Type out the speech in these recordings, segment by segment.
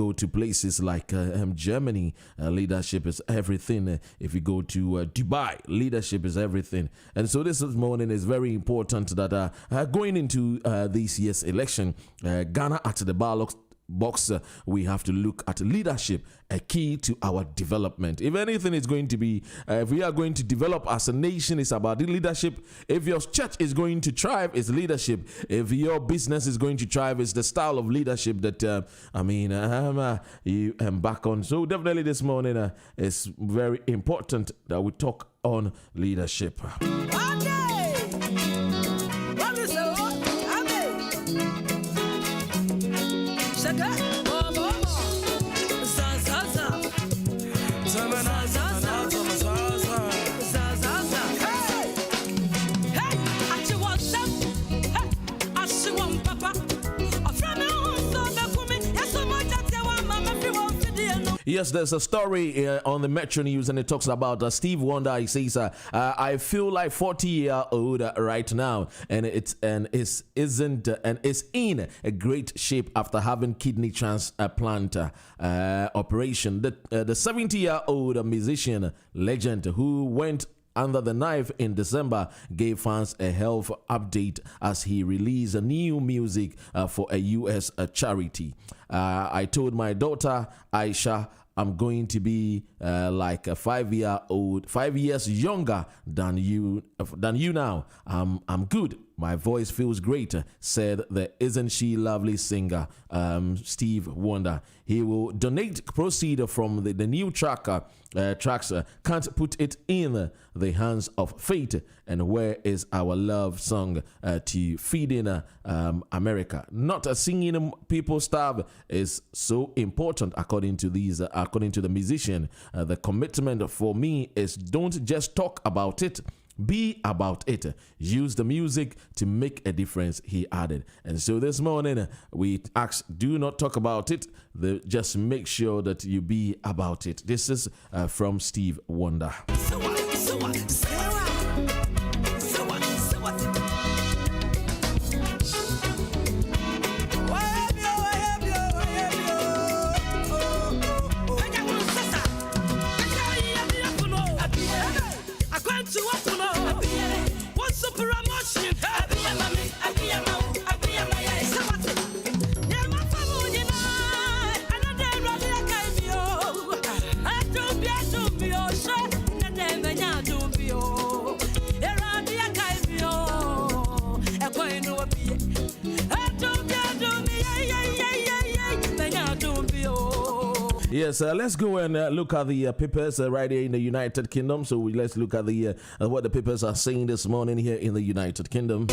go to places like Germany, leadership is everything. If you go to Dubai, leadership is everything. And so this morning is very important that going into this year's election, Ghana at the ballot box, we have to look at leadership, a key to our development. If anything is going to be, if we are going to develop as a nation, it's about the leadership. If your church is going to thrive, it's leadership. If your business is going to thrive, it's the style of leadership that you embark on. So definitely this morning it's very important that we talk on leadership. Yes, there's a story on the Metro News, and it talks about Steve Wonder. He says, "I feel like 40-year-old right now, and is in a great shape after having kidney transplant operation." The 70-year-old musician legend who went under the knife in December gave fans a health update as he released a new music for a U.S. charity. I told my daughter Aisha I'm going to be like a 5 years younger than you now. I'm good. My voice feels great, said the Isn't She Lovely singer, Steve Wonder. He will donate proceeds from the new tracks, Can't Put It in the Hands of Fate, and Where Is Our Love song to Feeding America. Not singing people starve is so important, according to the musician. The commitment for me is don't just talk about it, be about it. Use the music to make a difference, he added. And so this morning we ask, do not talk about it, just make sure that you be about it. This is from Steve Wonder. Yes, let's go and look at the papers right here in the United Kingdom. So let's look at the what the papers are saying this morning here in the United Kingdom.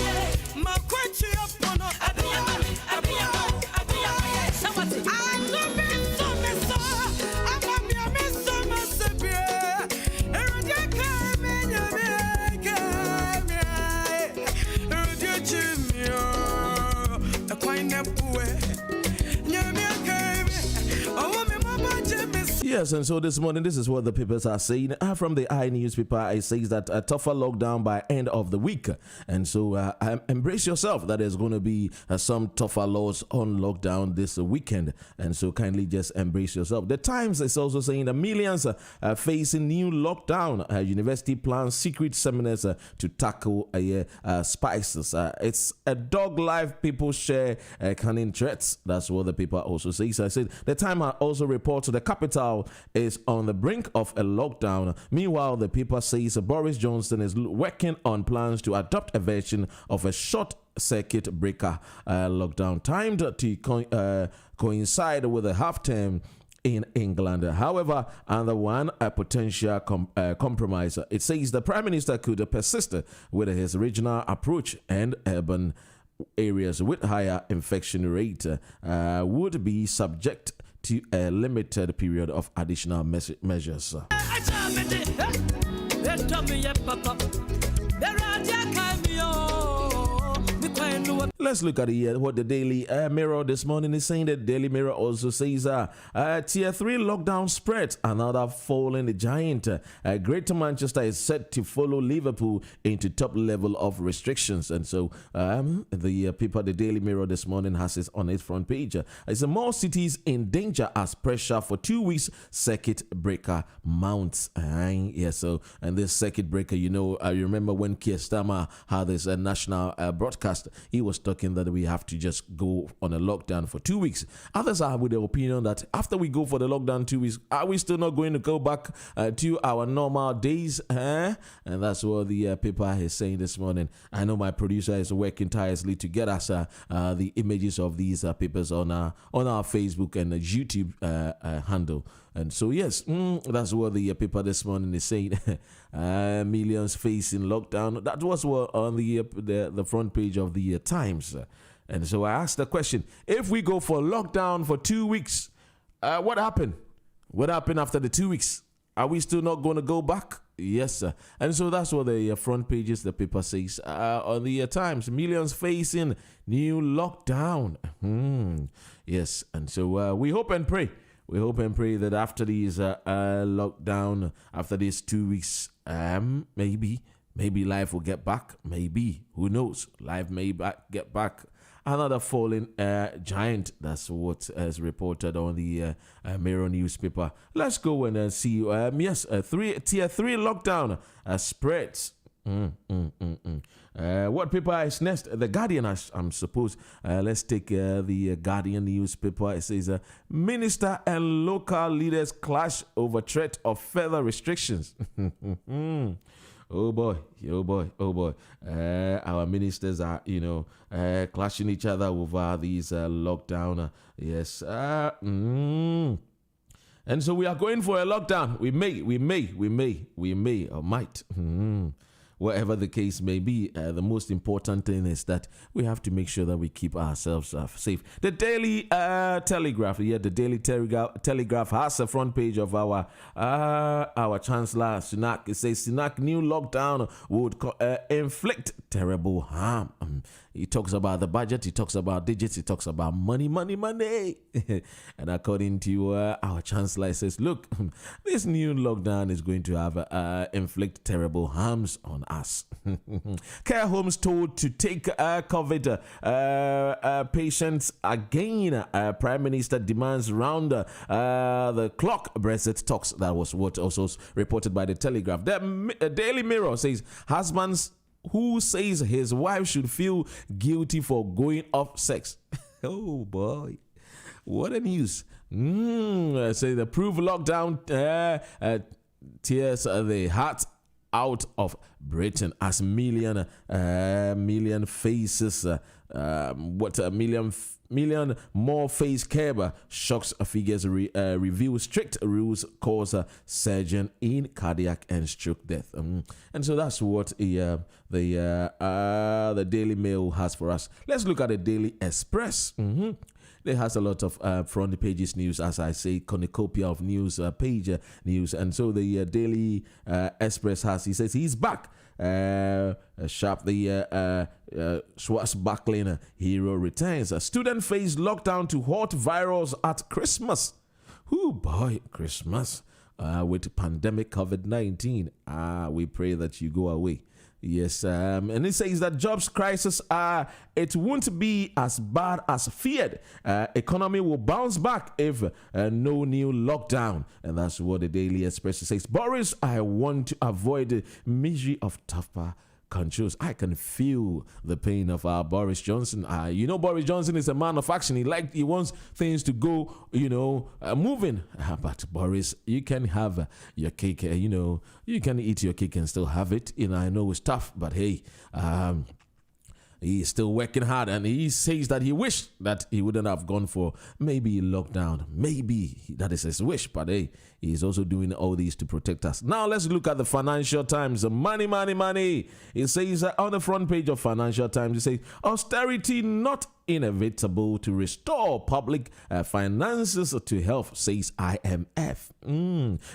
Yes, and so this morning, this is what the papers are saying. From the I newspaper, it says that a tougher lockdown by end of the week. And so embrace yourself that there's going to be some tougher laws on lockdown this weekend. And so kindly just embrace yourself. The Times is also saying that millions are facing new lockdown. University plans secret seminars to tackle spices. It's a dog life people share cunning threats. That's what the paper also says. I said the Times also reports the capital is on the brink of a lockdown. Meanwhile, the paper says Boris Johnson is working on plans to adopt a version of a short circuit breaker lockdown timed to coincide with a half term in England. However, under one potential compromise, it says the Prime Minister could persist with his regional approach, and urban areas with higher infection rate would be subject to a limited period of additional measures. Let's look at what the Daily Mirror this morning is saying. The Daily Mirror also says Tier 3 lockdown spreads, another falling giant. Greater Manchester is set to follow Liverpool into top level of restrictions. And so the paper, the Daily Mirror this morning has it on its front page. It's more cities in danger as pressure for 2 weeks circuit breaker mounts. So and this circuit breaker, I remember when Keir Starmer had this national broadcast, he was talking that we have to just go on a lockdown for 2 weeks. Others are with the opinion that after we go for the lockdown 2 weeks, are we still not going to go back to our normal days? And that's what the paper is saying this morning. I know my producer is working tirelessly to get us the images of these papers on our Facebook and YouTube handle. And so, yes, that's what the paper this morning is saying. Millions facing lockdown. That was what on the front page of the Times. And so I asked the question, if we go for lockdown for 2 weeks, what happened? What happened after the 2 weeks? Are we still not going to go back? Yes, sir. And so that's what the front pages, the paper says on the Times. Millions facing new lockdown. Yes, and so we hope and pray. We hope and pray that after these lockdown, after these 2 weeks, maybe life will get back. Maybe, who knows? Life may get back. Another falling giant. That's what is reported on the Mirror newspaper. Let's go and see. Tier 3 lockdown spreads. What paper is next? The Guardian, I'm supposed. Let's take the Guardian newspaper. It says, Minister and local leaders clash over threat of further restrictions. Oh boy. Our ministers are, clashing each other over these lockdown. Yes. And so we are going for a lockdown. We may or might. Whatever the case may be, the most important thing is that we have to make sure that we keep ourselves safe. The Daily Telegraph, the Daily Telegraph has a front page of our Chancellor Sunak. It says Sunak new lockdown would inflict terrible harm. He talks about the budget, he talks about digits, he talks about money. And according to our Chancellor, he says, look, this new lockdown is going to have inflict terrible harms on us. Care homes told to take COVID patients again. Prime Minister demands round the clock Brexit talks. That was what also reported by the Telegraph. The Daily Mirror says husbands who says his wife should feel guilty for going off sex. Oh boy, what a news. Say the proof lockdown tears the heart out of Britain as million faces million more face care. Shocks figures reveal strict rules cause surgeon in cardiac and stroke death. And so that's what the Daily Mail has for us. Let's look at the Daily Express. It has a lot of front pages news, as I say, cornucopia of news, page news. And so the Daily Express he says he's back. Sharp, the swashbuckling hero returns. A student face lockdown to halt virals at Christmas. Oh boy, Christmas with pandemic COVID-19. We pray that you go away. Yes, and it says that jobs crisis, it won't be as bad as feared. Economy will bounce back if no new lockdown. And that's what the Daily Express says. Boris, I want to avoid the misery of tougher controls. I can feel the pain of Boris Johnson. Boris Johnson is a man of action. He wants things to go, moving. But Boris, you can have your cake. You can eat your cake and still have it. I know it's tough, but hey, he is still working hard, and he says that he wished that he wouldn't have gone for maybe lockdown. Maybe that is his wish, but hey, he's also doing all these to protect us. Now let's look at the Financial Times. Money. It says on the front page of Financial Times, it says austerity not inevitable to restore public finances to health, says IMF.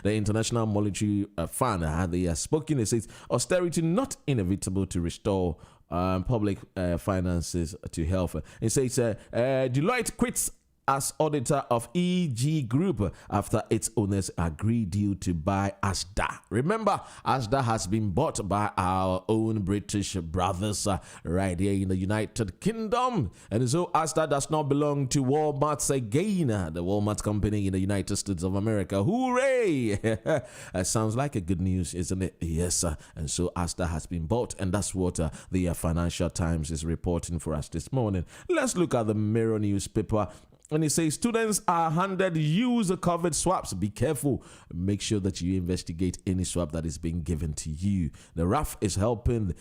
The International Monetary Fund, they are spoken. It says austerity not inevitable to restore public finances to health. It says Deloitte quits as auditor of EG Group after its owners agreed deal to buy ATSUGAH. Remember, ATSUGAH has been bought by our own British brothers right here in the United Kingdom. And so ATSUGAH does not belong to Walmart again, the Walmart company in the United States of America. Hooray! Sounds like a good news, isn't it? Yes. And so ATSUGAH has been bought, and that's what the Financial Times is reporting for us this morning. Let's look at the Mirror newspaper. And it says students are handed used COVID swabs. Be careful. Make sure that you investigate any swab that is being given to you. The RAF is helping,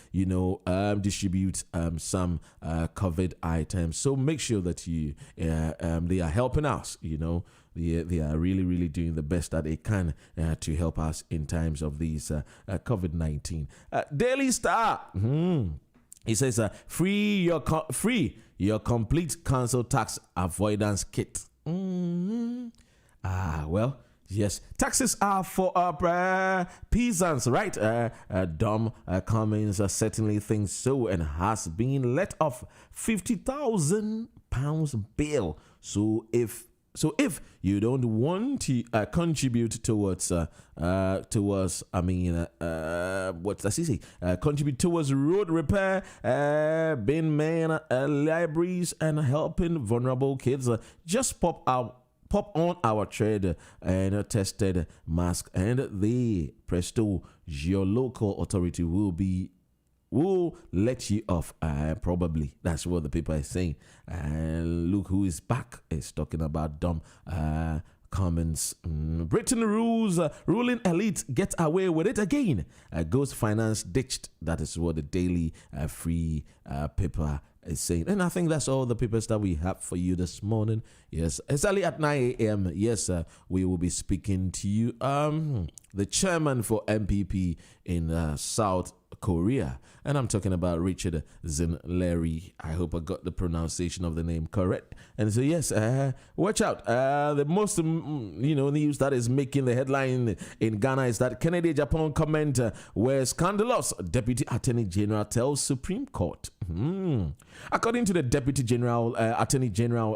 distribute some COVID items. So make sure that you they are helping us. They are really, really doing the best that they can to help us in times of these COVID-19. Daily Star. It says, free your complete council tax avoidance kit. Well, yes, taxes are for peasants, right? Dom Cummings certainly thinks so and has been let off £50,000 bail. So if you don't want to contribute towards contribute towards road repair, bin man, libraries, and helping vulnerable kids, just pop on our trade and tested mask, and the presto, your local authority will let you off. Probably that's what the paper is saying. And look who is back. It's talking about Dom Cummings. Britain ruling elite get away with it again. Ghost finance ditched. That is what the Daily Free paper is saying. And I think that's all the papers that we have for you this morning. Yes, exactly at 9 a.m. Yes, we will be speaking to you. The chairman for MPP in South Korea, and I'm talking about Richard Zinleri. I hope I got the pronunciation of the name correct. And so yes, watch out. The most news that is making the headline in Ghana is that Kennedy-Japan comment where scandalous Deputy Attorney General tells Supreme Court. According to the Deputy General Attorney General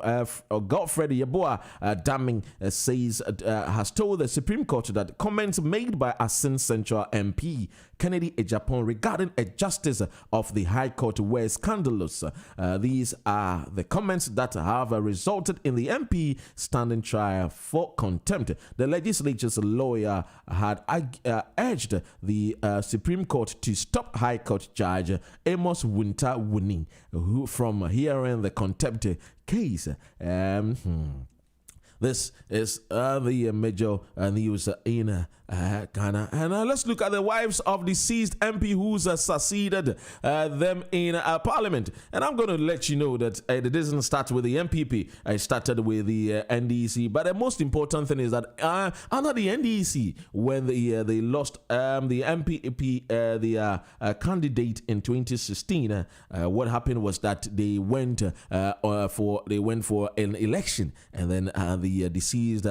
Godfred Yeboah, Daming says has told the Supreme Court that comments made by Asin Central MP Kennedy-Japan regarding a justice of the High Court were scandalous. These are the comments that have resulted in the MP standing trial for contempt. The legislature's lawyer had urged the Supreme Court to stop High Court Judge Amos Winter Wuni from hearing the contempt case. This is the major news in Ghana. And let's look at the wives of deceased MP who's succeeded them in Parliament. And I'm going to let you know that it doesn't start with the MPP. It started with the NDC. But the most important thing is that under the NDC, when they lost the MPP, the candidate in 2016, what happened was that they went for an election, and then the deceased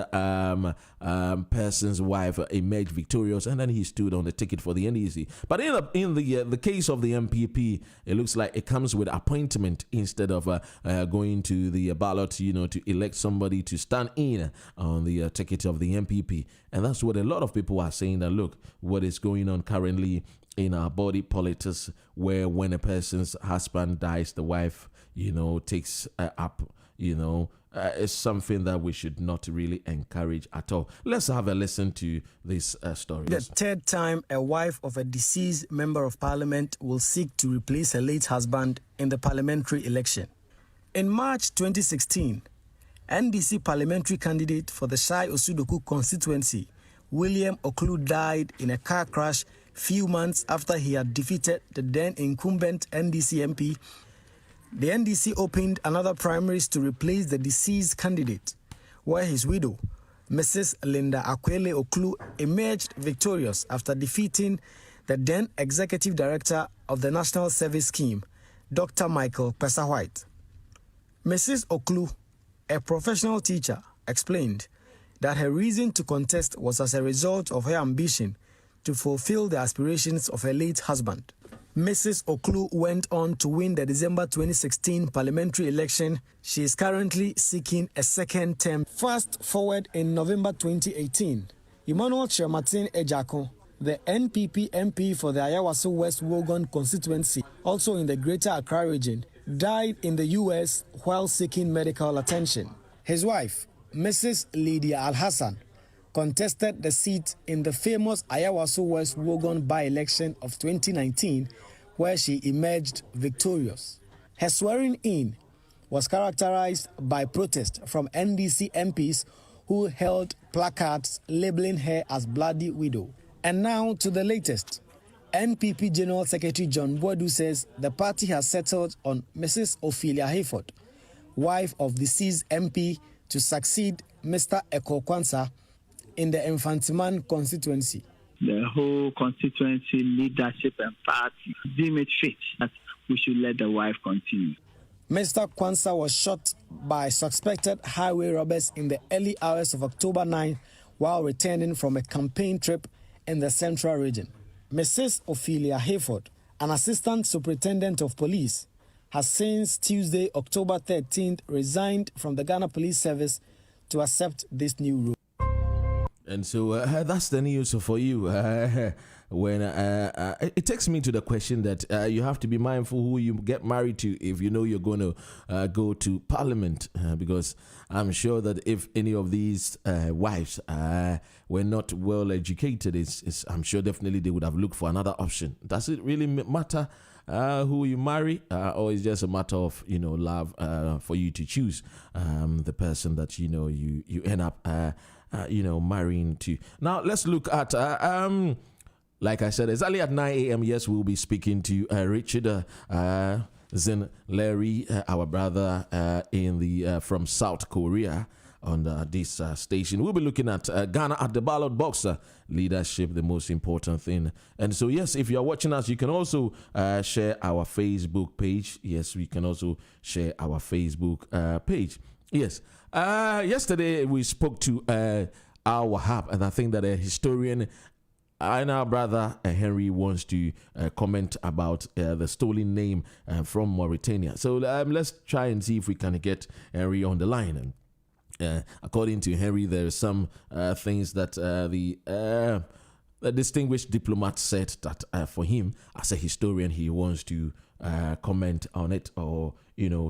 person's wife emerged victorious, and then he stood on the ticket for the NDC. But in the case of the MPP, it looks like it comes with appointment instead of going to the ballot, to elect somebody to stand in on the ticket of the MPP. And that's what a lot of people are saying, that look, what is going on currently in our body politics, where when a person's husband dies, the wife, takes up, is something that we should not really encourage at all. Let's have a listen to this story. The third time a wife of a deceased member of parliament will seek to replace her late husband in the parliamentary election. In March 2016, NDC parliamentary candidate for the Shai Osudoku constituency, William Oklu, died in a car crash few months after he had defeated the then incumbent NDC MP. The NDC opened another primaries to replace the deceased candidate, where his widow, Mrs. Linda Akwele Oklu, emerged victorious after defeating the then executive director of the National Service Scheme, Dr. Michael Pesa-White. Mrs. Oklu, a professional teacher, explained that her reason to contest was as a result of her ambition to fulfill the aspirations of her late husband. Mrs. Oklu went on to win the December 2016 parliamentary election. She is currently seeking a second term. Fast forward in November 2018, Emmanuel Chiamartin Ejako, the NPP MP for the Ayawaso West Wogon constituency, also in the Greater Accra region, died in the US while seeking medical attention. His wife, Mrs. Lydia Al-Hassan, contested the seat in the famous Ayawaso West Wogon by-election of 2019, where she emerged victorious. Her swearing-in was characterized by protest from NDC MPs who held placards labeling her as Bloody Widow. And now to the latest. NPP General Secretary John Boadu says the party has settled on Mrs. Ophelia Hayford, wife of deceased MP, to succeed Mr. Eko Kwanzaa in the Infantiman constituency. The whole constituency leadership and party deem it fit that we should let the wife continue. Mr. Kwanzaa was shot by suspected highway robbers in the early hours of October 9 while returning from a campaign trip in the central region. Mrs. Ophelia Hayford, an assistant superintendent of police, has since Tuesday, October 13th, resigned from the Ghana Police Service to accept this new role. And so that's the news for you. When it takes me to the question that you have to be mindful who you get married to if you know you're going to go to Parliament, because I'm sure that if any of these wives were not well educated, I'm sure definitely they would have looked for another option. Does it really matter who you marry, or is just a matter of love for you to choose the person that you end up marrying to? Now let's look at like I said, exactly at 9 a.m. Yes, we'll be speaking to Richard Zin Larry, our brother in the from South Korea, on this station. We'll be looking at Ghana at the ballot box, leadership, the most important thing. And so, yes, if you are watching us, you can also share our Facebook page. Yes, we can also share our Facebook page. Yes. Yesterday, we spoke to Al Wahab, and I think that a historian and our brother Henry wants to comment about the stolen name from Mauritania. So let's try and see if we can get Henry on the line. And according to Henry, there are some things that the distinguished diplomat said that for him, as a historian, he wants to comment on it or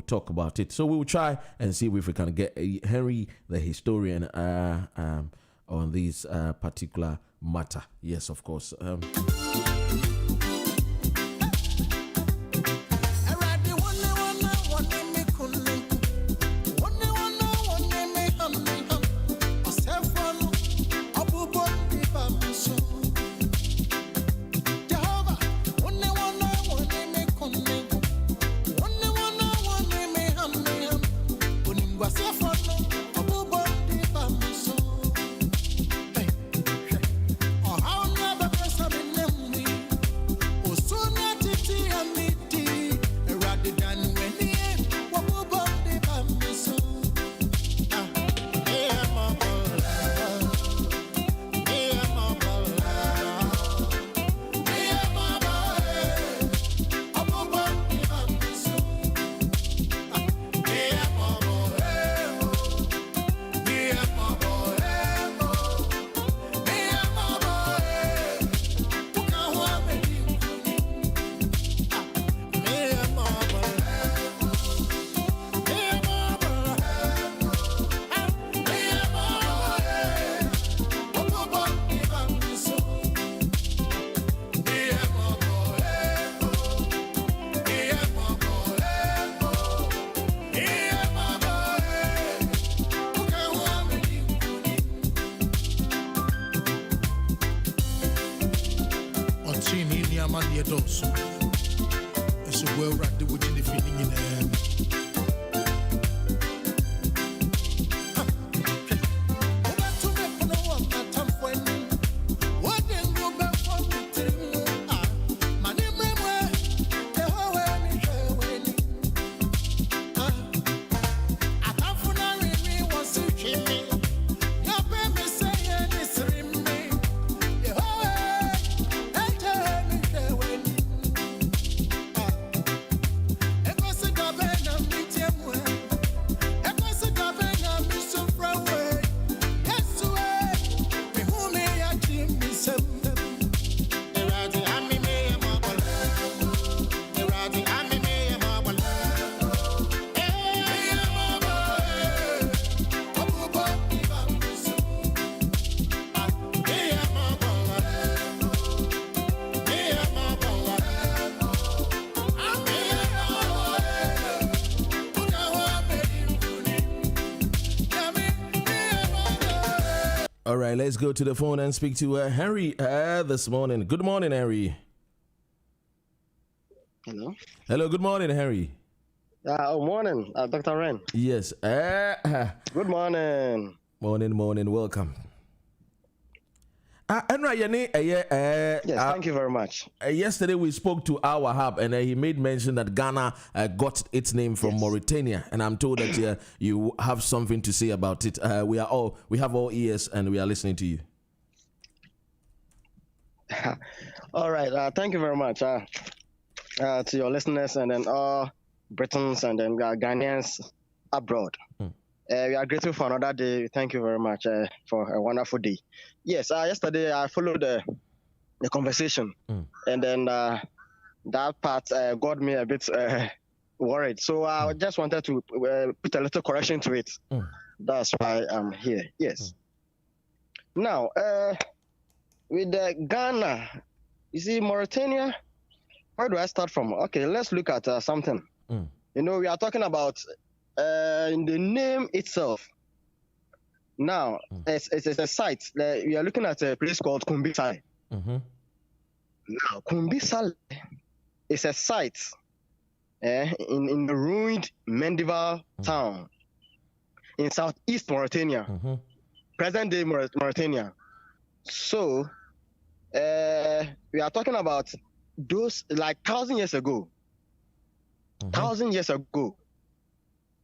talk about it. So we'll try and see if we can get Henry, the historian, on this particular matter. Yes, of course. It's a well wrapped within the feeling in the All right, let's go to the phone and speak to Henry this morning. Good morning, Henry. Hello. Hello, good morning, Henry. Morning, Dr. Ren. Yes. Good morning. Morning, welcome. Henry, yes, thank you very much. Yesterday we spoke to our hub, and he made mention that Ghana got its name from Mauritania, and I'm told that you have something to say about it. We have all ears, and we are listening to you. All right, thank you very much to your listeners, and then all Britons and then Ghanaians abroad. We are grateful for another day. Thank you very much for a wonderful day. Yes, yesterday I followed the conversation, and then that part got me a bit worried. So I just wanted to put a little correction to it. That's why I'm here. Yes. Now, with Ghana, you see, Mauritania, where do I start from? Okay, let's look at something. You know, we are talking about in the name itself. Now, it's a site. We are looking at a place called Kumbisale. Now, Kumbisale is a site in the ruined Mendival town in southeast Mauritania, present-day Mauritania. So, we are talking about those like 1,000 years ago. 1,000 years ago,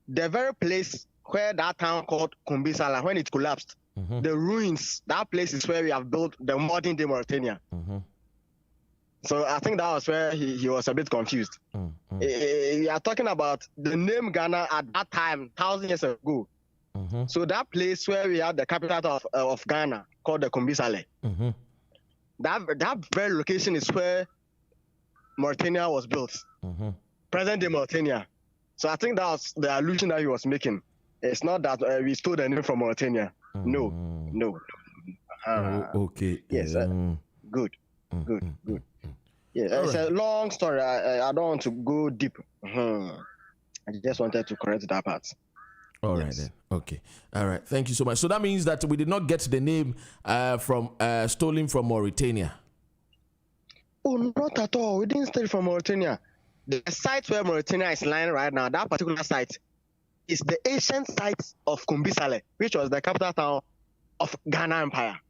the very place where that town called Kumbisala, when it collapsed, the ruins, that place is where we have built the modern day Mauritania. So I think that was where he was a bit confused. We are talking about the name Ghana at that time, 1,000 years ago. So that place where we had the capital of Ghana, called the Kumbisale, that very location is where Mauritania was built. Present day Mauritania. So I think that was the allusion that he was making. It's not that we stole the name from Mauritania. No. Okay. Yes. Good. Yeah, it's a long story. I don't want to go deep. I just wanted to correct that part. All right then. Okay. All right. Thank you so much. So that means that we did not get the name from stolen from Mauritania. Oh, not at all. We didn't steal from Mauritania. The site where Mauritania is lying right now, that particular site, is the ancient site of Kumbisale, which was the capital town of Ghana Empire.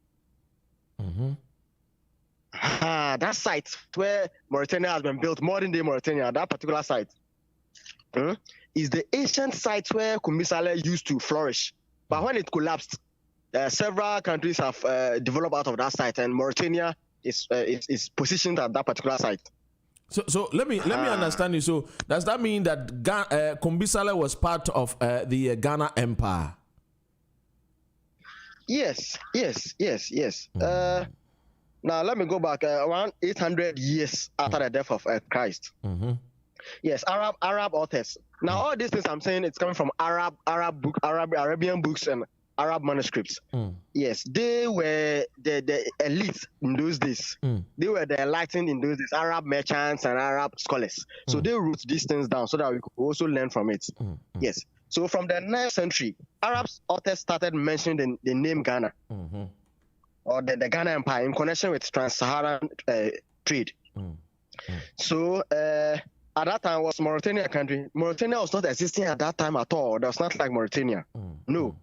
That site where Mauritania has been built, modern day Mauritania, that particular site, is the ancient site where Kumbisale used to flourish. But when it collapsed, several countries have developed out of that site, and Mauritania is positioned at that particular site. So let me understand you. So does that mean that Kumbisale was part of the Ghana Empire? Yes. Now let me go back around 800 years after the death of Christ. Yes, Arab authors. Now all these things I'm saying, it's coming from Arabian books and Arab manuscripts. Yes, they were the elite in those days. They were the enlightened in those days, Arab merchants and Arab scholars. So they wrote these things down so that we could also learn from it. Yes. So from the 9th century, Arab authors started mentioning the name Ghana or the Ghana Empire in connection with trans-Saharan trade. So at that time was Mauritania country. Mauritania was not existing at that time at all. That was not like Mauritania. No.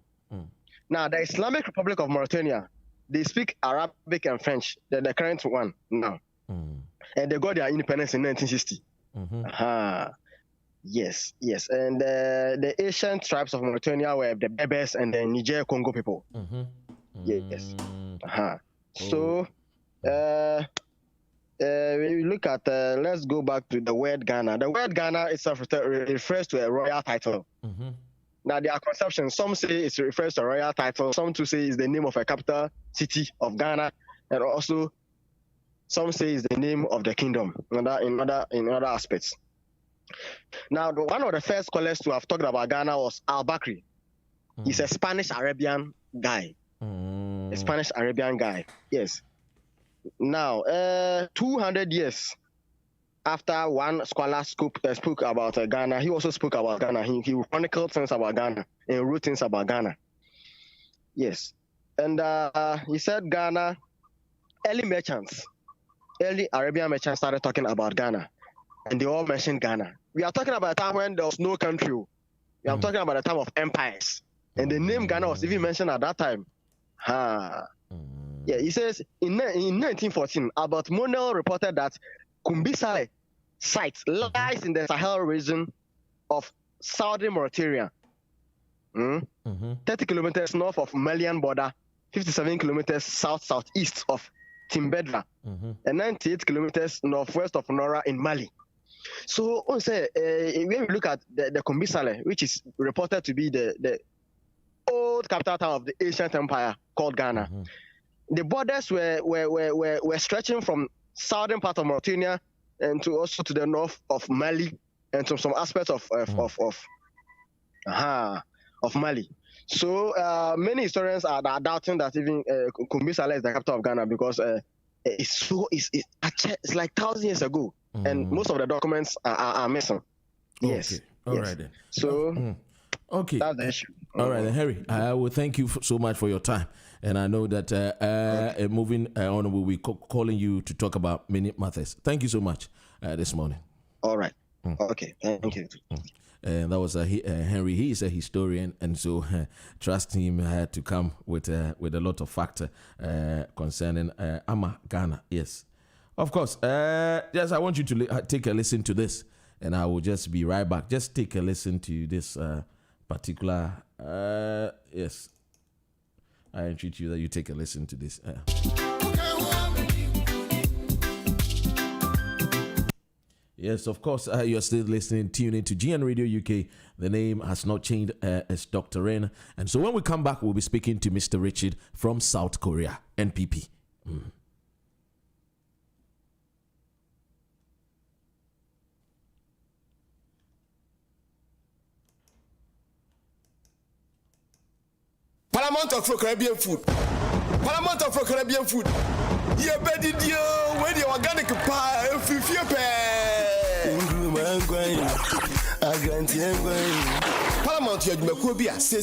Now, the Islamic Republic of Mauritania, they speak Arabic and French, the current one now. And they got their independence in 1960. Yes. And the ancient tribes of Mauritania were the Berbers and the Niger-Congo people. Yes. So, we look at, let's go back to the word Ghana. The word Ghana itself refers to a royal title. Now, there are conceptions. Some say it refers to a royal title. Some to say it's the name of a capital city of Ghana. And also, some say it's the name of the kingdom in other aspects. Now, one of the first scholars to have talked about Ghana was Al-Bakri. He's a Spanish-Arabian guy. A Spanish-Arabian guy, yes. Now, 200 years after one scholar spoke about Ghana, he also spoke about Ghana. He chronicled things about Ghana and wrote things about Ghana. Yes. And he said Ghana, early Arabian merchants started talking about Ghana. And they all mentioned Ghana. We are talking about a time when there was no country. We are talking about a time of empires. And the name Ghana was even mentioned at that time. Yeah, he says in 1914, Albert Monell reported that Kumbisale site lies in the Sahel region of southern Mauritania. 30 kilometers north of Malian border, 57 kilometers southeast of Timbedra, and 98 kilometers northwest of Nora in Mali. So, when we look at the Kumbisale, which is reported to be the old capital town of the ancient empire called Ghana, the borders were stretching from southern part of Mauritania and also to the north of Mali and to some aspects of Mali. So many historians are doubting that even Kumbisale is the capital of Ghana because it's like 1,000 years ago, and most of the documents are missing. Yes. Okay. All right then. So okay, that's the issue. All right then, Harry. I will thank you so much for your time, and I know that moving on, we'll be calling you to talk about many matters. Thank you so much this morning. All right. Okay. Thank you. And that was Henry. He is a historian, and so trust him had to come with a lot of factor concerning Ghana. Yes, of course. Yes, I want you to take a listen to this, and I will just be right back. Just take a listen to this particular. Yes, I entreat you that you take a listen to this. Yes, of course, you're still listening, tuning to GN Radio UK. The name has not changed. It's Dr. Ren. And so when we come back, we'll be speaking to Mr. Richard from South Korea, NPP. Parliament of Caribbean food. Parliament of Caribbean food. Yeah, Betty dear, where the organic pie, if you Paramount Yadmakobia say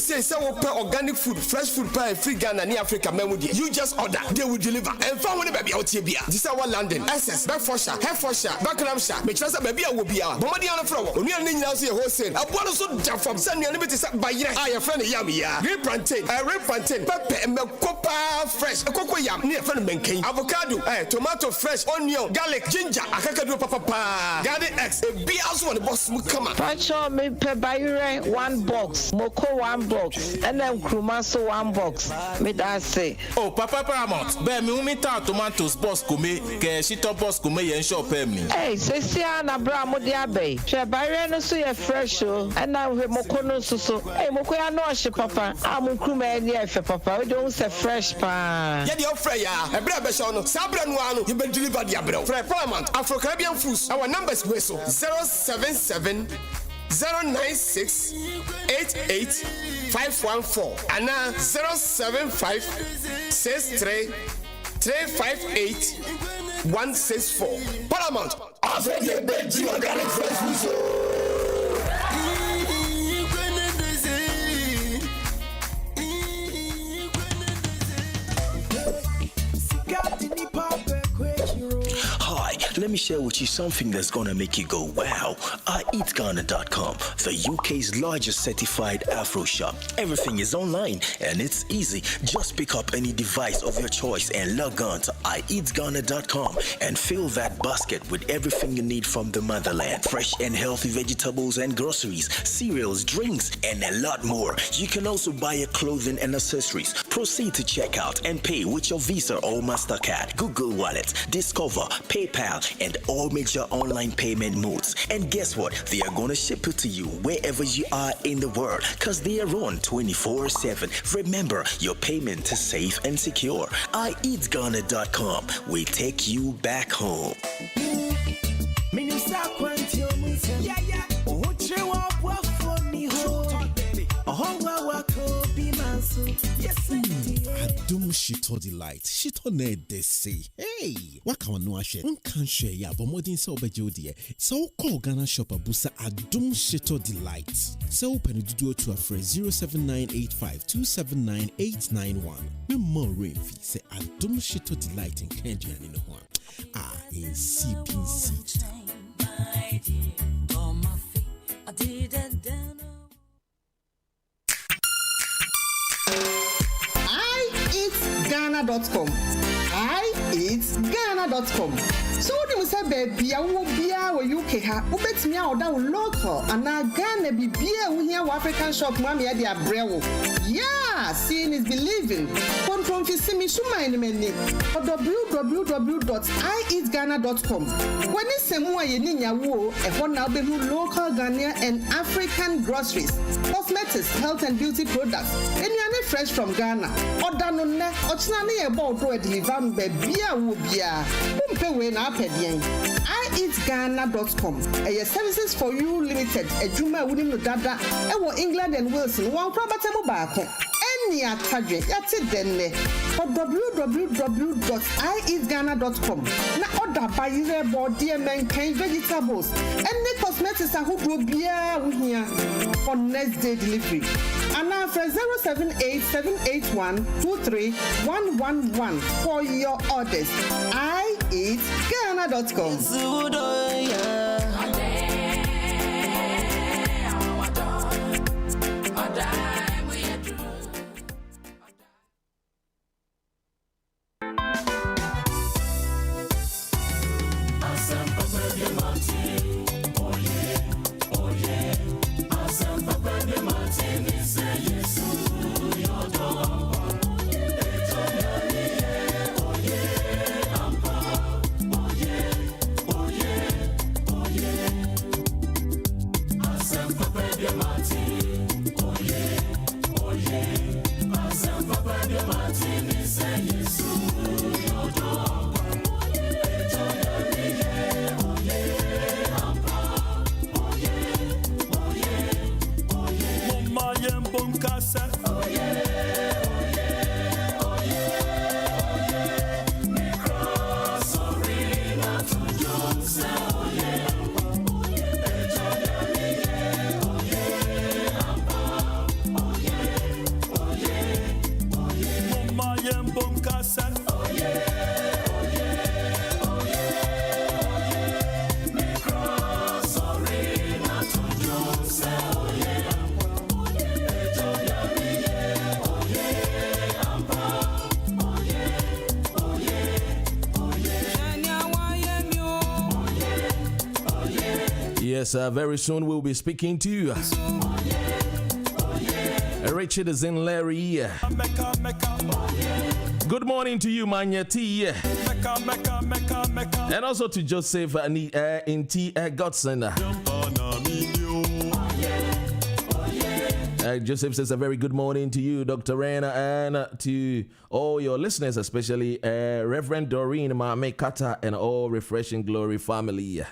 organic food, fresh food pie, free Ghana, near Africa, Memudi. You just order, they will deliver. And found one baby out here. This is our London, SS, Bedfordshire, Hertfordshire, Buckinghamshire, Manchester, baby, I will be out. Bomadiana flower, only a ninja see a wholesale. I want to so jump from Sunday limited by your friend Yamia. Green plantain, pepper, and milk fresh, a cocoa yam near friend Menkin, avocado, tomato fresh, onion, garlic, ginger, a cacado papa, garden eggs, a bee also on the boss will come up. Pacho me per buy one box, Moko 1 box, and then Krumaso 1 box. Me that say. Oh, Papa Paramount, bear me umita tomatoes boss come, ke shito boss come yen shop me. Hey, Cecia na bra mo dia bay. She buy no so ye fresh oh, and now we Moko no so. Hey, Moko ya no she papa. Amu Kruma ni efe papa. We don't say fresh pa. Yeah, the offer ya. E bra be show no. Sabra no anu, you be deliver the abro. For Paramount, Afro Caribbean Foods. Our numbers were so 077 096 88 514 and 075 63 358 164. Paramount. I said you bet you organic fresh food. Let me share with you something that's gonna make you go wow. IEatGhana.com, the UK's largest certified Afro shop. Everything is online and it's easy. Just pick up any device of your choice and log on to IEatGhana.com and fill that basket with everything you need from the motherland. Fresh and healthy vegetables and groceries, cereals, drinks, and a lot more. You can also buy your clothing and accessories. Proceed to checkout and pay with your Visa or MasterCard, Google Wallet, Discover, PayPal, and all major online payment modes. And guess what? They are gonna ship it to you wherever you are in the world, because they are on 24/7. Remember, your payment is safe and secure. IEatGhana.com. We take you back home. Adum Shito Delight. Shito need they say. Hey, what can no share? One can share ya, but more than so BIGJOE. So call Ghana shop abusa Adum Shito Delight. So open the door to a phrase 07985279891. No more rain fee. Say Adum Shito Delight in Kenya in the one. In CPC. Ghana.com. Ghana.com. So you say baby, I will be our UK ha. Ubet me out down local and now Ghana be beer we here African shop mommy at their brew. Yeah, seeing is believing. Come from Fisimi Suma in a minute. Or www.ieatghana.com. When it's some more you need your wool, a one now be local Ghanaian and African groceries, cosmetics, health and beauty products. And you are fresh from Ghana. Or done on net, or channel about to deliver beer will be a way now pedian. ieatghana.com. A services for you limited. A Juma wouldn't know that. England and Wilson, one property mobile. Any attachment, that's it then. Or www.ieatghana.com. Now order by your body and maintain vegetables. Any cosmetics and who will be here for next day delivery. And now for 078-781-23111 for your orders. ieatghana.com. Yes, very soon we'll be speaking to you. Richard is in Larry. Good morning to you, Manya T. And also to Joseph in T. Godson. Joseph says a very good morning to you, Dr. Rena, and to all your listeners, especially Reverend Doreen Mame Kata and all Refreshing Glory family.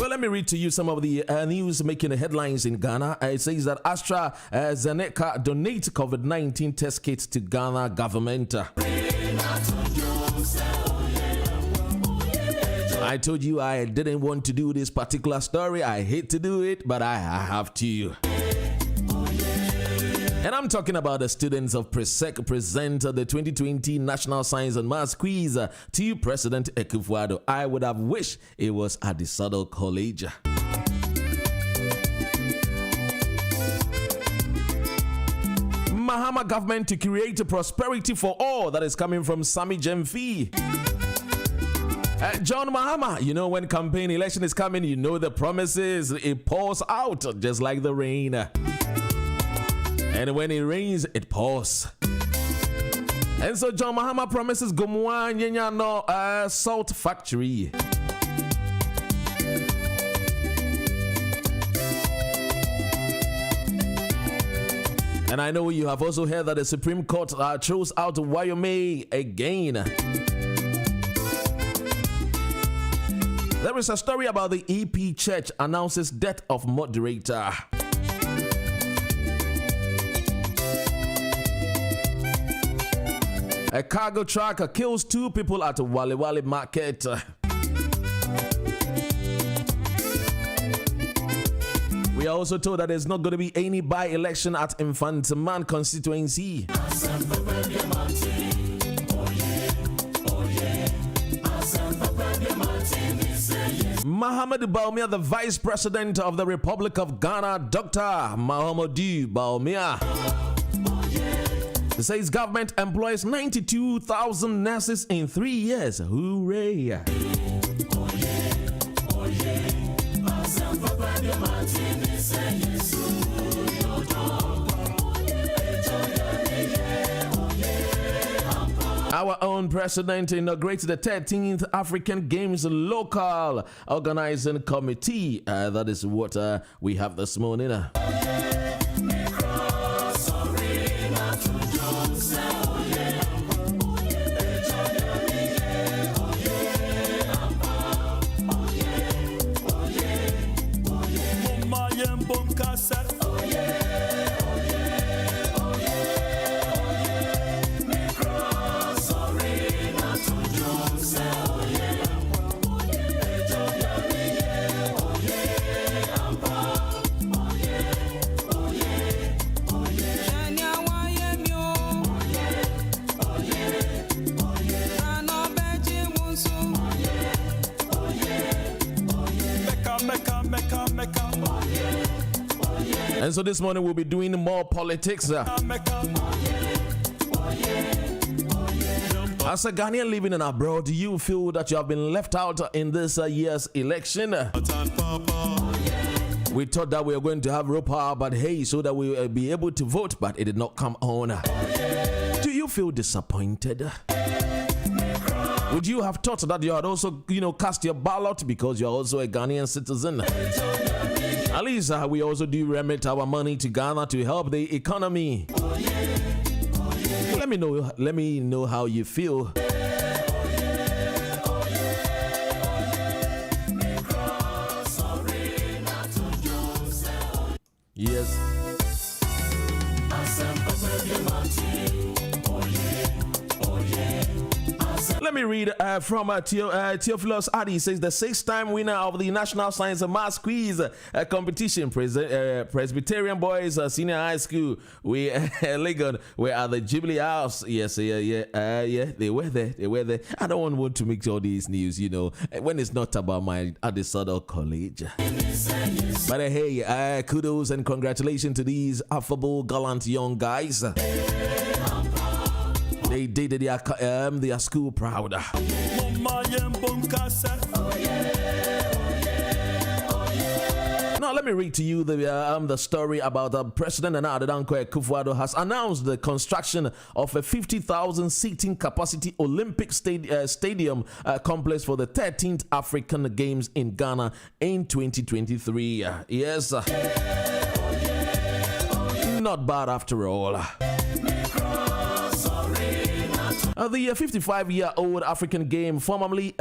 Let me read to you some of the news making the headlines in Ghana. It says that AstraZeneca donates COVID-19 test kits to Ghana government. I told you I didn't want to do this particular story. I hate to do it, but I have to. And I'm talking about the students of Presec present the 2020 National Science and Maths Quiz to President Akufo-Addo. I would have wished it was at the Saddle College. Mahama government to create prosperity for all, that is coming from Sami Jemfi. John Mahama, you know when campaign election is coming, you know the promises, it pours out just like the rain. And when it rains, it pours. And so John Mahama promises Gomwa Nyanyano salt factory. And I know you have also heard that the Supreme Court throws out Wyoming again. There is a story about the EP Church announces death of moderator. A cargo truck kills 2 people at Wale Wale Market. We are also told that there's not going to be any by-election at Infantiman constituency. Muhammad Baumia, the Vice President of the Republic of Ghana, Dr. Mahamadou Baumia, says government employs 92,000 nurses in 3 years. Hooray! Our own president inaugurated the 13th African Games Local Organizing Committee. That is what we have this morning. And so this morning we'll be doing more politics. As a Ghanaian living in abroad, do you feel that you have been left out in this year's election? We thought that we were going to have raw power, but hey, so that we will be able to vote, but it did not come on. Do you feel disappointed? Would you have thought that you had also, cast your ballot because you're also a Ghanaian citizen? At least we also do remit our money to Ghana to help the economy. Let me know how you feel. Yes. Let me read from Theophilus Adi. Says the 6-time winner of the National Science and Maths Quiz competition, Presbyterian Boys Senior High School. We Legon were at the Jubilee House. Yes, they were there. I don't want to make all these news, when it's not about my Addisado College. But hey, kudos and congratulations to these affable, gallant young guys. They did their school proud. Now let me read to you the story about President Nana Addo Dankwa Akufo-Addo has announced the construction of a 50,000 seating capacity Olympic stadium complex for the 13th African Games in Ghana in 2023. Yes, not bad after all. The 55-year-old African Game, formerly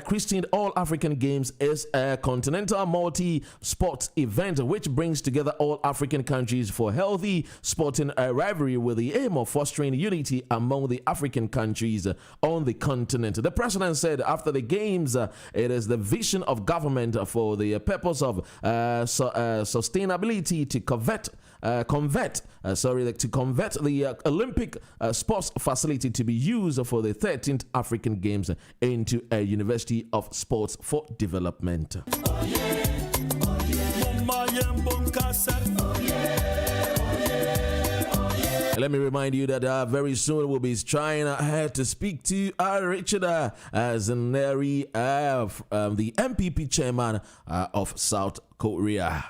christened All African Games, is a continental multi-sport event which brings together all African countries for healthy sporting rivalry with the aim of fostering unity among the African countries on the continent. The president said after the Games, it is the vision of government for the purpose of sustainability to convert the Olympic sports facility to be used for the 13th African Games into a University of Sports for Development. Let me remind you that very soon we'll be trying to speak to Richard Zeneri, the MPP chairman of South Korea.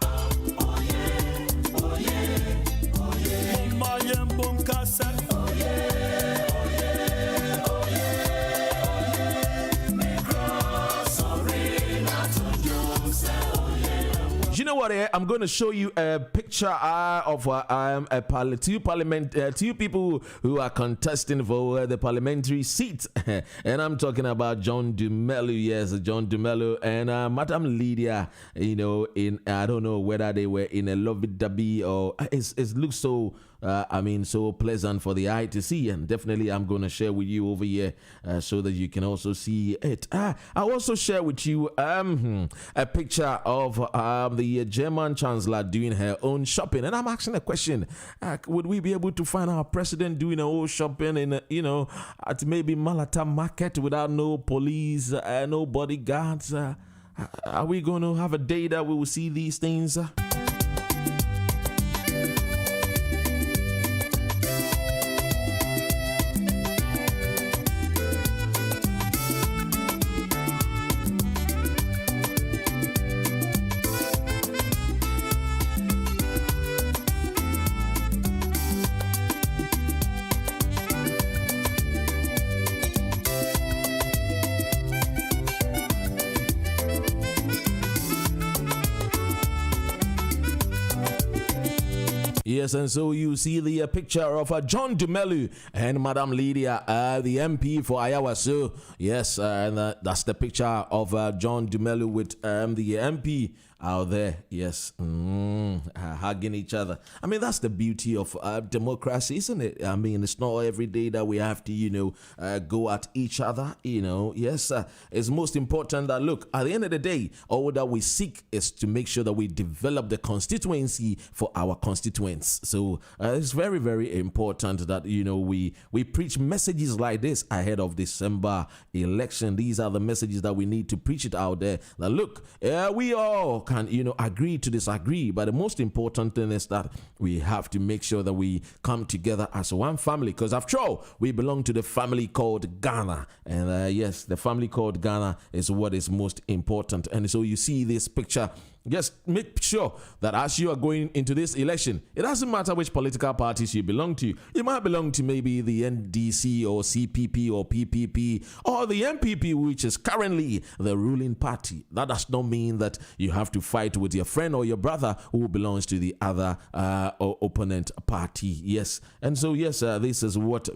what? I'm going to show you a picture of two people who are contesting for the parliamentary seat, and I'm talking about John Dumelo. Yes, John Dumelo and Madam Lydia. You know, in I don't know whether they were in a lovey-dovey or it looks so. So pleasant for the eye to see, and definitely I'm going to share with you over here so that you can also see it. I'll also share with you a picture of the German Chancellor doing her own shopping, and I'm asking a question: would we be able to find our president doing her own shopping in, at maybe Malata Market without no police, no bodyguards? Are we going to have a day that we will see these things? Yes, and so you see the picture of John Dumelo and Madam Lydia, the MP for Ayawaso. Yes, and that's the picture of John Dumelo with the MP out there. Yes, hugging each other. I mean, that's the beauty of democracy, isn't it? I mean, it's not every day that we have to, go at each other. Yes, it's most important that, look, at the end of the day, all that we seek is to make sure that we develop the constituency for our constituents. So it's very, very important that, we preach messages like this ahead of December election. These are the messages that we need to preach it out there. That, look, we all can, agree to disagree, but the most important thing is that we have to make sure that we come together as one family, because after all, we belong to the family called Ghana, and yes, the family called Ghana is what is most important. And so you see this picture. Just make sure that as you are going into this election, it doesn't matter which political parties you belong to. You might belong to maybe the NDC or CPP or PPP or the MPP, which is currently the ruling party. That does not mean that you have to fight with your friend or your brother who belongs to the other or opponent party. Yes. And so, yes, this is what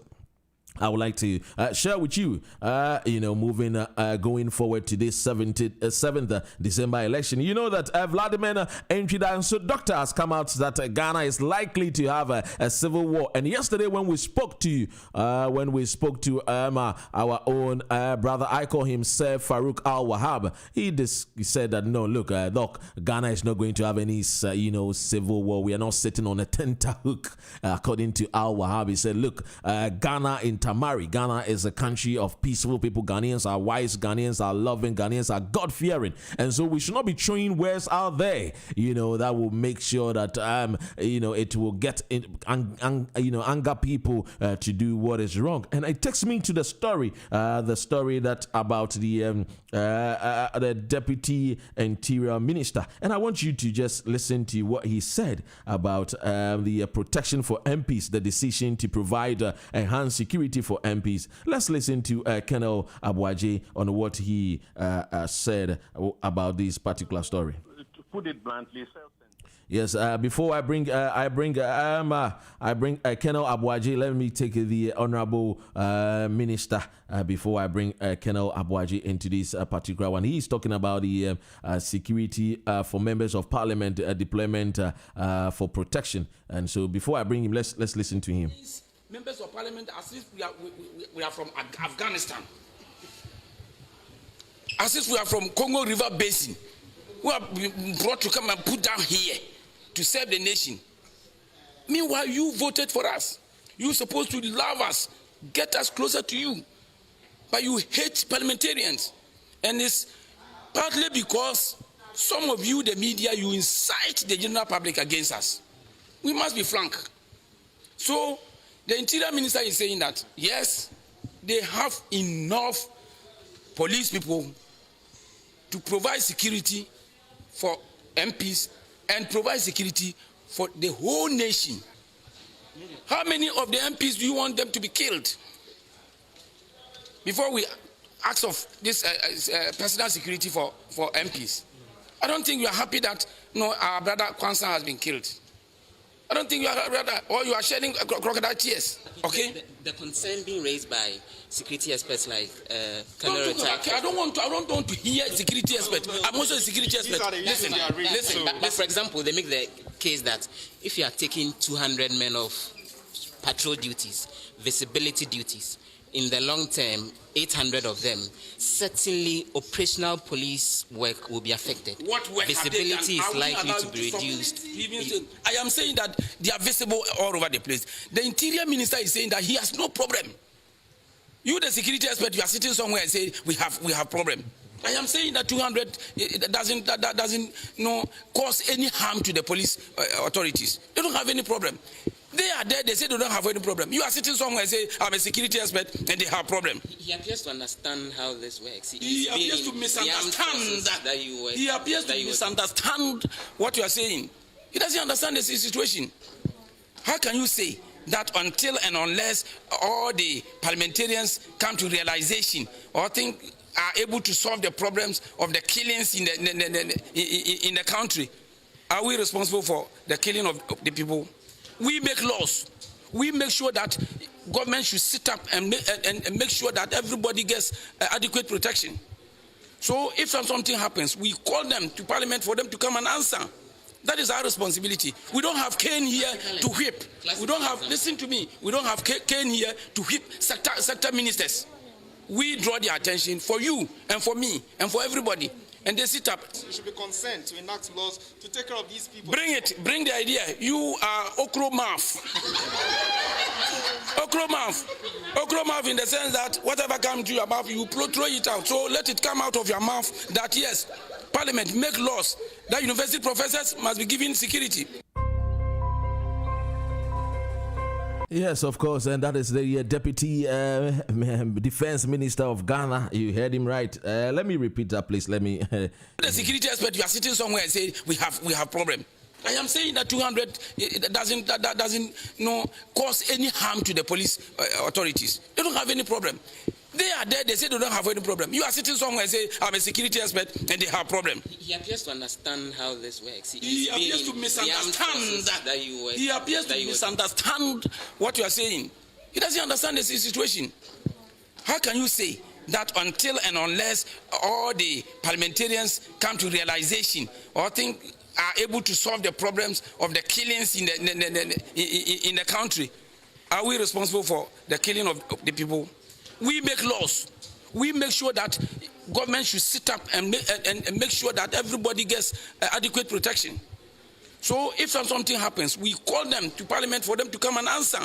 I would like to share with you, moving, going forward to this 7th December election. You know that Vladimir Nchidanso Doctor has come out that Ghana is likely to have a civil war. And yesterday when we spoke to our own brother, I call him Sir Farouk Al-Wahab, he said that, no, look, Ghana is not going to have any, civil war. We are not sitting on a tenterhook, according to Al-Wahab. He said, look, Ghana is a country of peaceful people. Ghanaians are wise, Ghanaians are loving, Ghanaians are God-fearing, and so we should not be throwing words out there, that will make sure that it will get anger people to do what is wrong. And it takes me to the story that about the Deputy Interior Minister, and I want you to just listen to what he said about the protection for MPs, the decision to provide enhanced security for MPs. Let's listen to Colonel Abuaje on what he said about this particular story. To put it bluntly, yes. Before I bring Colonel Abuaje, let me take the Honorable Minister before I bring Colonel Abuaje into this particular one. He's talking about the security for members of Parliament deployment for protection. And so before I bring him, let's listen to him. Members of Parliament, as if we are from Afghanistan, as if we are from Congo River Basin, we are brought to come and put down here to serve the nation. Meanwhile, you voted for us. You're supposed to love us, get us closer to you, but you hate parliamentarians, and it's partly because some of you, the media, you incite the general public against us. We must be frank. So the Interior Minister is saying that, yes, they have enough police people to provide security for MPs and provide security for the whole nation. How many of the MPs do you want them to be killed? Before we ask of this personal security for MPs. I don't think you are happy that no, our brother Kwanzaa has been killed. I don't think you are brother, or you are shedding crocodile tears. Okay. The concern being raised by security experts like I don't want to hear security experts. I'm also a security expert. Listen. But for example, they make the case that if you are taking 200 men off patrol duties, visibility duties, in the long term, 800 of them, certainly operational police work will be affected. What work visibility is likely to be reduced. I am saying that they are visible all over the place. The interior minister is saying that he has no problem. You, the security expert, you are sitting somewhere and say we have problem. I am saying that 200 doesn't cause any harm to the police authorities. They don't have any problem. They are there, they say they don't have any problem. You are sitting somewhere and say, I'm a security expert, and they have problem. He appears to understand how this works. He appears to misunderstand that. He appears to misunderstand what you are saying. He doesn't understand the situation. How can you say that until and unless all the parliamentarians come to realization or are able to solve the problems of the killings in the country, are we responsible for the killing of the people? We make laws. We make sure that government should sit up and make sure that everybody gets adequate protection. So if something happens, we call them to parliament for them to come and answer. That is our responsibility. We don't have cane here to whip. We don't have, listen to me, we don't have cane here to whip sector ministers. We draw their attention for you and for me and for everybody. And they sit up. We should be concerned to enact laws to take care of these people. Bring the idea. You are okro mouth. Okro mouth in the sense that whatever comes to your mouth, you throw it out. So let it come out of your mouth that yes, Parliament make laws that university professors must be given security. Yes, of course, and that is the Deputy Defense Minister of Ghana. You heard him right. Let me repeat that, please. Let me. The security expert, you are sitting somewhere and say we have problem. I am saying that 200 doesn't cause any harm to the police authorities. They don't have any problem. They are there, they say they don't have any problem. You are sitting somewhere and say, I'm a security expert, and they have problem. He appears to understand how this works. He appears to misunderstand that. He appears to misunderstand what you are saying. He doesn't understand the situation. How can you say that until and unless all the parliamentarians come to realization or are able to solve the problems of the killings in the country, are we responsible for the killing of the people? We make laws. We make sure that government should sit up and make sure that everybody gets adequate protection. So if something happens, we call them to parliament for them to come and answer.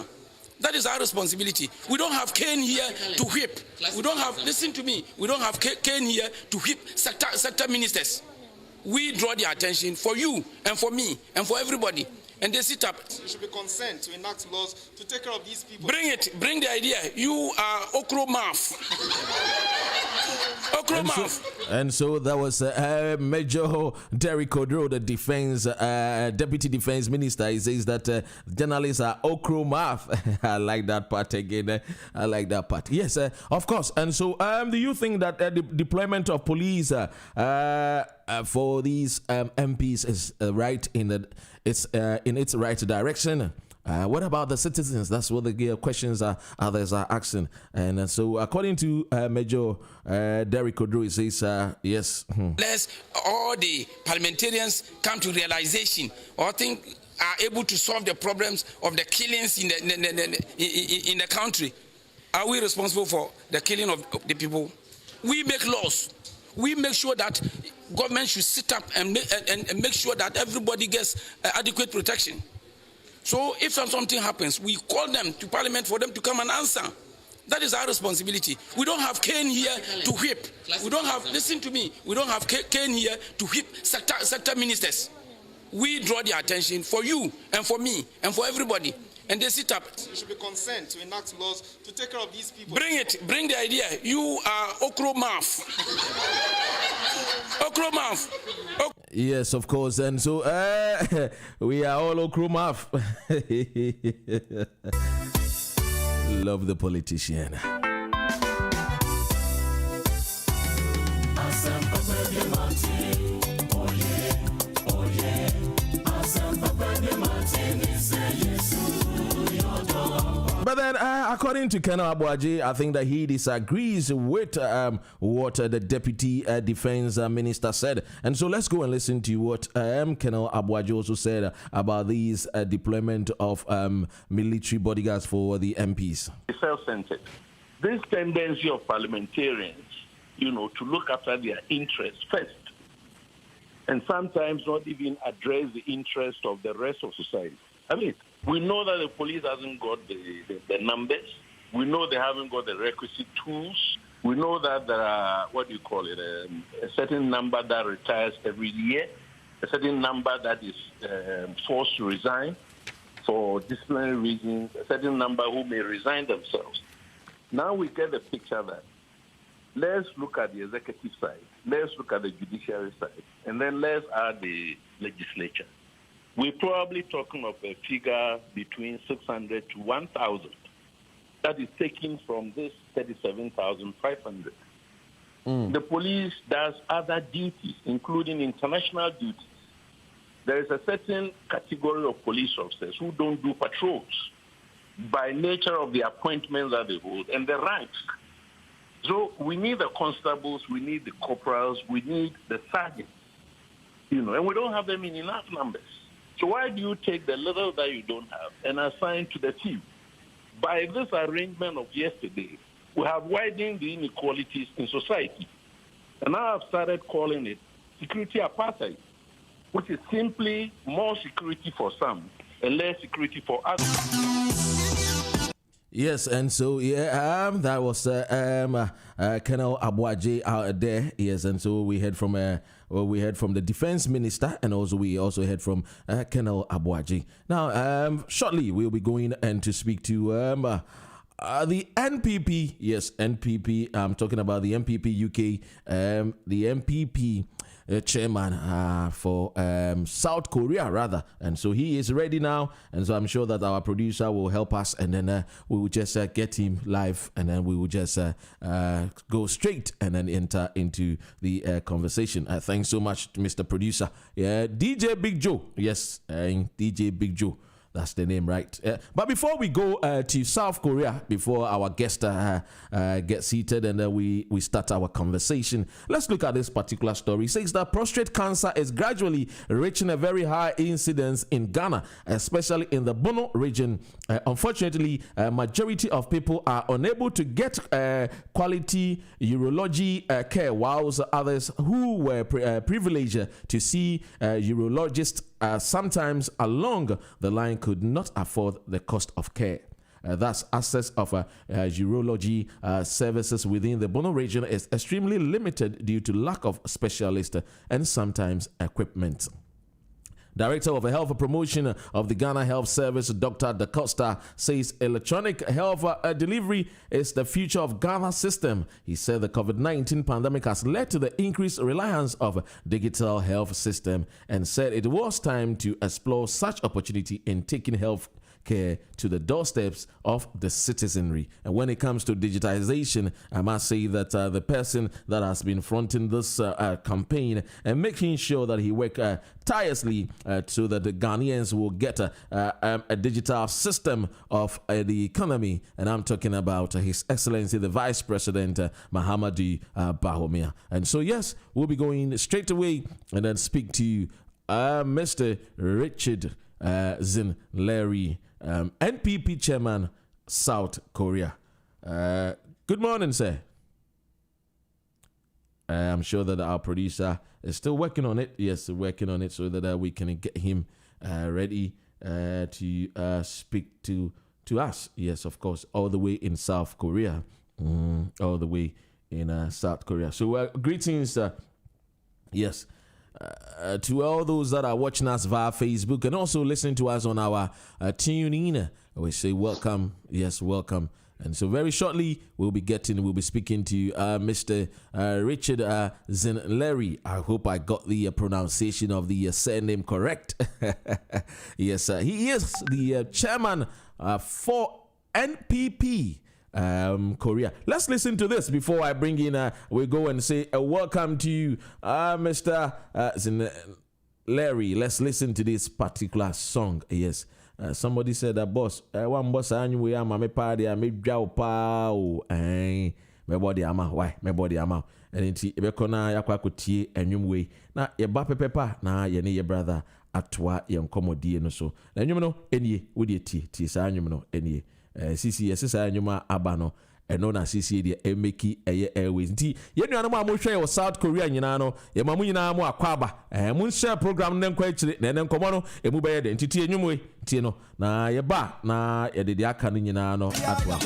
That is our responsibility. We don't have cane here to whip. We don't have, listen to me, we don't have cane here to whip sector ministers. We draw their attention for you and for me and for everybody. And they sit up. We should be concerned to enact laws to take care of these people. Bring the idea. You are okro mouth. Okro mouth. And so that was Major Derek Odro, the defense Deputy Defense Minister. He says that journalists are okro mouth. I like that part again. I like that part. Yes, of course. And so, do you think that the deployment of police for these MPs is right in its right direction? What about the citizens? That's what the questions others are asking. And so, according to Major Derek Odro, he says, yes. Unless all the parliamentarians come to realization or are able to solve the problems of the killings in the country, are we responsible for the killing of the people? We make laws. We make sure that government should sit up and make sure that everybody gets adequate protection. So if something happens, we call them to parliament for them to come and answer. That is our responsibility. We don't have cane here to whip. We don't have, listen to me, we don't have cane here to whip sector ministers. We draw their attention for you and for me and for everybody. And they sit up. We should be concerned to enact laws to take care of these people. Bring the idea. You are okro mouth. Okro mouth. Yes, of course. And so we are all okro mouth. Love the politician. Oh yeah, oh yeah. But then, according to Colonel Abuaji, I think that he disagrees with what the Deputy Defense Minister said. And so let's go and listen to what Colonel Abuaji also said about these deployment of military bodyguards for the MPs. Self-centered. This tendency of parliamentarians, to look after their interests first, and sometimes not even address the interest of the rest of society. I mean, we know that the police hasn't got the numbers. We know they haven't got the requisite tools. We know that there are, a certain number that retires every year, a certain number that is forced to resign for disciplinary reasons, a certain number who may resign themselves. Now we get the picture that let's look at the executive side, let's look at the judiciary side, and then let's add the legislature. We're probably talking of a figure between 600 to 1,000 that is taken from this 37,500. The police does other duties, including international duties. There is a certain category of police officers who don't do patrols by nature of the appointments that they hold and the ranks. So we need the constables, we need the corporals, we need the sergeants, and we don't have them in enough numbers. So why do you take the little that you don't have and assign to the few? By this arrangement of yesterday, we have widened the inequalities in society. And now I've started calling it security apartheid, which is simply more security for some and less security for others. Yes, and so that was Colonel Abuaji out there. Yes, and so we heard from the defense minister, and we also heard from Colonel Abuaji. Now, shortly we'll be going and to speak to the NPP. Yes, NPP. I'm talking about the NPP UK. The NPP. Chairman for South Korea, rather. And so he is ready now. And so I'm sure that our producer will help us. And then we will just get him live. And then we will just go straight and then enter into the conversation. Thanks so much, Mr. Producer. Yeah, DJ BIGJOE. Yes, DJ BIGJOE. That's the name, right? But before we go to South Korea, before our guest gets seated and then we start our conversation, let's look at this particular story. It says that prostate cancer is gradually reaching a very high incidence in Ghana, especially in the Bono region. Unfortunately, a majority of people are unable to get quality urology care, whilst others who were privileged to see urologists sometimes along the line could not afford the cost of care. Thus, access of urology services within the Bono region is extremely limited due to lack of specialists and sometimes equipment. Director of Health Promotion of the Ghana Health Service, Dr. Da Costa, says electronic health delivery is the future of Ghana's system. He said the COVID-19 pandemic has led to the increased reliance of digital health system and said it was time to explore such opportunity in taking health care to the doorsteps of the citizenry. And when it comes to digitization, I must say that the person that has been fronting this campaign and making sure that he works tirelessly so that the Ghanaians will get a digital system of the economy. And I'm talking about His Excellency, the Vice President, Mahamudu Bawumia. And so, yes, we'll be going straight away and then speak to Mr. Richard Zinleri, NPP Chairman, South Korea. Good morning, sir. I'm sure that our producer is still working on it. Yes, working on it so that we can get him ready to speak to us. Yes, of course, all the way in South Korea. All the way in South Korea. So greetings, yes. To all those that are watching us via Facebook and also listening to us on our TuneIn, we say welcome. Yes, welcome. And so very shortly, we'll be speaking to Mr. Richard Zinleri. I hope I got the pronunciation of the surname correct. Yes, he is the chairman for NPP. Korea. Let's listen to this before I bring in, we go and say welcome to you, Mr. Zinleri. Let's listen to this particular song. Yes. Somebody said that boss, one boss anyway, I'm a party, I made jow pow, my body ama, why, my body ama, and it's Ebekona Yakwakuti, and you way. Now, your bape pepper, now your near brother, atwa, young commodity, no so. And you know, any, would you tea, no, any, CCS, Yuma Abano. And no na CC the Emeki Airways. Nti yenu anamo amohwe yo South Korea nyina no ye mamu nyina mo akwaba mun share program nem kwa chire na nen komo no emu be ye de nti enyumwe tie no na ye ba na ye de aka no nyina no atwa.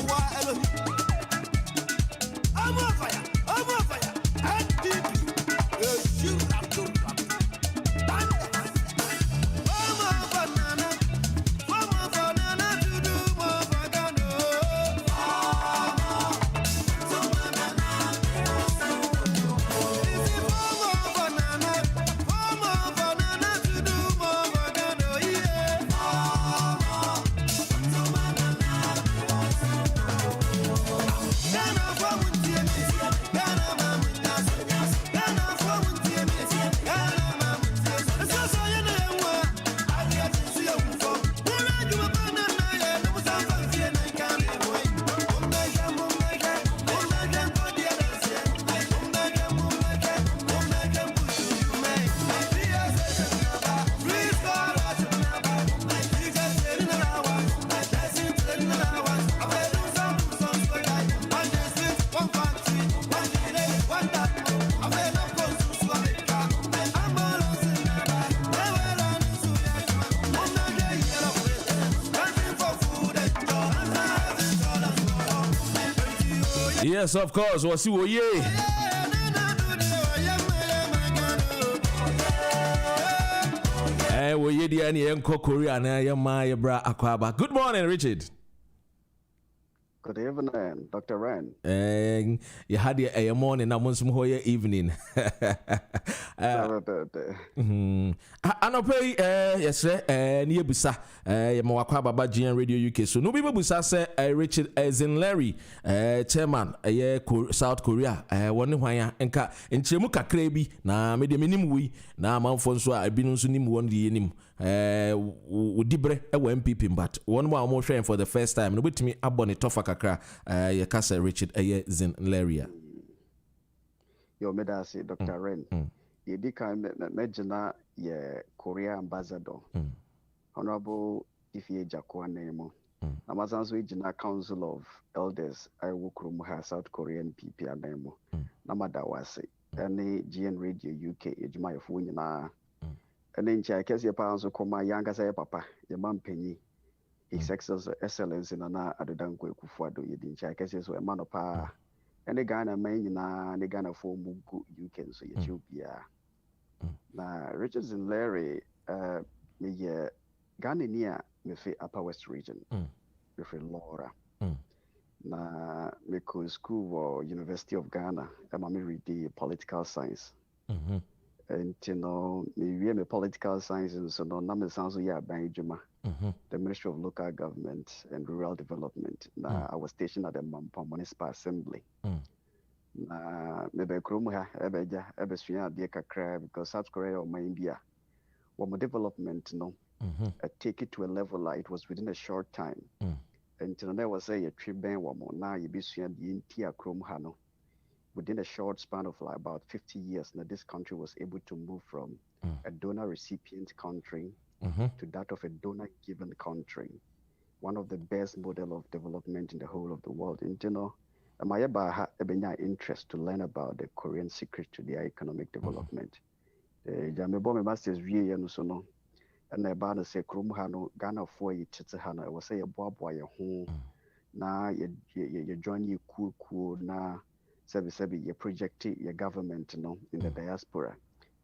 Yes, of course. Wasi wo ye. Wo ye di ani enko Korea na ye ma ye bra akwaba. Good morning, Richard. Good evening, Dr. Ren. You had your morning, now once more your evening. Anope, yes, sir, near Busa, Yamakwaba GN Radio UK. So, no people Busa say, Richard Zinleri, chairman, South Korea, one wire, and Chemuka Krebi, na made a minimum na Mount Fonsoa, I've been on Sunim one the enim. Dibre MPP, but one more sharing for the first time. With me, Aboni Tofakakra, Yakasa Richard Zinleria. Yo, Medasi, Dr. Ren. Ye dika Medjana, ye Korea ambassador. Honorable Ifye Jakwa Nemo. Amazon's Regional Council of Elders, I work South Korean PP Nemo. Namada Wasi, any GN Radio UK, Ejma Funina. And then I guess your parents will call my younger say papa, your mom penny. His excellence in an adanko kufuado, you didn't check as a man of power. And the Ghana main na the Ghana for Mugu, you can so you be na Richards and Larry, me Ghana near me fe Upper West region, me fe Laura. Na me ko school or University of Ghana, I'm read the political science. And you know, me political science and so on. Number sounds yeah, BIGJOE, the Ministry of Local Government and Rural Development. I was stationed at the Mampa Municipal Assembly. Maybe Krumha, Ebe Swia, dear Kakra, because South Korea or India, what my development, no, take it to a level like it was within a short time. And you know, there was a trip ban one more. Now you be swia the Intia Krumha, no. Within a short span of like about 50 years, now this country was able to move from a donor recipient country to that of a donor given country. One of the best model of development in the whole of the world. And you know, I have a interest to learn about the Korean secret to their economic development. Jamebo masters view and so no, and about to say Krumhano, Ghana for you Chitsahana, I will say a boy home. Now you join you cool now. Sebi ye project your government no in the diaspora.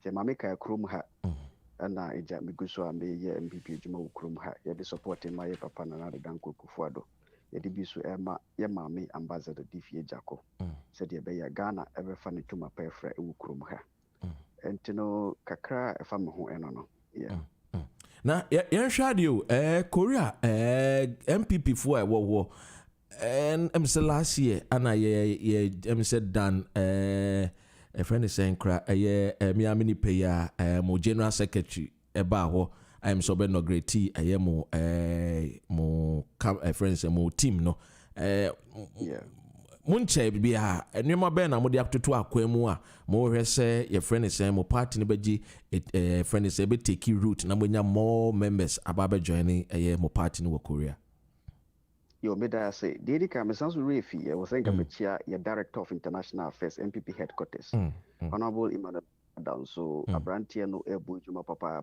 Te mameka Krumha and na eja miguso ambe ye MPP juma Krumha ye de supporting my papa na de danko kufuado. Ye de bisu ema ye mami ambassador Difie Jako. Said ye be ya Ghana ever funny to my pefra e Krumha. And you know kakra e fam ho eno no. Yeah. Na ye shadio Korea MPP for wo and say last year, and I said done a friend is saying, me amini pay more general secretary about I'm so no great tea mo friends mo team no munche bia enwema be na mo de atoto akwemu a mo hwese your friend is mo party ne beji friend is be take route na mo nya more members ababe join mo party ne wo Korea. Yo, me da say, Didi Kam sounds refi. I was saying, your Director of International Affairs, MPP headquarters, Honorable Emmanuel Down. So, a branch here no air Juma Papa.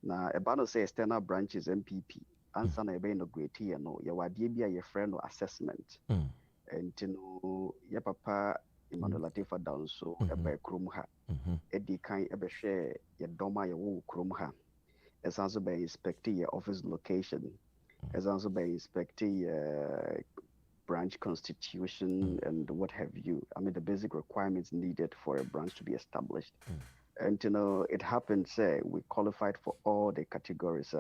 Now, a banner say external branches MPP. Answer na ebe no great here no. Your wadibia your friend no assessment. And you know, your papa Emmanuel Latifa Down. So, ebe krumha. Edi kind ebe share your doma your krumha. As also by inspecting your office location. As also by inspecting branch constitution and what have you. I mean, the basic requirements needed for a branch to be established. And, you know, it happened, say, we qualified for all the categories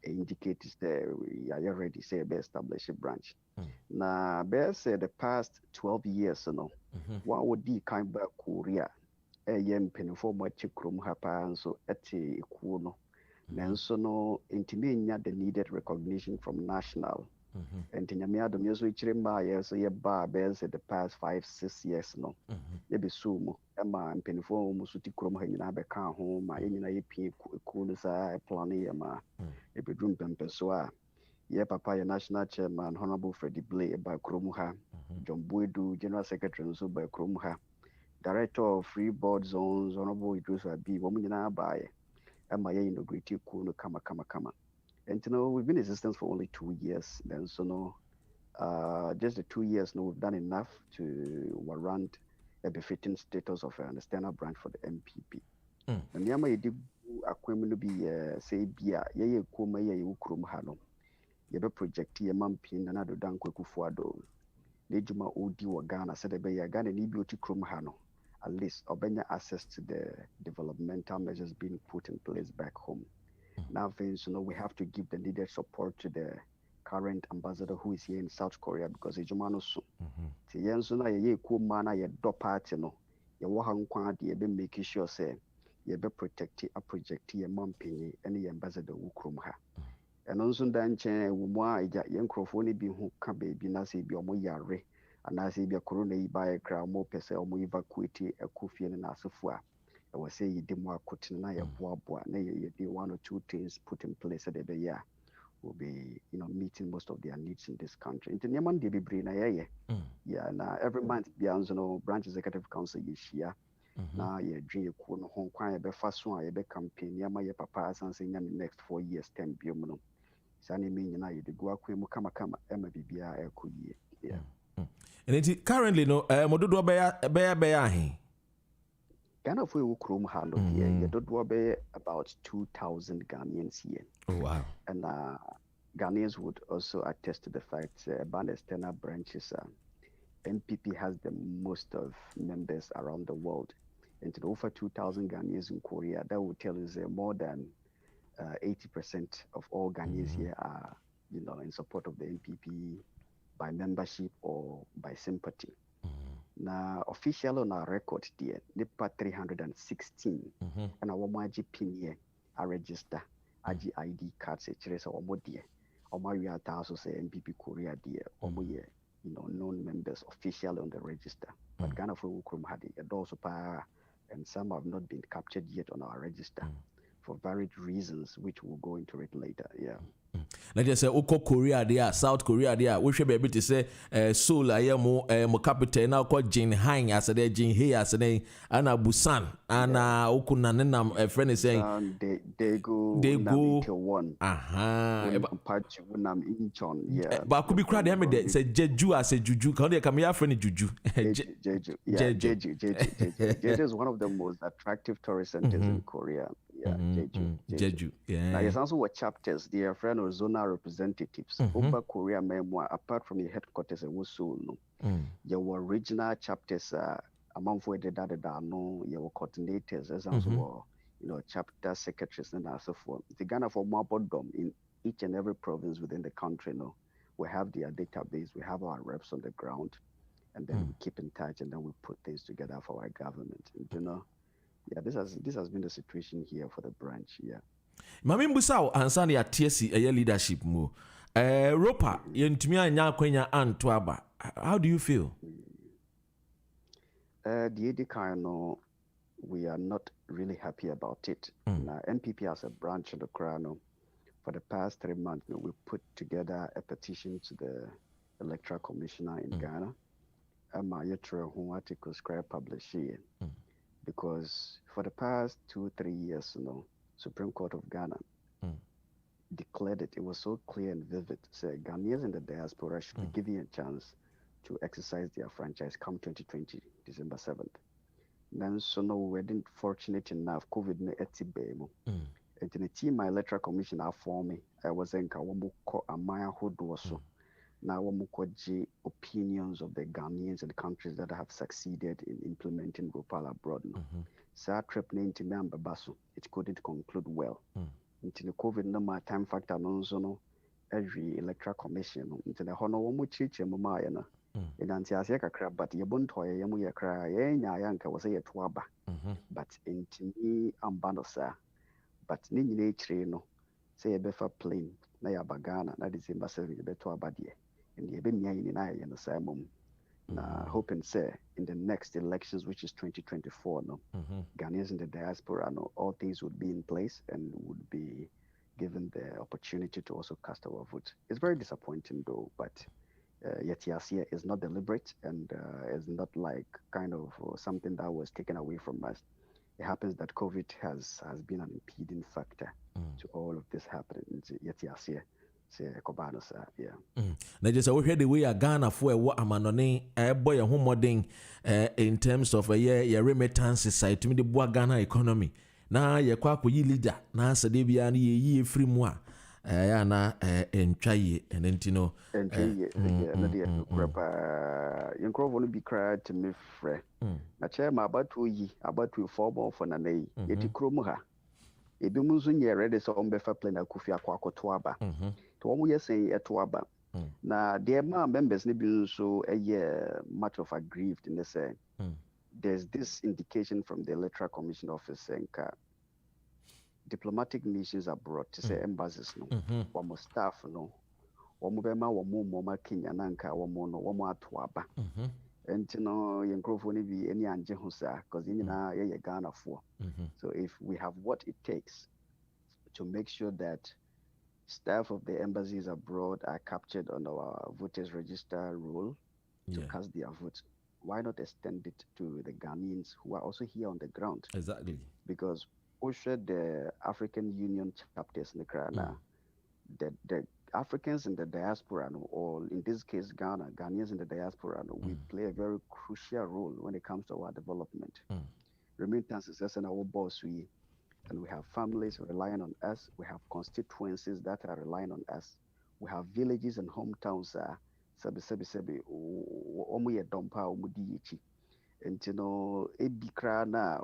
indicators there. We are already, say, be established a branch. Now, bear say the past 12 years, you know, what would be kind of Korea? A young penifo much krum hapa and so eti ikuno. Nanso no intimi the needed recognition from national. And tinyamia the music chimba yes ye ba bells the past 5-6 years no. Ye be sumo ema mpenifo musuti krom ha nyina be ka ho ma ye nyina ye pie ku no sa plan ye ma e be drum pempeso a ye papa ye national chairman Honorable Freddie Blay ba krom ha John Boydu general secretary nso ba krom ha director of free board zones Honorable Idris Abi wo nyina ba ye ema ye integrity ku no kama. And you know, we've been in existence for only 2 years. Then so no, just the 2 years, no, we've done enough to warrant a befitting status of an external branch for the MPP. And yama you did akwemino be say bia ye kuma ye ukrum hano. Ye be project ye mampin na do dan kweku fuado. Nejuma odi wa Ghana said be ya Ghana ni beauty krum hano. At least obenya access to the developmental measures being put in place back home. Now, things, you know, we have to give the needed support to the current ambassador who is here in South Korea because he's Jumano so. Tiensuna ye kumana ye do party no. Ye wahan kwa ye be making sure say ye be protect a project ye mampini any ambassador wukrum ha. And also danche wumwa ija ye nkrofoni bi hu ka baby na se bi omo yare ana se bi corona yi ba ye kra mo pese omo evacuate akufie na asofo a. I was saying you did more cutting na ya boa na you do 1 or 2 things put in place that the year will be, you know, meeting most of their needs in this country. Into Nyaman de Bibri na yeah, now every month beyond no branch executive council year. Now you dream you home kwaya be first one be campaign yama ye papa as in the next 4 years 10 biomuno. Sani mean na you de go akwemu kama ema bibia ekuye. Yeah. And it currently no mododo be ahe. Ghana for Ukrum Halo here, you don't be about 2,000 Ghanaians here. Oh, wow. And Ghanaians would also attest to the fact about external branches. MPP has the most of members around the world. And to over 2,000 Ghanaians in Korea, that would tell us more than 80% of all Ghanaians here are, you know, in support of the MPP by membership or by sympathy. Now, officially on our record there, NIPA 316, and our Maji pin here, I register, ID cards, etc. Or more dear, or my we are also say MPP Korea dear, or more, you know, known members officially on the register. But Ghana for Ukrum had a also power, and some have not been captured yet on our register for varied reasons, which we'll go into it later. Yeah. Let's just say Oko Korea there, South Korea there. We should be able to say Seoul I mo capital now called Jinhae as a Jinhae as a Anna Busan Anna Okunanam a friend is saying they go to one. Compared to Nam Incheon. Yeah. But could be crowd them say Jeju as a Juju. Can they come here friend Juju? Jeju. Yeah, Jeju is one of the most attractive tourist centers in Korea. Yeah, Jeju. Yeah. Now, there's also what chapters, their friend or zonal representatives. Over Korea memoir, apart from the headquarters in Seoul, there were regional chapters among for the data no, there were coordinators, as well, you know, chapter secretaries and so forth. The Ghana for Mabodom in each and every province within the country, no, we have their database, we have our reps on the ground, and then we keep in touch, and then we put things together for our government. And, you know, yeah, this has been the situation here for the branch. Yeah. Mami mbusa ansa na yatiesi leadership mu. Ropa yentumi anya kwenya anto aba. How do you feel? The Edikano, we are not really happy about it. Now, MPP as a branch of the Crown, for the past 3 months, we put together a petition to the Electoral Commissioner in Ghana. My article scribe published here. Because for the past 2-3 years, Supreme Court of Ghana declared it. It was so clear and vivid. Say Ghanaians in the diaspora should be given a chance to exercise their franchise come 2020, December 7th. Then so no, we weren't fortunate enough. COVID ne etibemo. And the team my electoral commissioner for me, I was in Kawamuko Amaya Hodoso. Now Wamukoji opinions of the Ghanaians and the countries that have succeeded in implementing Gopal abroad. So trip named Timamba Basu, it couldn't conclude well. Into the COVID number time factor no every electoral commission into the honor one church and Mamayana. In Antiasiaka crab, but Yabuntoy Yamuya cry, Yanka was a twaba. But in me ambanosa, but Nini nature no say a befa plain, Naya Bagana, that is in Basavi, the Twabadi, and the Ebenia in I and the Simon. Hoping say in the next elections, which is 2024, Ghanaians in the diaspora, all things would be in place and would be given the opportunity to also cast our vote. It's very disappointing though, but yet Yasia is not deliberate and is not like kind of something that was taken away from us. It happens that COVID has been an impeding factor to all of this happening. Yet Yasia. Na just we the way Ghana for what amanone boy a homoding in terms of a remittance side to me the boa Ghana economy. Na ye kwa yi leader na sade bia na ye free mu a ya na entwaye enentino na de yankrovo no bi cry to me frɛ na chairman abatu formal for na nei yeti kromu ha ebi mu nso nyɛ ready so ombefa plan akufi akwakoto aba to omo yɛsɛn ɛto aba na the members ne bi nso much of aggrieved in the say there's this indication from the electoral commission office saying diplomatic missions abroad to say embassies no wamo staff no wamo bema wamo Kenya nanka wamo ato aba and yenkrofo ne bi any anje ho sa because nyina ye Ghana for so if we have what it takes to make sure that staff of the embassies abroad are captured on our voters register roll to cast their votes, why not extend it to the Ghanaians who are also here on the ground? Exactly. Because the African Union chapters in the Ghana, the Africans in the diaspora, or in this case Ghana, Ghanaians in the diaspora, we play a very crucial role when it comes to our development. Remittances as an our boss, and we have families relying on us. We have constituencies that are relying on us. We have villages and hometowns. And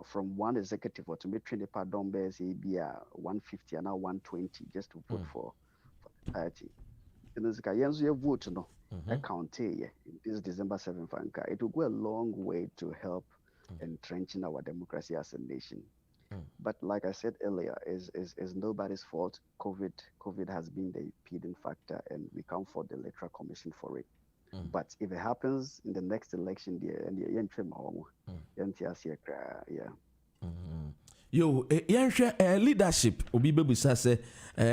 from one executive or to make train the Dombe's ABR 150 and now 120 just to vote for party. And this guy vote no account this December 7th. It will go a long way to help entrenching our democracy as a nation. But like I said earlier, is nobody's fault. COVID has been the impeding factor, and we can't fault the electoral commission for it. But if it happens in the next election, Yo, leadership obi bebusa say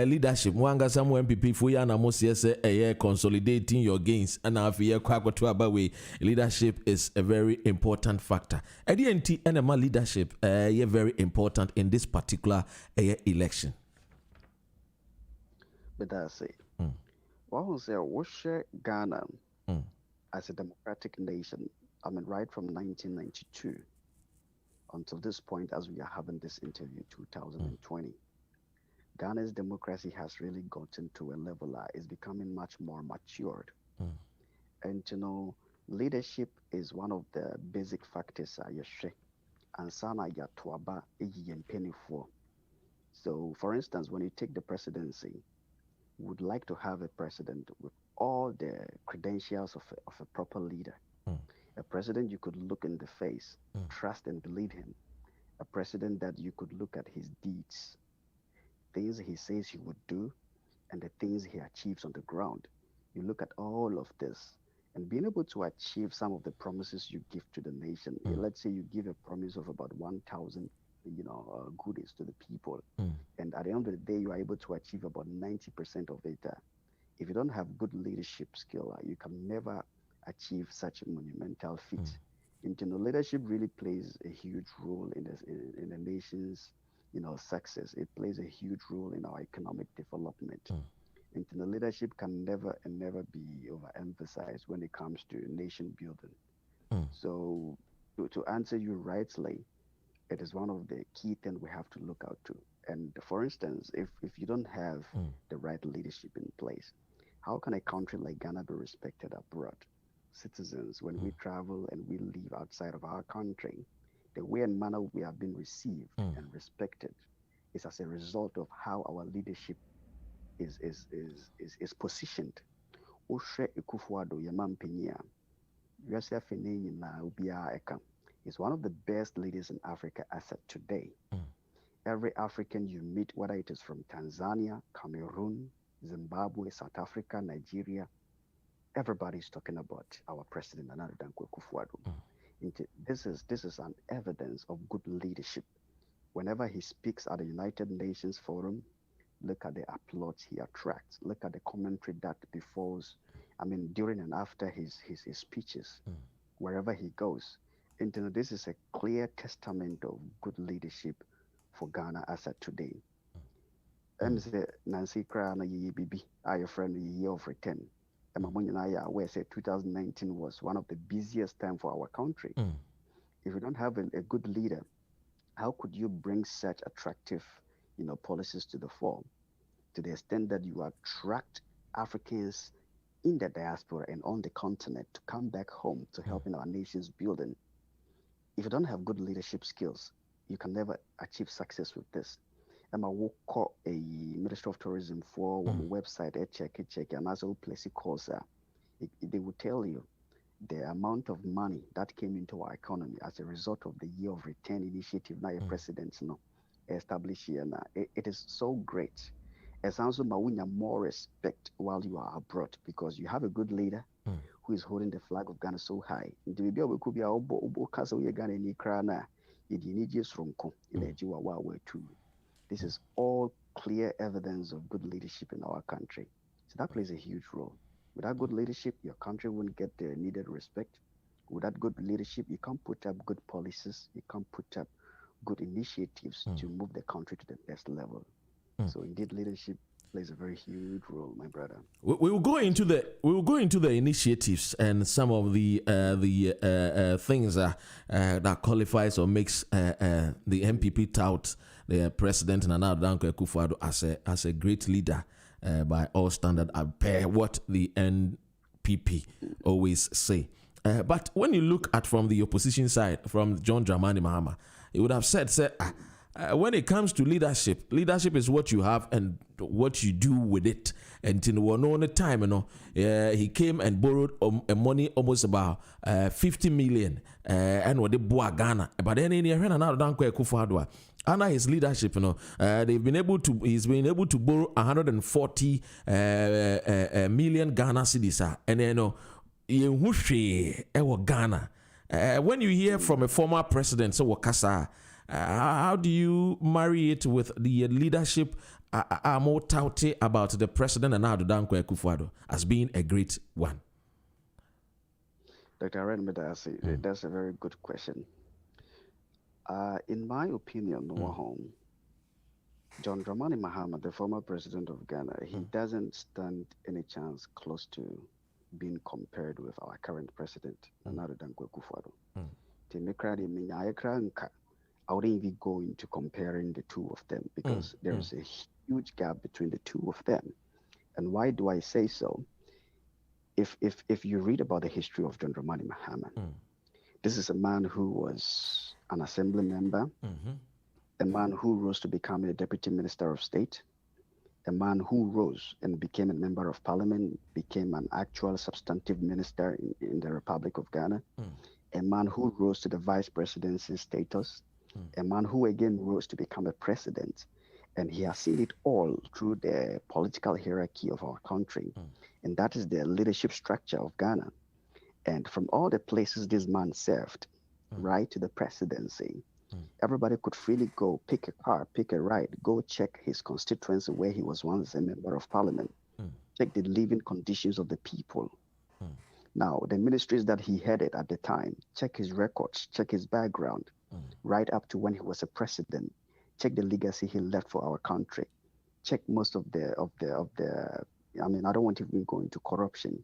leadership mwanga some MPP for ya na mo say consolidating your gains and now for kwakoto aba we leadership is a very important factor. ADNT NMA leadership very important in this particular election. But I say what say Ghana as a democratic nation, I mean right from 1992 until this point, as we are having this interview, 2020, Ghana's democracy has really gotten to a level that is becoming much more matured. And leadership is one of the basic factors. And sana ya tuaba penny for. So, for instance, when you take the presidency, we would like to have a president with all the credentials of a proper leader. A president you could look in the face, trust and believe him. A president that you could look at his deeds, things he says he would do and the things he achieves on the ground. You look at all of this and being able to achieve some of the promises you give to the nation. Let's say you give a promise of about 1,000, goodies to the people, and at the end of the day, you are able to achieve about 90% of it. If you don't have good leadership skill, you can never achieve such a monumental feat. Leadership really plays a huge role in the nation's, success. It plays a huge role in our economic development. Leadership can never and never be overemphasized when it comes to nation building. So, to answer you rightly, it is one of the key things we have to look out to. And for instance, if you don't have the right leadership in place, how can a country like Ghana be respected abroad? Citizens, when we travel and we live outside of our country, the way and manner we have been received and respected is as a result of how our leadership is positioned. Is one of the best leaders in Africa as of today. Every African you meet, whether it is from Tanzania, Cameroon, Zimbabwe, South Africa, Nigeria, everybody's talking about our president, Nana Dankwa Akufo-Addo. This is an evidence of good leadership. Whenever he speaks at the United Nations Forum, look at the applause he attracts. Look at the commentary that befalls, during and after his speeches, wherever he goes. This is a clear testament of good leadership for Ghana as of today. And Nancy Krana Bibi, our friend, year of return. And I said 2019 was one of the busiest time for our country. If you don't have a good leader, how could you bring such attractive, policies to the fore, to the extent that you attract Africans in the diaspora and on the continent to come back home to help in our nation's building? If you don't have good leadership skills, you can never achieve success with this. I will call a Ministry of Tourism for one website, check, and as a place calls, they will tell you the amount of money that came into our economy as a result of the Year of Return initiative now presidents established here. It is so great. It's also more respect while you are abroad because you have a good leader who is holding the flag of Ghana so high. This is all clear evidence of good leadership in our country. So that plays a huge role. Without good leadership, your country won't get the needed respect. Without good leadership, you can't put up good policies. You can't put up good initiatives to move the country to the next level. So indeed, leadership plays a very huge role, my brother. We will go into the initiatives and some of the things that qualifies or makes the MPP tout the president Nana Dankwa Akufo-Addo as a great leader by all standards, per what the NPP always say. But when you look at from the opposition side, from John Dramani Mahama, he would have said, when it comes to leadership is what you have and what you do with it. And in one time, he came and borrowed money almost about 50 million and what they bought Ghana. But then in here, Nana Dankwa Akufo-Addo, under his leadership, he's been able to borrow 140 million Ghana cedis, and Ghana. When you hear from a former president, so Wakasa, how do you marry it with the leadership more touted about the president and Nana Dankwa Akufo-Addo as being a great one? Dr. Aren, that's a very good question. In my opinion, John Dramani Mahama, the former president of Ghana, he doesn't stand any chance close to being compared with our current president, Nana Dankwa Akufo-Addo. I wouldn't even go into comparing the two of them because there's a huge gap between the two of them. And why do I say so? If you read about the history of John Dramani Mahama, this is a man who was an assembly member, a man who rose to become a deputy minister of state, a man who rose and became a member of parliament, became an actual substantive minister in the Republic of Ghana, a man who rose to the vice presidency status, a man who again rose to become a president, And he has seen it all through the political hierarchy of our country. And that is the leadership structure of Ghana. And from all the places this man served, right to the presidency, everybody could freely go, pick a car, pick a ride, go check his constituency where he was once a member of parliament, check the living conditions of the people. Now, the ministries that he headed at the time, check his records, check his background, right up to when he was a president, check the legacy he left for our country, check most of the, I mean, I don't want to even go into corruption.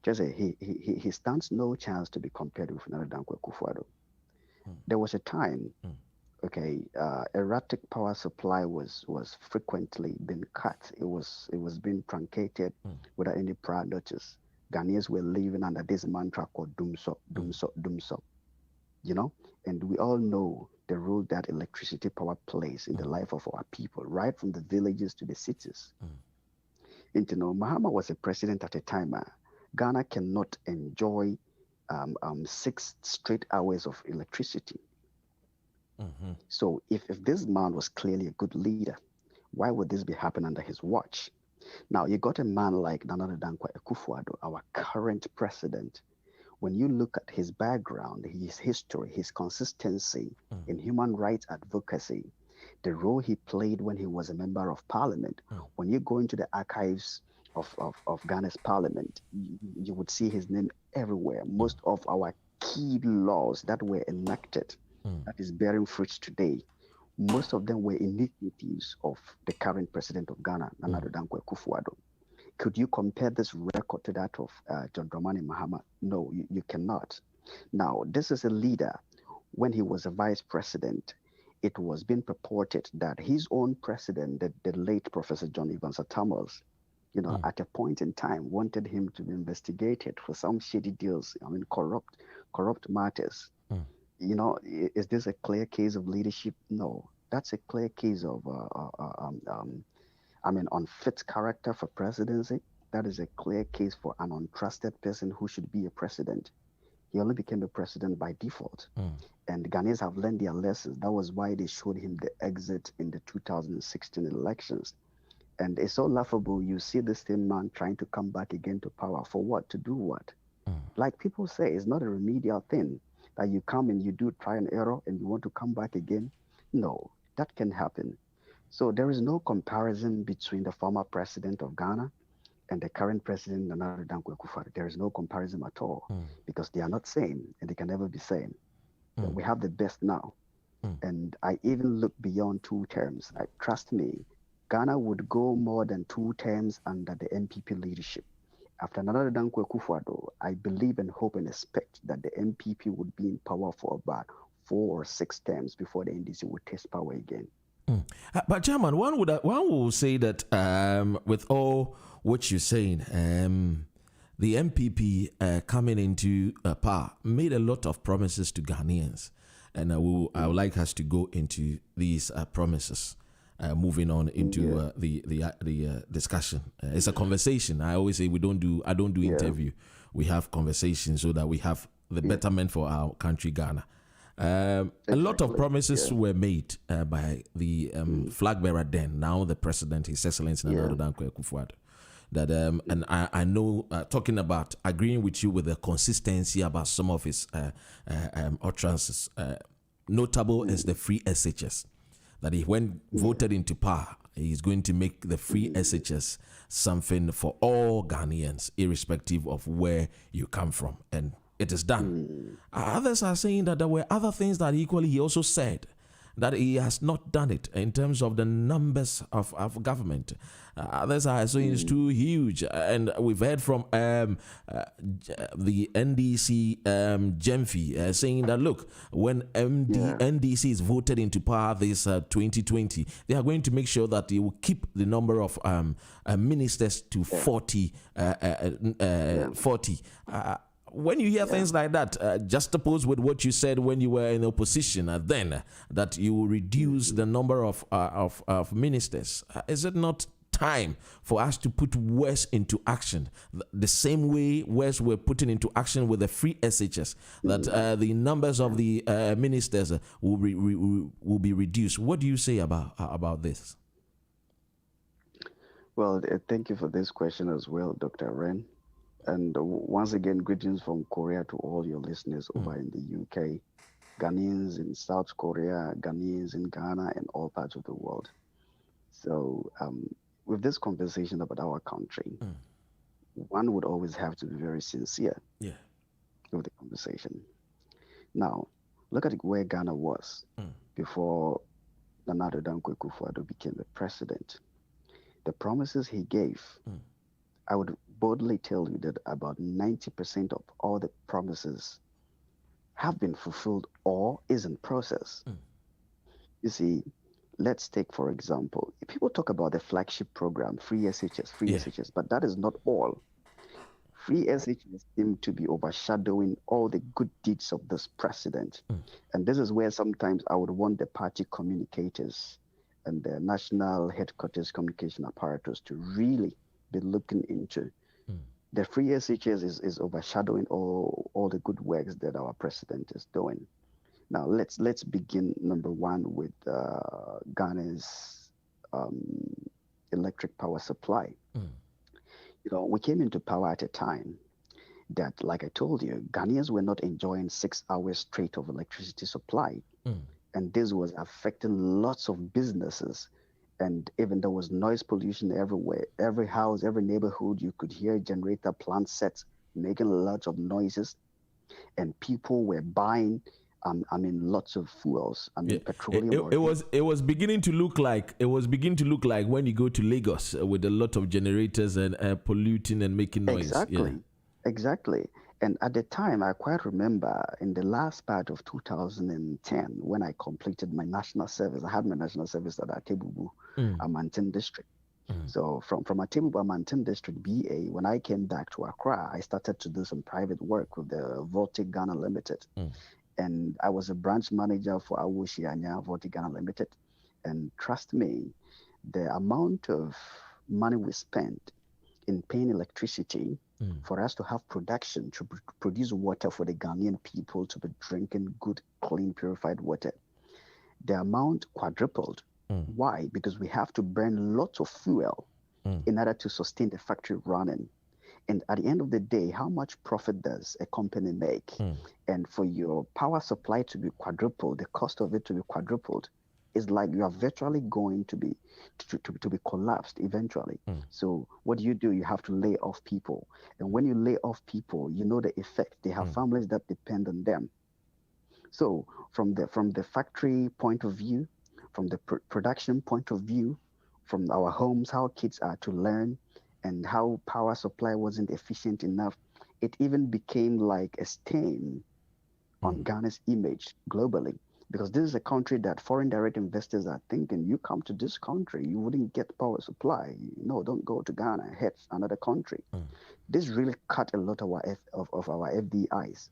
Just say he stands no chance to be compared with Nana Dankwa Akufo-Addo. There was a time, okay, erratic power supply was frequently being cut. It was being truncated without any prior notice. Ghanaians were living under this mantra called Dumso, Dumso, Dumso. You know, and we all know the role that electricity power plays in the life of our people, right from the villages to the cities. And you know, Mahama was a president at a time. Ghana cannot enjoy 6 straight hours of electricity. So if this man was clearly a good leader, why would this be happening under his watch? Now, you got a man like Nana Dankwa Akufo-Addo, our current president. When you look at his background, his history, his consistency in human rights advocacy, the role he played when he was a member of parliament, when you go into the archives of Ghana's parliament, you would see his name everywhere. Most of our key laws that were enacted that is bearing fruits today, most of them were initiatives of the current president of Ghana, Nana Dankwa Akufo-Addo. Could you compare this record to that of John Dramani Mahama? No, you cannot. Now, this is a leader. When he was a vice president, it was being purported that his own president, the late Professor John Evans Atamos, you know, at a point in time, wanted him to be investigated for some shady deals. I mean, corrupt matters. You know, is this a clear case of leadership? No, that's a clear case of, unfit character for presidency. That is a clear case for an untrusted person who should be a president. He only became a president by default. And Ghanaians have learned their lessons. That was why they showed him the exit in the 2016 elections. And it's so laughable. You see the same man trying to come back again to power. For what? To do what? Like people say, it's not a remedial thing that you come and you do try and error and you want to come back again. No, that can happen. So there is no comparison between the former president of Ghana and the current president, Nana Dankwa Akufo-Addo. There is no comparison at all because they are not same and they can never be same. We have the best now. And I even look beyond 2 terms. Trust me, Ghana would go more than 2 terms under the MPP leadership. After Nana Dankwa Akufo-Addo, I believe and hope and expect that the MPP would be in power for about 4 or 6 terms before the NDC would test power again. But Chairman, one will say that with all what you're saying, the MPP coming into power made a lot of promises to Ghanaians, and I would like us to go into these promises. Moving on into the discussion, it's a conversation. I always say I don't do interview. We have conversations so that we have the betterment for our country, Ghana. A lot of promises were made by the flag bearer then, now the president, His Excellency Nana Dankwa Akufo-Addo. That and I know talking about agreeing with you with the consistency about some of his utterances. Notable is the free SHS. That he, when voted into power, he's going to make the free SHS something for all Ghanaians, irrespective of where you come from. And it is done. Others are saying that there were other things that equally he also said that he has not done it in terms of the numbers of government. Others are saying it's too huge. And we've heard from the NDC Gemfi saying that, look, when NDC is voted into power this 2020, they are going to make sure that they will keep the number of ministers to 40. When you hear things like that, juxtaposed with what you said when you were in opposition, then that you will reduce the number of ministers, is it not time for us to put words into action the same way words were putting into action with the free SHS, that the numbers of the ministers will be reduced? What do you say about this? Well, thank you for this question as well, Dr. Ren. And once again, greetings from Korea to all your listeners over in the UK, Ghanaians in South Korea, Ghanaians in Ghana, and all parts of the world. So, with this conversation about our country, one would always have to be very sincere with the conversation. Now, look at where Ghana was before Nana Addo Dankwa Akufo-Addo became the president. The promises he gave, I would boldly tell you that about 90% of all the promises have been fulfilled or is in process. You see, let's take, for example, people talk about the flagship program, Free SHS, but that is not all. Free SHS seem to be overshadowing all the good deeds of this president. And this is where sometimes I would want the party communicators and the national headquarters communication apparatus to really be looking into. The Free SHS is overshadowing all the good works that our president is doing. Now, let's begin, number one, with Ghana's electric power supply. You know, we came into power at a time that, like I told you, Ghanaians were not enjoying 6 hours straight of electricity supply. And this was affecting lots of businesses. And even there was noise pollution everywhere. Every house, every neighborhood, you could hear generator plant sets making lots of noises. And people were buying lots of fuels. Petroleum. It was beginning to look like when you go to Lagos with a lot of generators and polluting and making noise. Exactly. And at the time, I quite remember in the last part of 2010, when I completed my national service, I had my national service at Atebubu, Amantin district. So from Atebubu, Amantin district, BA, when I came back to Accra, I started to do some private work with the Voltic Ghana Limited. And I was a branch manager for Awushianya Voltic Ghana Limited. And trust me, the amount of money we spent in paying electricity for us to have production, to produce water for the Ghanaian people to be drinking good, clean, purified water, the amount quadrupled. Why? Because we have to burn lots of fuel in order to sustain the factory running. And at the end of the day, how much profit does a company make? And for your power supply to be quadrupled, the cost of it to be quadrupled, is like you are virtually going to be collapsed eventually. So what do? You have to lay off people. And when you lay off people, you know the effect. They have families that depend on them. So from the factory point of view, from the production point of view, from our homes, how kids are to learn, and how power supply wasn't efficient enough, it even became like a stain on Ghana's image globally. Because this is a country that foreign direct investors are thinking, you come to this country, you wouldn't get power supply. No, don't go to Ghana, head another country. This really cut a lot of our FDIs.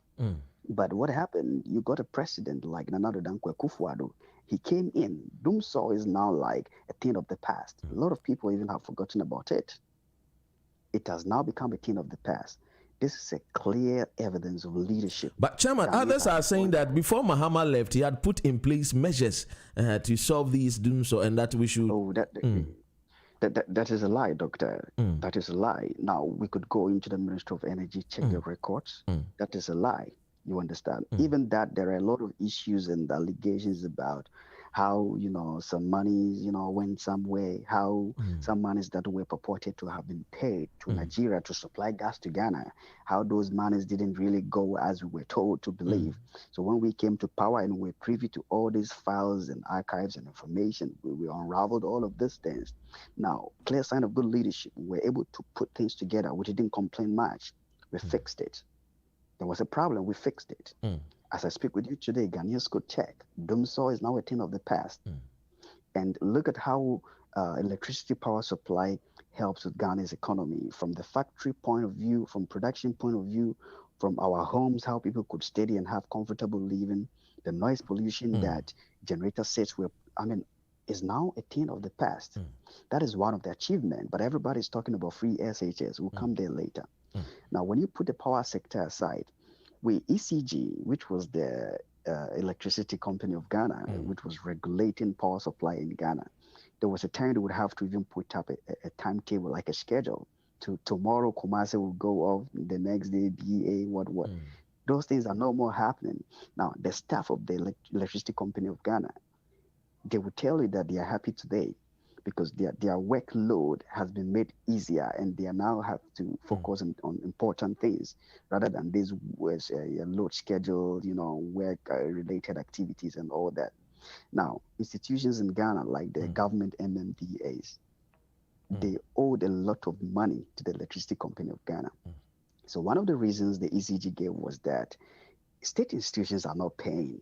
But what happened? You got a president like Nana Addo Dankwa Akufo-Addo. He came in. Doomsaw is now like a thing of the past. A lot of people even have forgotten about it. It has now become a thing of the past. This is a clear evidence of leadership. But Chairman, others are saying that before Mahama left, he had put in place measures to solve these doomsaw, and that we should. That is a lie, Doctor. That is a lie. Now we could go into the Ministry of Energy, check the records. That is a lie. You understand? Even that, there are a lot of issues and allegations about how, some monies, went somewhere, how some monies that were purported to have been paid to Nigeria to supply gas to Ghana, how those monies didn't really go as we were told to believe. So when we came to power and we were privy to all these files and archives and information, we unraveled all of these things. Now, clear sign of good leadership, we were able to put things together. We didn't complain much. We fixed it. There was a problem, we fixed it. As I speak with you today, Ghanaians could check. Doomsaw is now a thing of the past. And look at how electricity power supply helps with Ghana's economy, from the factory point of view, from production point of view, from our homes, how people could study and have comfortable living. The noise pollution that generator sets is now a thing of the past. That is one of the achievements, but everybody's talking about free SHS. We'll come there later. Now, when you put the power sector aside, ECG, which was the electricity company of Ghana, which was regulating power supply in Ghana, there was a time they would have to even put up a timetable, like a schedule. To tomorrow, Kumasi will go off, the next day, BA, what. Those things are no more happening. Now, the staff of the electricity company of Ghana, they will tell you that they are happy today because their workload has been made easier, and they now have to focus on important things rather than this load schedule, work-related activities and all that. Now, institutions in Ghana, like the government MMDAs, they owed a lot of money to the electricity company of Ghana. So one of the reasons the ECG gave was that state institutions are not paying.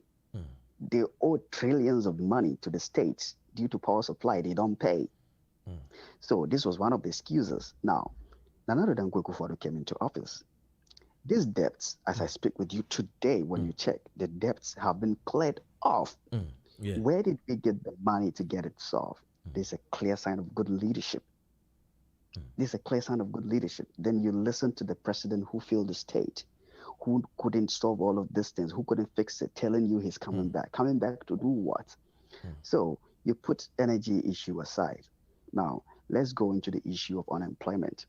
They owe trillions of money to the states due to power supply. They don't pay. So this was one of the excuses. Now, Nana Addo Dankwa came into office. These debts, as I speak with you today, when you check, the debts have been cleared off. Where did we get the money to get it solved? There's a clear sign of good leadership. This is a clear sign of good leadership. Then you listen to the president who failed the state, who couldn't solve all of these things, who couldn't fix it, telling you he's coming back. Coming back to do what? So you put energy issue aside. Now, let's go into the issue of unemployment.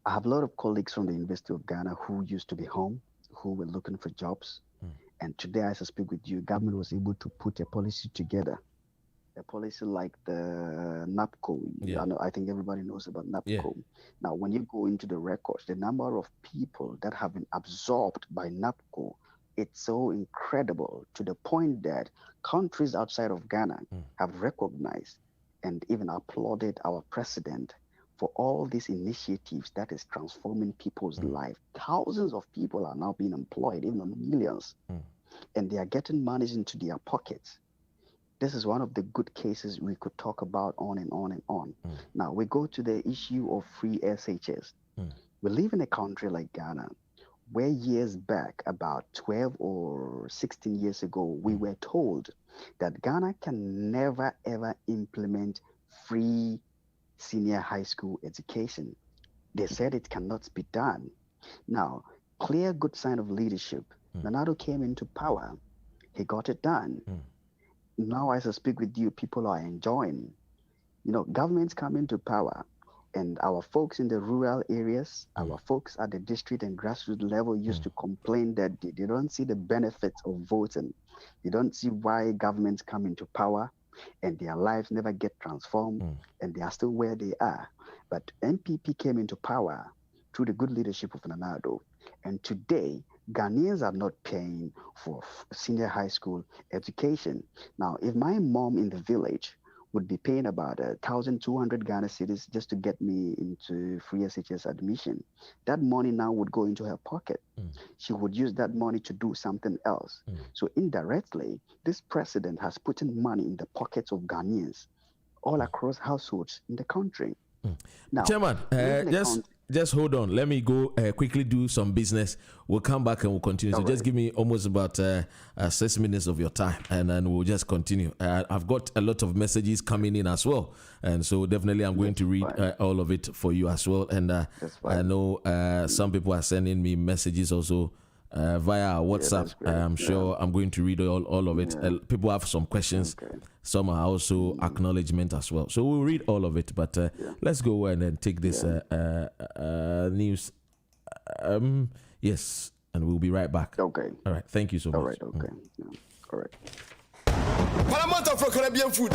I have a lot of colleagues from the University of Ghana who used to be home, who were looking for jobs. And today, as I speak with you, government was able to put a policy together. A policy like the NAPCO. I think everybody knows about NAPCO. Now, when you go into the records, the number of people that have been absorbed by NAPCO, it's so incredible to the point that countries outside of Ghana have recognized and even applauded our president for all these initiatives that is transforming people's life. Thousands of people are now being employed, even millions, and they are getting money into their pockets. This is one of the good cases we could talk about on and on and on. Now, we go to the issue of free SHS. We live in a country like Ghana, where years back, about 12 or 16 years ago, we were told that Ghana can never, ever implement free senior high school education. They said it cannot be done. Now, clear good sign of leadership. Nana Addo came into power. He got it done. Now, as I speak with you, people are enjoying. Governments come into power, and our folks in the rural areas, our folks at the district and grassroots level used to complain that they don't see the benefits of voting. They don't see why governments come into power and their lives never get transformed, and they are still where they are. But MPP came into power through the good leadership of Nana Addo, and today, Ghanaians are not paying for senior high school education. Now, if my mom in the village would be paying about 1,200 Ghana cedis just to get me into free SHS admission, that money now would go into her pocket. She would use that money to do something else. So indirectly, this president has put in money in the pockets of Ghanaians all across households in the country. Now, Chairman, just hold on. Let me go quickly do some business. We'll come back and we'll continue. So just give me almost about 6 minutes of your time, and then we'll just continue. I've got a lot of messages coming in as well, and so definitely I'm going to read all of it for you as well. And I know some people are sending me messages also via WhatsApp. I'm sure I'm going to read all of it. People have some questions. Some are also acknowledgement as well. So we'll read all of it. But let's go and then take this news. Yes, and we'll be right back. Okay. All right. Thank you so much. All right. Okay. All right. Paramount for Caribbean food.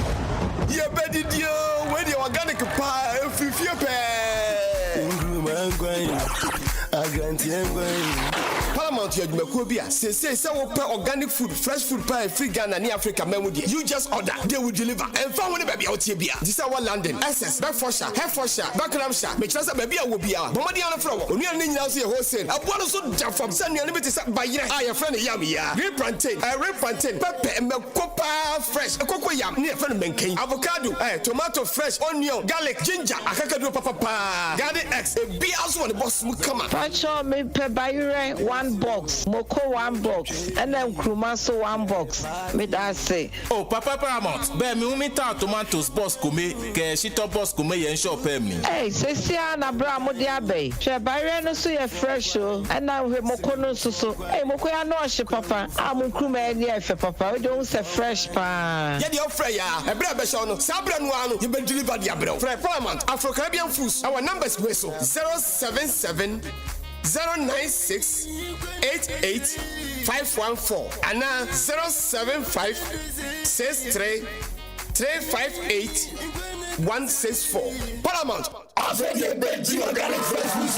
Yeah, Betty dear, where the organic pie, if you pay. Paramount Yadmakobia says organic food, fresh food pie, free Ghana, near Africa, Memudi. You just order, they will deliver. And found baby out here. This is our London, SS, Bedfordshire, Hertfordshire, Buckinghamshire, Manchester, baby, will be our Bomadiana flower. When you are in now, see a wholesale. I want to jump from Sunday Limited by your friend Yamia, red plantain, pepper, and copa fresh, a cocoa yam near friend Menkin, avocado, tomato fresh, onion, garlic, ginger, a cacado papa, garden X, a bee also on the boss will come up. Pancho me per 1 box, Moko 1 box, and then Krumaso 1 box. Me that say. Oh, Papa Paramount, bear me umita tomatoes boss kume, ke shito boss kume yen shop me. Hey, Sesia na bra mo dia bay. She bayre no so ye fresh o, and now we Moko no so. Hey, Moko ya no she papa. Amu krume ni efe papa. We don't say fresh pa. Yeah, the offer ya. E bra be show no. Sabra no anu, you be deliver the abro. For Paramount, Afro Caribbean Foods. Our numbers were so 077 096 88 514 and now 075 63 358 164. Paramount. Africa Benji organic fresh food.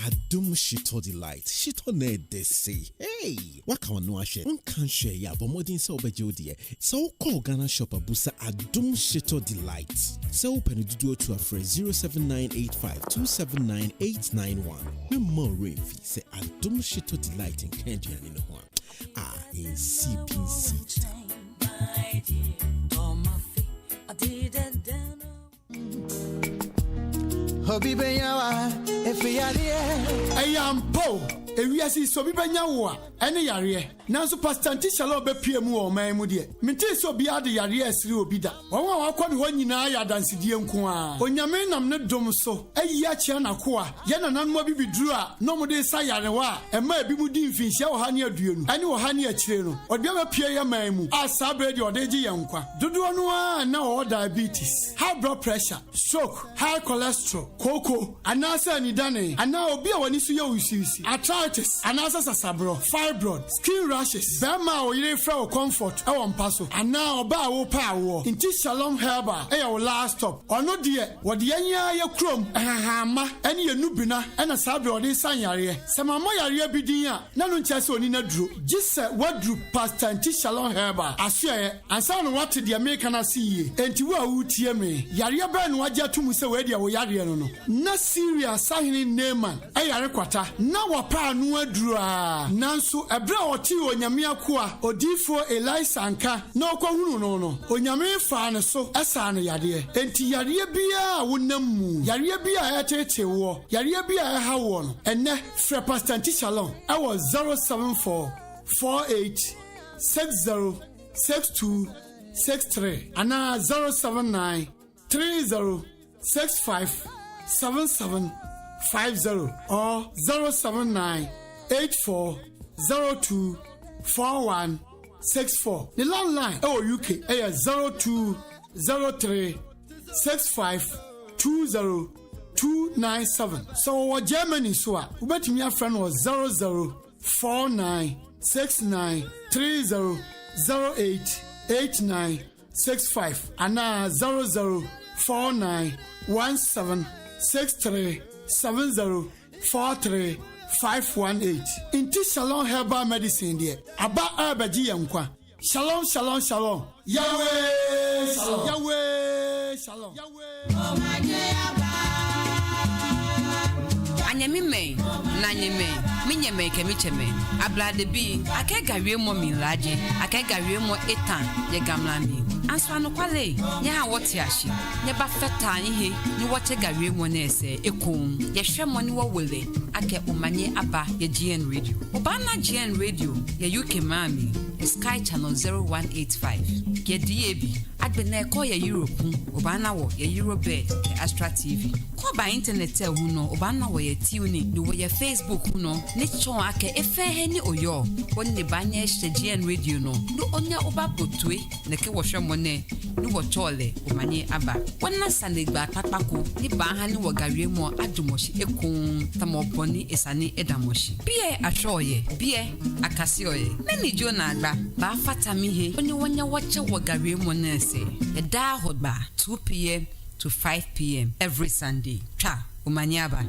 Adum Shito Delight. Shito need they say. Hey, what can no share? One can share ya, but more than so BIGJOE. So call Ghana shopper busa Adum Shito Delight. So open the door to a phrase 07985 279 891. No more rain fee. Say Adum Shito Delight in Kenya in the one. Ah, in CPC. Hobi benyawa efiyarie ayampo ewiasi so bi benyawa ene yare nanso pastor Tishala obepie mu o man mu de menti so bi ade yare asiri obi da won wa kwani ho nyina ya dansedie nko a onyame nam ne dom so ayi a chia na ko a ye nananmo bi biduru a no mo de sa yare wa e ma bi mu di mfinhia wo ha ne aduonu ane wo ha ne akire no ode bepie ye man mu a sabre de ode gi ye nkwa dodo no a na o diabetes, high blood pressure, stroke, high cholesterol, koko, anasa nidane, ana obi a wani so ye usisi, arthritis, anasa sasabro, fibroid, skin rashes, bema o yire fra o comfort, e won paso, ana oba wo pa wo. Inti Shalom Herbal, e your last stop. Ono de, wo de anya ye krom, ahama, ene ye nubina, ena sabre o de san yare. Se mama yare bi din a, na no nche se oni na duro. Gise wadru pastor Inti Shalom Herbal. Asue, ansa no what de America na see. Enti wo a wutie me. Yare ba no agya tumu se we de wo yare no no. Na serious sahini Neman, e yare kwata. Na wapa anu aduru a. Nanso ebre oti onyame akoa, odifo Elisa anka. Na okwa hunu no. Onyame fa ne so esa ne yare. Enti yare bia wonam mu. Yare bia etete wo. Yare bia ha wo no. Enne fre pastor Shalom. I was 074 48 60 62 63 ana 079 30 65 77 50 or 079 84 02 41 64. The landline UK is 02 03 65 20 297. So what Germany so we bet me a friend was 00 49 69 30 08 89 65 and now 00 49 17 63 70 43 518. Inti Shalom Herbal Medicine there. Aba abaji yankwa. Shalom, shalom, shalom. Yahweh, shalom. Yahweh, shalom. Anyame nanyeme minyeme kemicheme ablade bi akagawie mo minlaje akagawie mo etan ye gamlani answa no kwale nya wote ahye nya ba feta ihe ni wote gawie mo na ese ekon ye hwe mo ni wowele ake omanye aba ye GN radio obana GN radio ye UK mami Sky channel 0185 ye DAB adbene ko ye Europe obana wo ye Eurobed ye Astra TV ko ba internet e hu no obana wo ye tuning ni wo ye Facebook no ni chon ake efe he ni oyo woni banye GN radio no onya oba potwe ne ke wo hwe mo ne ni wo chole omanye aba wonna Sunday gba papako ni ba ha ni wo gawie mo adumoshi ekun tamoboni esani edamoshi bie ahwoye bie akasioye meni jona agba ba fatami he oni wonya wache wo gawie mo na ese eda hodba 2 p.m. to 5 p.m. every Sunday cha omanye aba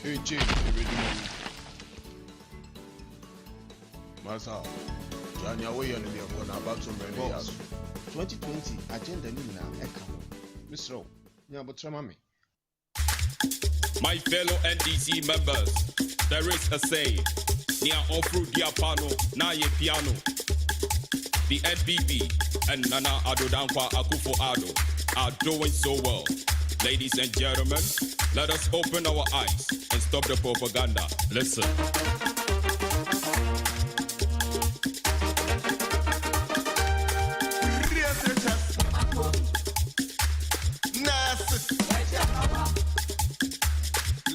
Hey, Jay, ready? Masa, Johnny, away on the corner about to boss. 2020 agenda Nina Eka. Miss Rowe, Nyabotra Mami. My fellow NDC members, there is a say. Nia ofru diapano, na ye piano. The NPP and Nana Addo Dankwa Akufo-Addo are doing so well. Ladies and gentlemen, let us open our eyes and stop the propaganda. Listen.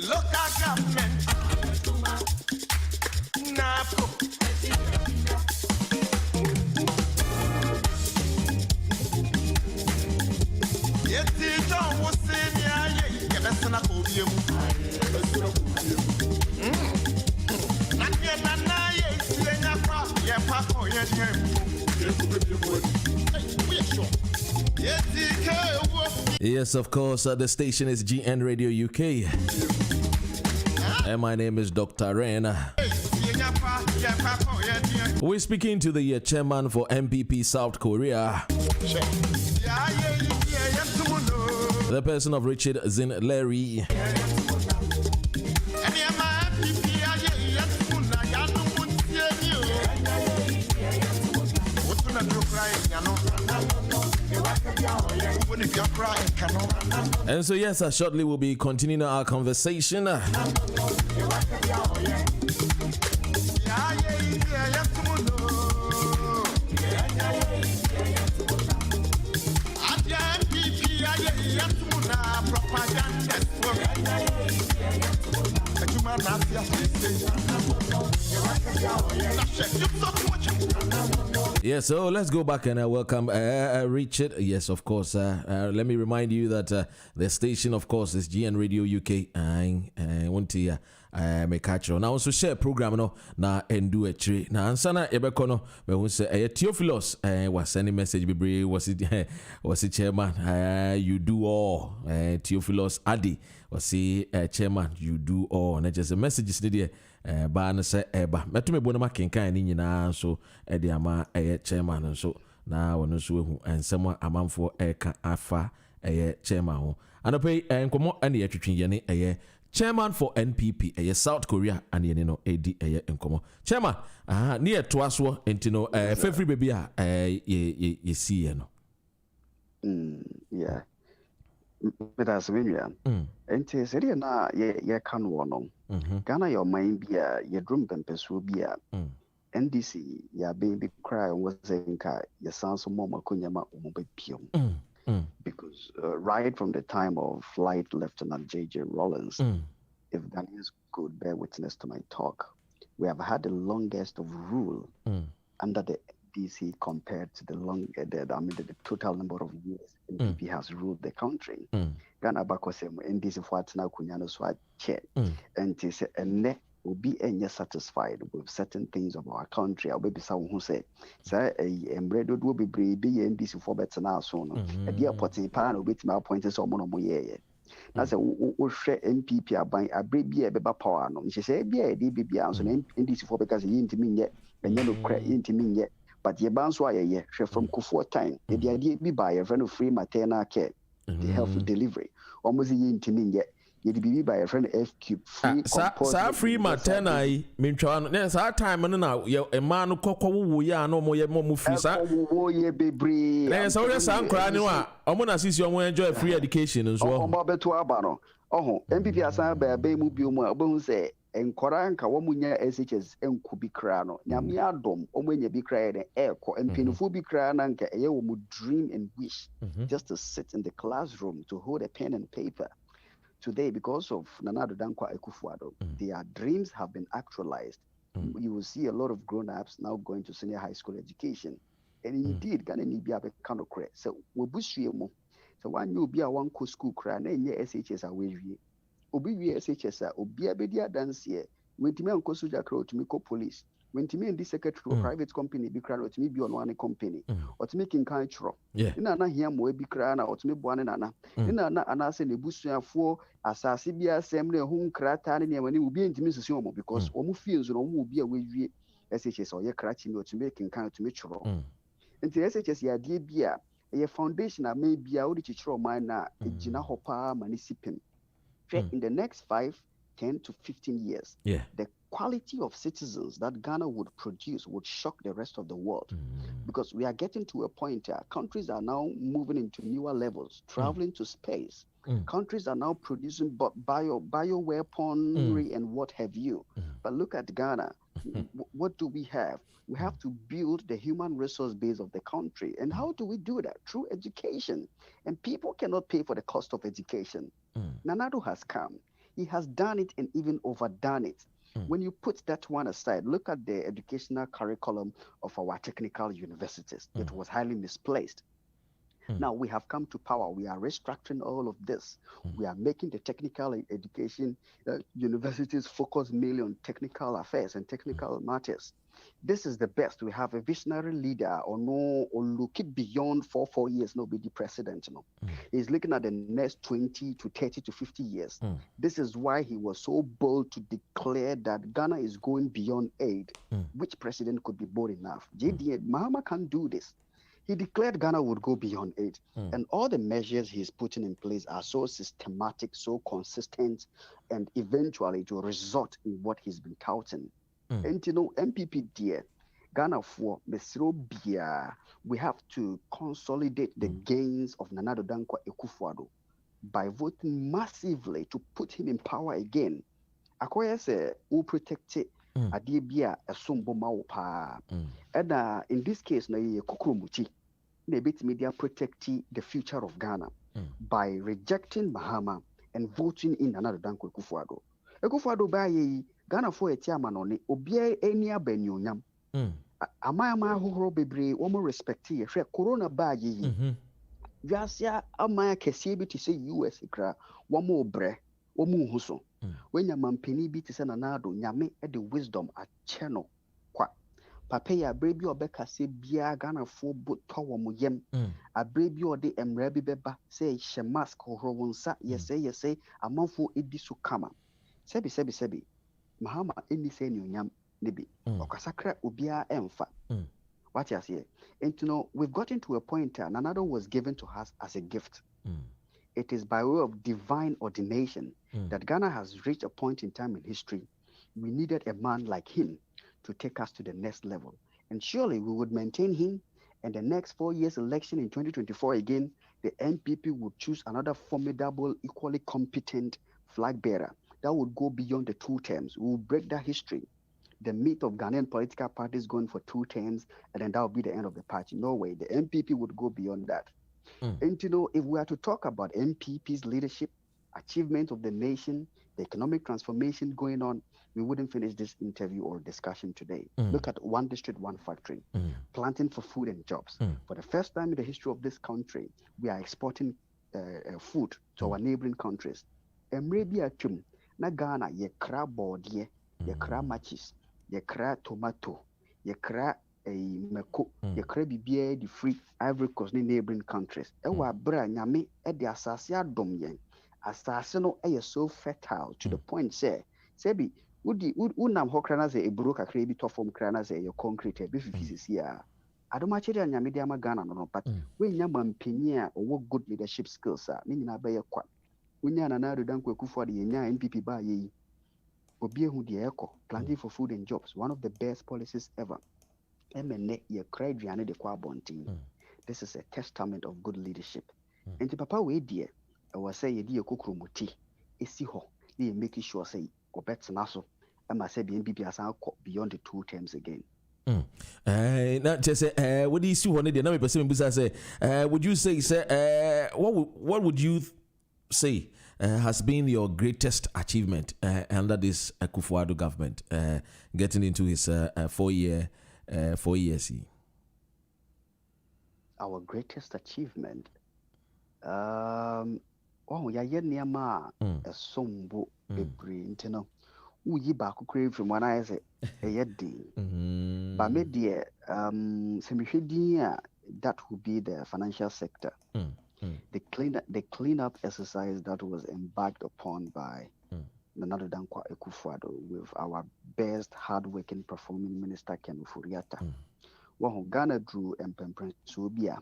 Local government, NAPO. Yes, of course, the station is GN Radio UK. And my name is Dr. Ren. We're speaking to the chairman for MPP South Korea, the person of Richard Zin Larry. And so yes, shortly we'll be continuing our conversation. Yes, so let's go back and welcome Richard. Yes, of course. Let me remind you that the station, of course, is GN Radio UK. I want to make catch on. Now also share program no na endu etre. Na ansana ebeko no we won say Theophilus was sending message be was it chairman you do all Theophilus Adi was say chairman you do all. Na just a messages there ba na say eba metume bo na makenkan ni nyina so e de ama chairman so na wono so ehu ensem amanfo eka afa chairman ho anope enkomo ane yetwetwe ye ne chairman for NPP South Korea and you know AD enkomo chairman near twaso entino fefri baby ye see no yeah but as we enti seri na ye kan wono Ghana your mind be ye drum pempesu be NDC ya baby cry was enka ye sound so mama kunyama umobepio because right from the time of Flight Lieutenant J.J. Rollins, if Ghanaians could bear witness to my talk, we have had the longest of rule under the DC compared to the total number of years NPP has ruled the country. Ghana bakosem NDC for atina kunyano so che and it is be satisfied with certain things of our country. I'll be someone who say, sir, embedded will be brave, be NDC for better now soon. A dear potting pan will be my appointed or monomoye. That's a share NPP are buying a brave beer, beba power. She said, be a DBB answer NDC for because he ain't me yet, and you crack into me yet. But ye bounce why ye from Kufu time. The idea be by a friend of free maternal care, the health delivery, almost ye into me yet. You'd be by a friend FQ free. Sa free maternal, Minchuan, yes, our time and now, a man who cocoa ya no more mufisa. Ye be brave. There's always some crying. I'm gonna see you enjoy free education as well. To Abano. Oh, MPP assigned by a bay mubium, won't say, and Koranka, Womunya SHS, and Kubi Crano, Yamia Dom, or when you be crying echo, and Pinufubi Crananka, a would dream and wish just to sit in the classroom to hold a pen and paper. Today, because of Nana Addo Dankwa Akufo-Addo, their dreams have been actualized. You will see a lot of grown-ups now going to senior high school education. And indeed, Ghana need be a kind of credit. So we bush you more. So when you be a one school cry, then your SHS are where you Obi SHS, Obi a bedia dance here. When Timmy and Kosuja crow to me police. When Timmy and this secretary of private company be crying, or to me be on one company, or to making cultural. Yeah. In an here more be crying, or to me one and another. In an answer the bush for Assasibia assembly, whom Kratani, when it will be intimate because almost feels will be a way SHS or your cratching or to making kind to mature. And the SHS, ya dear beer, a foundation, I may be out of mine now, a Gina Hopper, Manisipin. In the next 5, 10 to 15 years, the quality of citizens that Ghana would produce would shock the rest of the world. Because we are getting to a point countries are now moving into newer levels, traveling to space. Countries are now producing bioweaponry and what have you. But look at Ghana. What do we have? We have to build the human resource base of the country. And how do we do that? Through education. And people cannot pay for the cost of education. Nanado has come. He has done it and even overdone it. When you put that one aside, look at the educational curriculum of our technical universities. It was highly misplaced. Now we have come to power. We are restructuring all of this. We are making the technical education universities focus mainly on technical affairs and technical matters. This is the best. We have a visionary leader or look it beyond 4 years, nobody president. He's looking at the next 20 to 30 to 50 years. This is why he was so bold to declare that Ghana is going beyond aid. Which president could be bold enough? Mahama can't do this. He declared Ghana would go beyond aid. And all the measures he's putting in place are so systematic, so consistent, and eventually it will result in what he's been touting. And MPP dear, Ghana for Mesro Bia, we have to consolidate the gains of Nana Addo Dankwa Akufo-Addo by voting massively to put him in power again. Akoya say, who protect it. Adibia esombo maupa. And in this case, na ye kukurumuti. Na bit media protect the future of Ghana by rejecting Mahama and voting in another Danko Akufo-Addo. Akufo-Addo ba ye Ghana for eti amanone obia eni abanyonyam. Ama hohoro bebre womo respect ye hwe corona ba ye. Wiasia ama kese bi to say US kra womo bre womo huso. When your mampini be to send anado, nyame at the wisdom at channel. Qua Papaya baby or Becca say Bia Ghana for boot tower muyem. A baby or the emrebi beba say she mask or ronsa, yes say, a month for edisu kama. Sebi. Mahama any say nyam nibi. Okasakra ubia emfa. What you say? And we've gotten to a point Nanado was given to us as a gift. It is by way of divine ordination that Ghana has reached a point in time in history. We needed a man like him to take us to the next level. And surely we would maintain him. And the next 4 years election in 2024 again, the NPP would choose another formidable, equally competent flag bearer that would go beyond the 2 terms. We will break that history. The myth of Ghanaian political parties going for 2 terms, and then that will be the end of the party. No way. The NPP would go beyond that. And if we are to talk about MPP's leadership, achievement of the nation, the economic transformation going on, we wouldn't finish this interview or discussion today. Look at one district, one factory, planting for food and jobs. For the first time in the history of this country, we are exporting food to our neighboring countries. Maybe a chum, na Ghana, ye kra bordie, ye kra machis, ye kra tomato, ye kra meko, ye kra bibie the free Ivory Coast in neighboring countries. Ewa bra nyame e de asase adom yen. Asase no e so fertile to the point say bi unam hokra na say eburo kakra bi to form kra na say your concrete e bi fifisi ya. Adoma chere nyame de ama Ghana no but we nya mampani a owo good leadership skills a ni nyina be ye kwa. Unya Nana Addo Dankwa Akufo-Addo ye nya MPP ba ye. Obi ehu de eko planting for food and jobs, one of the best policies ever. Emene ye cry aduane de kwa abontin. This is a testament of good leadership. And the papa we dear, I was say ye dear kukrumuti, esi ho, ye making sure say obet naso, and my say BNPP as beyond the 2 terms again. Not just what do you see one day? Now, would you say, sir, what would you say has been your greatest achievement under this Akufo-Addo government, getting into his 4 years? Our greatest achievement, ya niama a sombo bebre inteno. Uyi ba kukure from when I say a yedi. But maybe that would be the financial sector. The cleanup exercise that was embarked upon by Nana Addo Dankwa Akufo-Addo with our best hardworking performing minister Ken Ofori-Atta. Ghana drew Mpemprensubia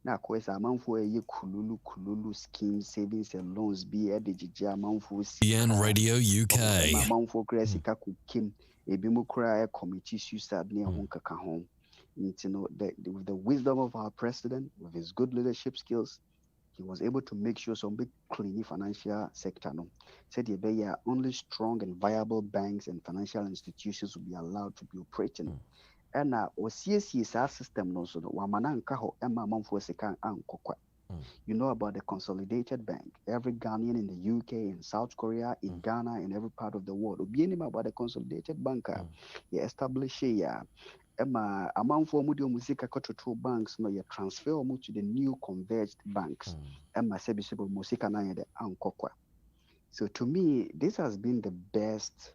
na course amanfo eye kululu scheme savings and loans be e de gigi amanfo BN Radio UK amanfo kra sika kukim ebi mu kra committee suicide ne ho kaka ho. With the wisdom of our president, with his good leadership skills, he was able to make sure some big clean financial sector said only strong and viable banks and financial institutions will be allowed to be operating. And OCSC's system no so wamananka ho emma manfo sika ankokwa. You know about the consolidated bank. Every Ghanaian in the UK, in South Korea, in Ghana, in every part of the world. Obianim about the consolidated banker. They establish here. Emma amount for mudio musika kototo banks no you transfer to the new converged banks. Emma sebisible musika na de ankokwa. So to me, this has been the best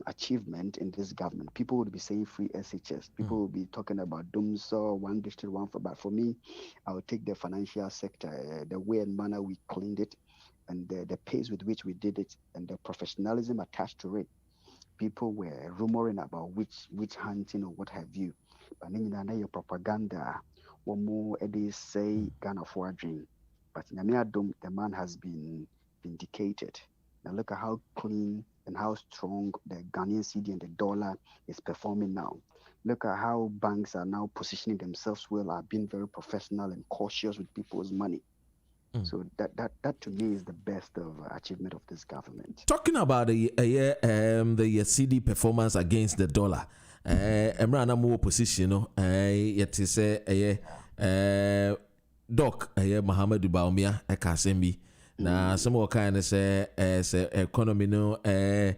achievement in this government. People would be saying free SHS. People will be talking about DUMSO, one district, one for. But for me, I would take the financial sector, the way and manner we cleaned it, and the pace with which we did it, and the professionalism attached to it. People were rumoring about witch hunting or what have you. But then your propaganda, one more they say Ghana for a dream. But the man has been vindicated. Now look at how clean and how strong the Ghanaian cedi and the dollar is performing now. Look at how banks are now positioning themselves well, are being very professional and cautious with people's money. So that to me is the best of achievement of this government. Talking about the CD performance against the dollar, Emrana more position, yet is Doc, Muhammad Baumia, Kasembi. Na some more kind of say economy no the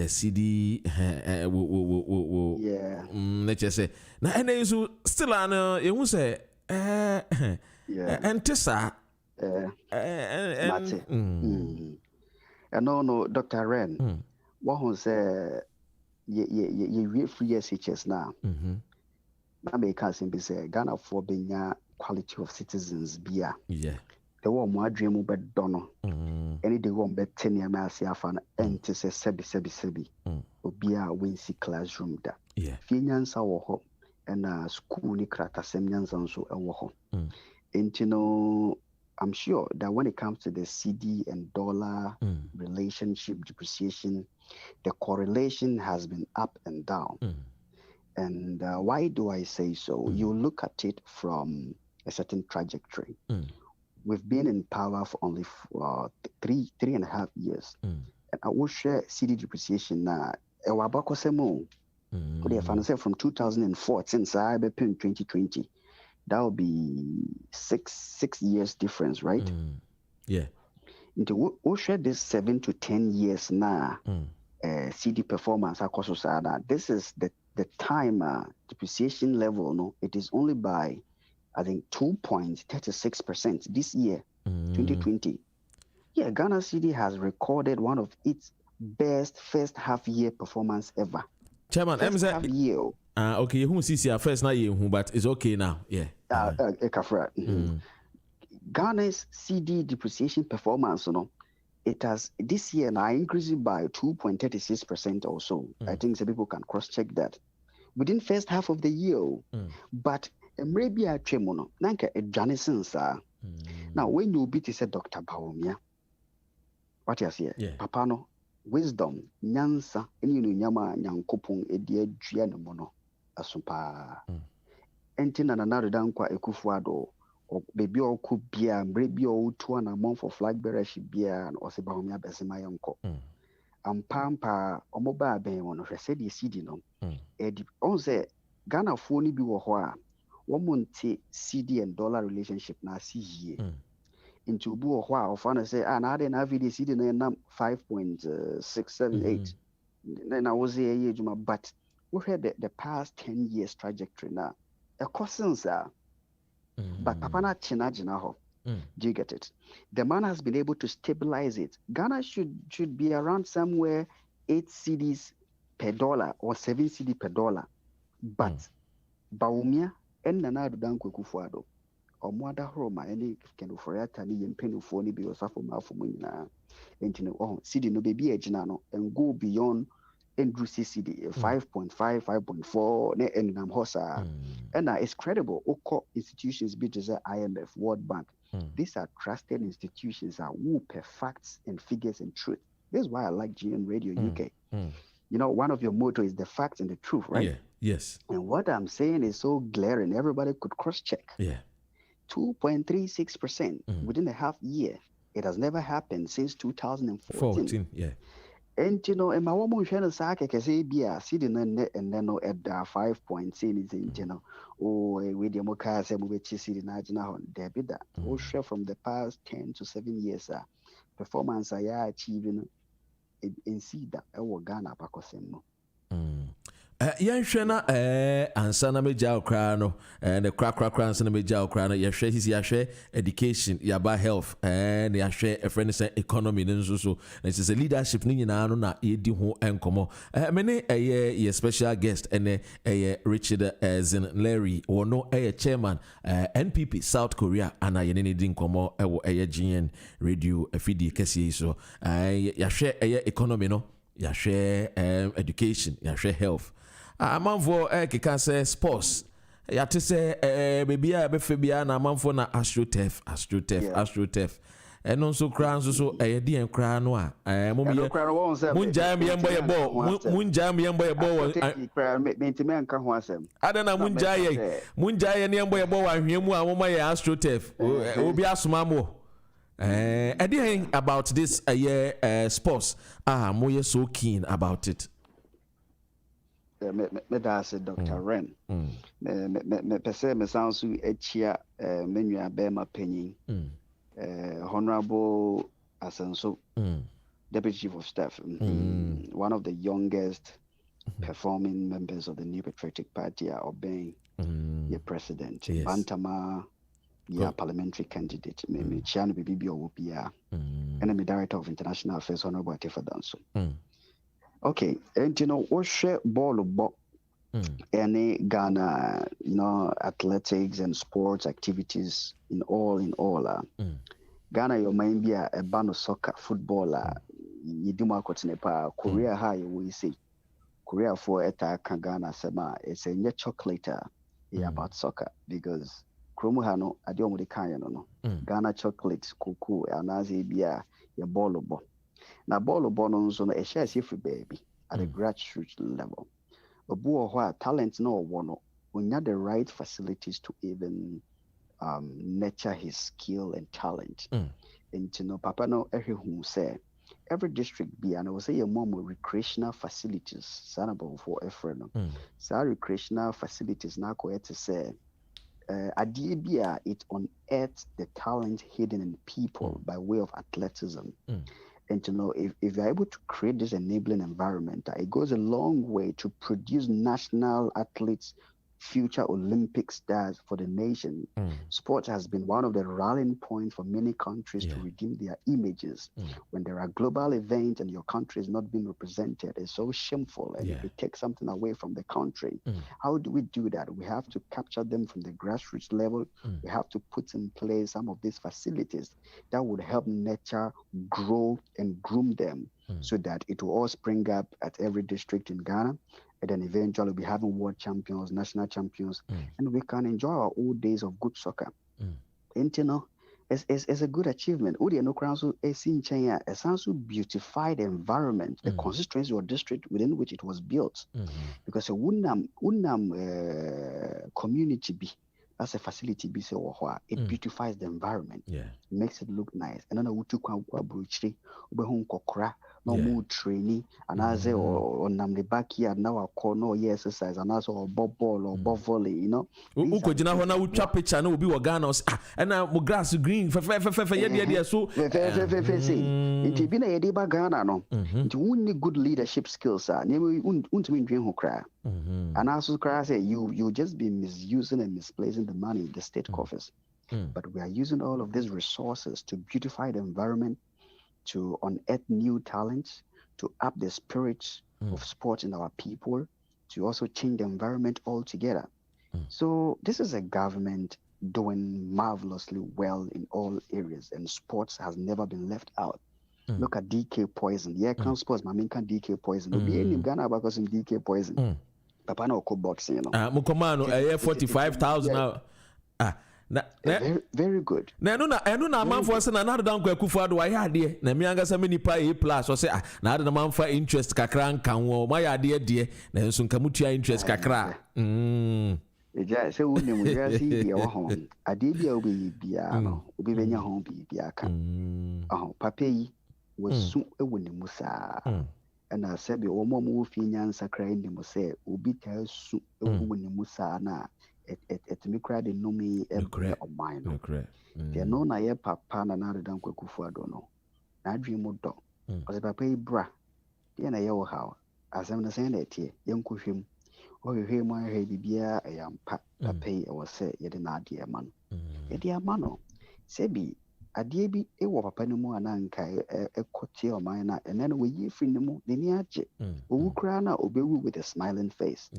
CD let's just say na and you still an you say and tessa no Dr. Ren what who say ye free SHS now na me can simply say Ghana for being quality of citizens beer the one more dream of dono any the one bet 10 year mercy afan and to say sebi obia wincy classroom da finansa wo ho and school ni krata semnyansa nso ewo ho I'm sure that when it comes to the CD and dollar relationship depreciation, the correlation has been up and down. And why do I say so? You look at it from a certain trajectory. We've been in power for only 3.5 years. And I will share CD depreciation now. From 2004 since I in 2020. That will be six years difference, right? We'll share this 7 to 10 years now. CD performance, this is the time depreciation level. No, it is only by I think 2.36% this year, 2020. Yeah, Ghana CD has recorded one of its best first half year performance ever. Chairman, first half year. Okay, who sees your first night, but it's okay now. Yeah. Ghana's CD depreciation performance, it has this year now increased by 2.36% or so. I think some people can cross-check that within first half of the year. But maybe a tremono, nanka a Janison, now when you beat is a Dr. Baumia, what you say? Papano, wisdom, nyansa, and nyama nyankopon a dear Gianomono, a super. Entin another dankwa ekufuado or baby or could be a maybe or 2 and a month for flag bearer should be an Osebamia Besima uncle. Pampa or mobile bay one of said you see no. On say Ghana phony be wa one CD and dollar relationship na see here. Into Bua of fun say and I didn't have the CD 5.678. Then I was a but we had the past 10 years trajectory now. A questions are, but Papana China ho. Do you get it? The man has been able to stabilize it. Ghana should be around somewhere 8 CDs per dollar or 7 CD per dollar. But Baumia and Nana Danko Kufuado or Mwada Roma any can for Tani and Penny for Nibi or Safo Mafumina and CD no baby age nano and go beyond Andrew CCD 5.5, 5.4, and Namhosa. And it's credible. Oko institutions, be just IMF, World Bank. These are trusted institutions who pay facts and figures and truth. This is why I like GN Radio UK. You know, one of your motto is the facts and the truth, right? Yeah. Yes. And what I'm saying is so glaring. Everybody could cross-check. Yeah. 2.36% within a half year. It has never happened since 2014. Yeah. And you know, my woman trying to say be a sitting and then no at 5 points in you know, with the mocha say we sitting now debit that. Share from the past 10 to 7 years performance I achieving in see that Ghana pakosem. Yɛnhwɛ na ansa na megya okra no ne krakra ansa na megya okra no yɛhwɛ sisi yɛhwɛ education yaba health ne yɛhwɛ a friend say economy ne nso so na sɛ leadership ne nyinaa no na yɛdi ho enkomo me ne ɛyɛ special guest ene ɛyɛ Richard Zin Larry wono ɛyɛ chairman NPP South Korea ana yɛne ne di nkomo ɛwɔ ɛyɛ GN radio afidi kɛse so yɛhwɛ ɛyɛ economy no yɛhwɛ education yɛhwɛ health amanfo keka say sports yate say baby a be febia na amanfo na astrotef eno nso kra nso so di en kra no a munjam yembo mentime anka ho asem adana munjaye ne yembo yebo wa hwemu a moma ye astrotef obi asoma mo about this sports mo so keen about it. Me that's Dr. Ren. Me pese me sounds to echia menu abema penny. Honorable Asenso, Deputy Chief of Staff, one of the youngest performing members of the New Patriotic Party are obeying your president. Yes. Bantama, parliamentary candidate. Me Chiano Bibi Owopia, and I'm the Director of International Affairs, Honorable Atifa Danso. Okay, and you know, what share ball any Ghana, you know, athletics and sports activities in all. Ghana, you might be a band of soccer, footballer, you do my Nepa, Korea high, we say. Korea for attack Ghana Sema, it's a net chocolate about soccer because Kromuhano, I don't want the kind no. Ghana chocolate, cuckoo, and as a beer, your ball of ball. Now, ball of bonds on a share free baby at a grassroots level. A boy who talent no one, we have the right facilities to even nurture his skill and talent. And you know, Papa no who say every district be and I will say a mom with recreational facilities, sanable for a friend. So recreational facilities now go to say idea it unearths the talent hidden in people by way of athleticism. And you know, if you're able to create this enabling environment, it goes a long way to produce national athletes, future Olympic stars for the nation. Sports has been one of the rallying points for many countries to redeem their images. When there are global events and your country is not being represented, it's so shameful and it takes something away from the country. How do we do that? We have to capture them from the grassroots level. We have to put in place some of these facilities that would help nurture, grow, and groom them so that it will all spring up at every district in Ghana. And then eventually we'll be having world champions, national champions, and we can enjoy our old days of good soccer. And you know, it's a good achievement. Udi no council a sounds so beautified environment, the constituency or district within which it was built. Because a unam community be that's a facility be so it beautifies the environment, makes it look nice. And then I would bruchri kokra no mood training and as or the backyard now I call no exercise and also or bob ball or bob volley, you know. Ukojina hona ucha picture no be Ghana and now grass green so it be na yedi ba Ghana no it won't good leadership skills and also say you just be misusing and misplacing the money in the state coffers. But we are using all of these resources to beautify the environment, to unearth new talents, to up the spirit of sport in our people, to also change the environment altogether. So this is a government doing marvelously well in all areas, and sports has never been left out. Look at DK poison. Yeah, can sports, my main can DK poison. No be any Ghana because in DK poison. Papa no co boxing, you know. Mukomano, 45,000 now. Very good. Na man for say na na dan kwakufu ado wa ya de na mi anga say me nipa A+ o say na ade na man fa interest kakra nkan wo ma ya de na nso nka mutua interest kakra. Eja say wo ne mu ya si bia wo ho. Ade bia obi bia no obi benya ho bia ka. Papa yi wasu ewo ne mu saa. Na say be wo mo fi nyansa kra ni mu say obi ta su ewo ne mu saa na it me cry the no me every of mine. They know na ye papa na na dan kwakufu ado no. Na dream mo do. Because papa yi bra. Ye na ye wo how. Asem na say na tie ye nkohwem. O hwehwe mo ahwe bibia eyampa. Papa yi wo say ye de na ade ma no. Ye de ama no. Say bi ade bi e wo papa no mu ananka ekotie o man na ene no we yi free no mu de ni age. Owu kra na obewu with a smiling face.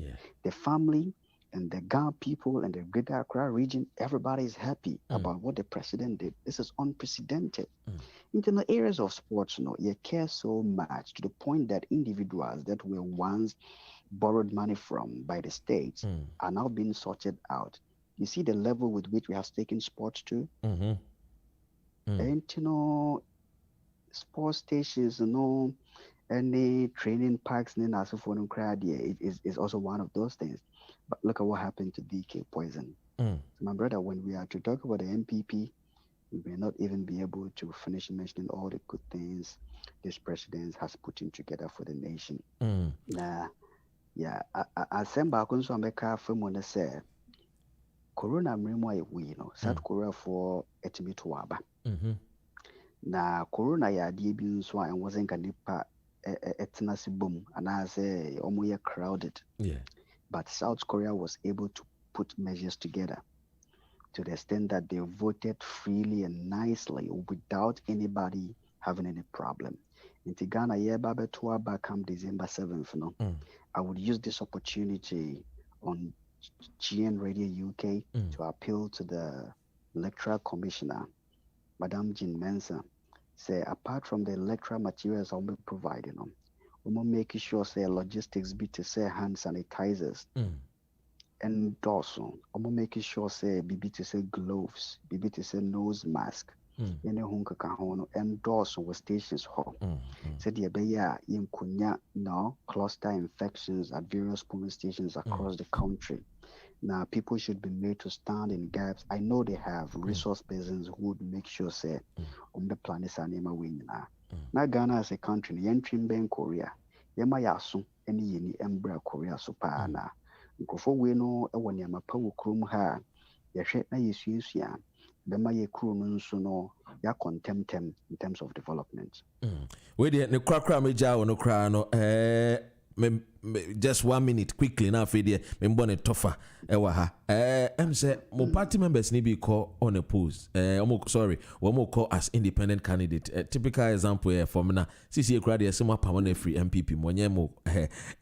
The family and the Ghana people and the Greater Accra region, everybody is happy about what the president did. This is unprecedented. In the areas of sports, you care so much to the point that individuals that were once borrowed money from by the states are now being sorted out. You see the level with which we have taken sports to? And, sports stations, any training parks, is also one of those things. But look at what happened to DK Poison. So my brother, when we are to talk about the MPP, we may not even be able to finish mentioning all the good things this president has put in together for the nation. I send back on some from when they say Corona mrimo we South Korea for etimi to waba. Na Corona ya die so and wasn't kanipa etenasi boom and I say omoye crowded. But South Korea was able to put measures together to the extent that they voted freely and nicely without anybody having any problem. In Ghana, back come December 7th, I would use this opportunity on GN Radio UK to appeal to the electoral commissioner, Madam Jean Mensah, say apart from the electoral materials I'll be providing them, we're making sure say logistics be to say hand sanitizers and also we're making sure say be to say gloves, be to say nose mask, any hunka kahono and also with stations ho. Said the beya in kunya no cluster infections at various polling stations across the country. Now people should be made to stand in gaps. I know they have resource persons who would make sure say the planet anima win na. Now Ghana as a country, yentrim ben Korea, yema yaso any yeni embra Korea so pa na. Nkofo we no e woni amapa wo krom ha. Yehwe na yesuesua bema ye kro no nso no ya contempt in terms of development. We dey ne kwakra meja wo no kra no just 1 minute quickly now for there me mbone tofa ewa ha em say mo party members ni be call on a post we mo call as independent candidate. Typical example here for me na CCA crowd here some permanent free MPP monye mo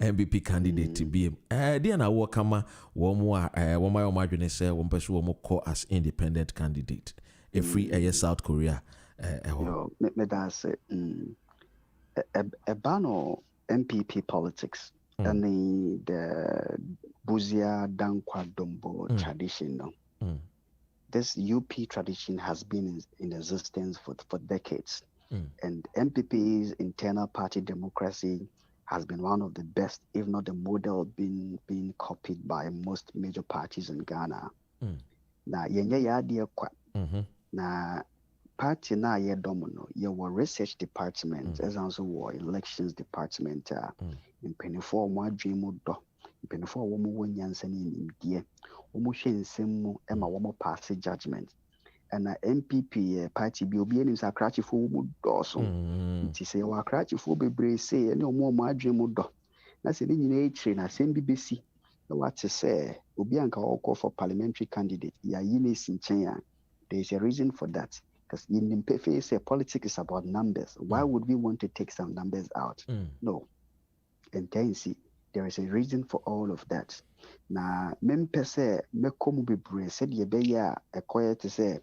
MPP candidate be there na wo kama wo mo wo my adwene say wo mpese wo mo call as independent candidate a free South Korea me that say bano MPP politics and the Buzia Dankwa Dombo tradition. This UP tradition has been in existence for decades. And MPP's internal party democracy has been one of the best, if not the model, being copied by most major parties in Ghana. Now, yenye ya dia kwa. Na party na ye domino ye were research department as also war elections department in penifo mo adwemu do penifo wo mo wanyansa ni nimdie wo mo hwe nsem mu ema wo mo pass judgment and MPP party bi obi enim sa krachifo wo mo do so nti se wa krachifo bebre se ene mo adwemu do na se ni nyina etire na sem bi besi na what say obi anka wo for parliamentary candidate ya yine sinchen ya there is a reason for that. Because in PFA, politics is about numbers. Why would we want to take some numbers out? No. And then see, there is a reason for all of that. Now, mem per se, me komu be bre said ye be ya a quiet to say,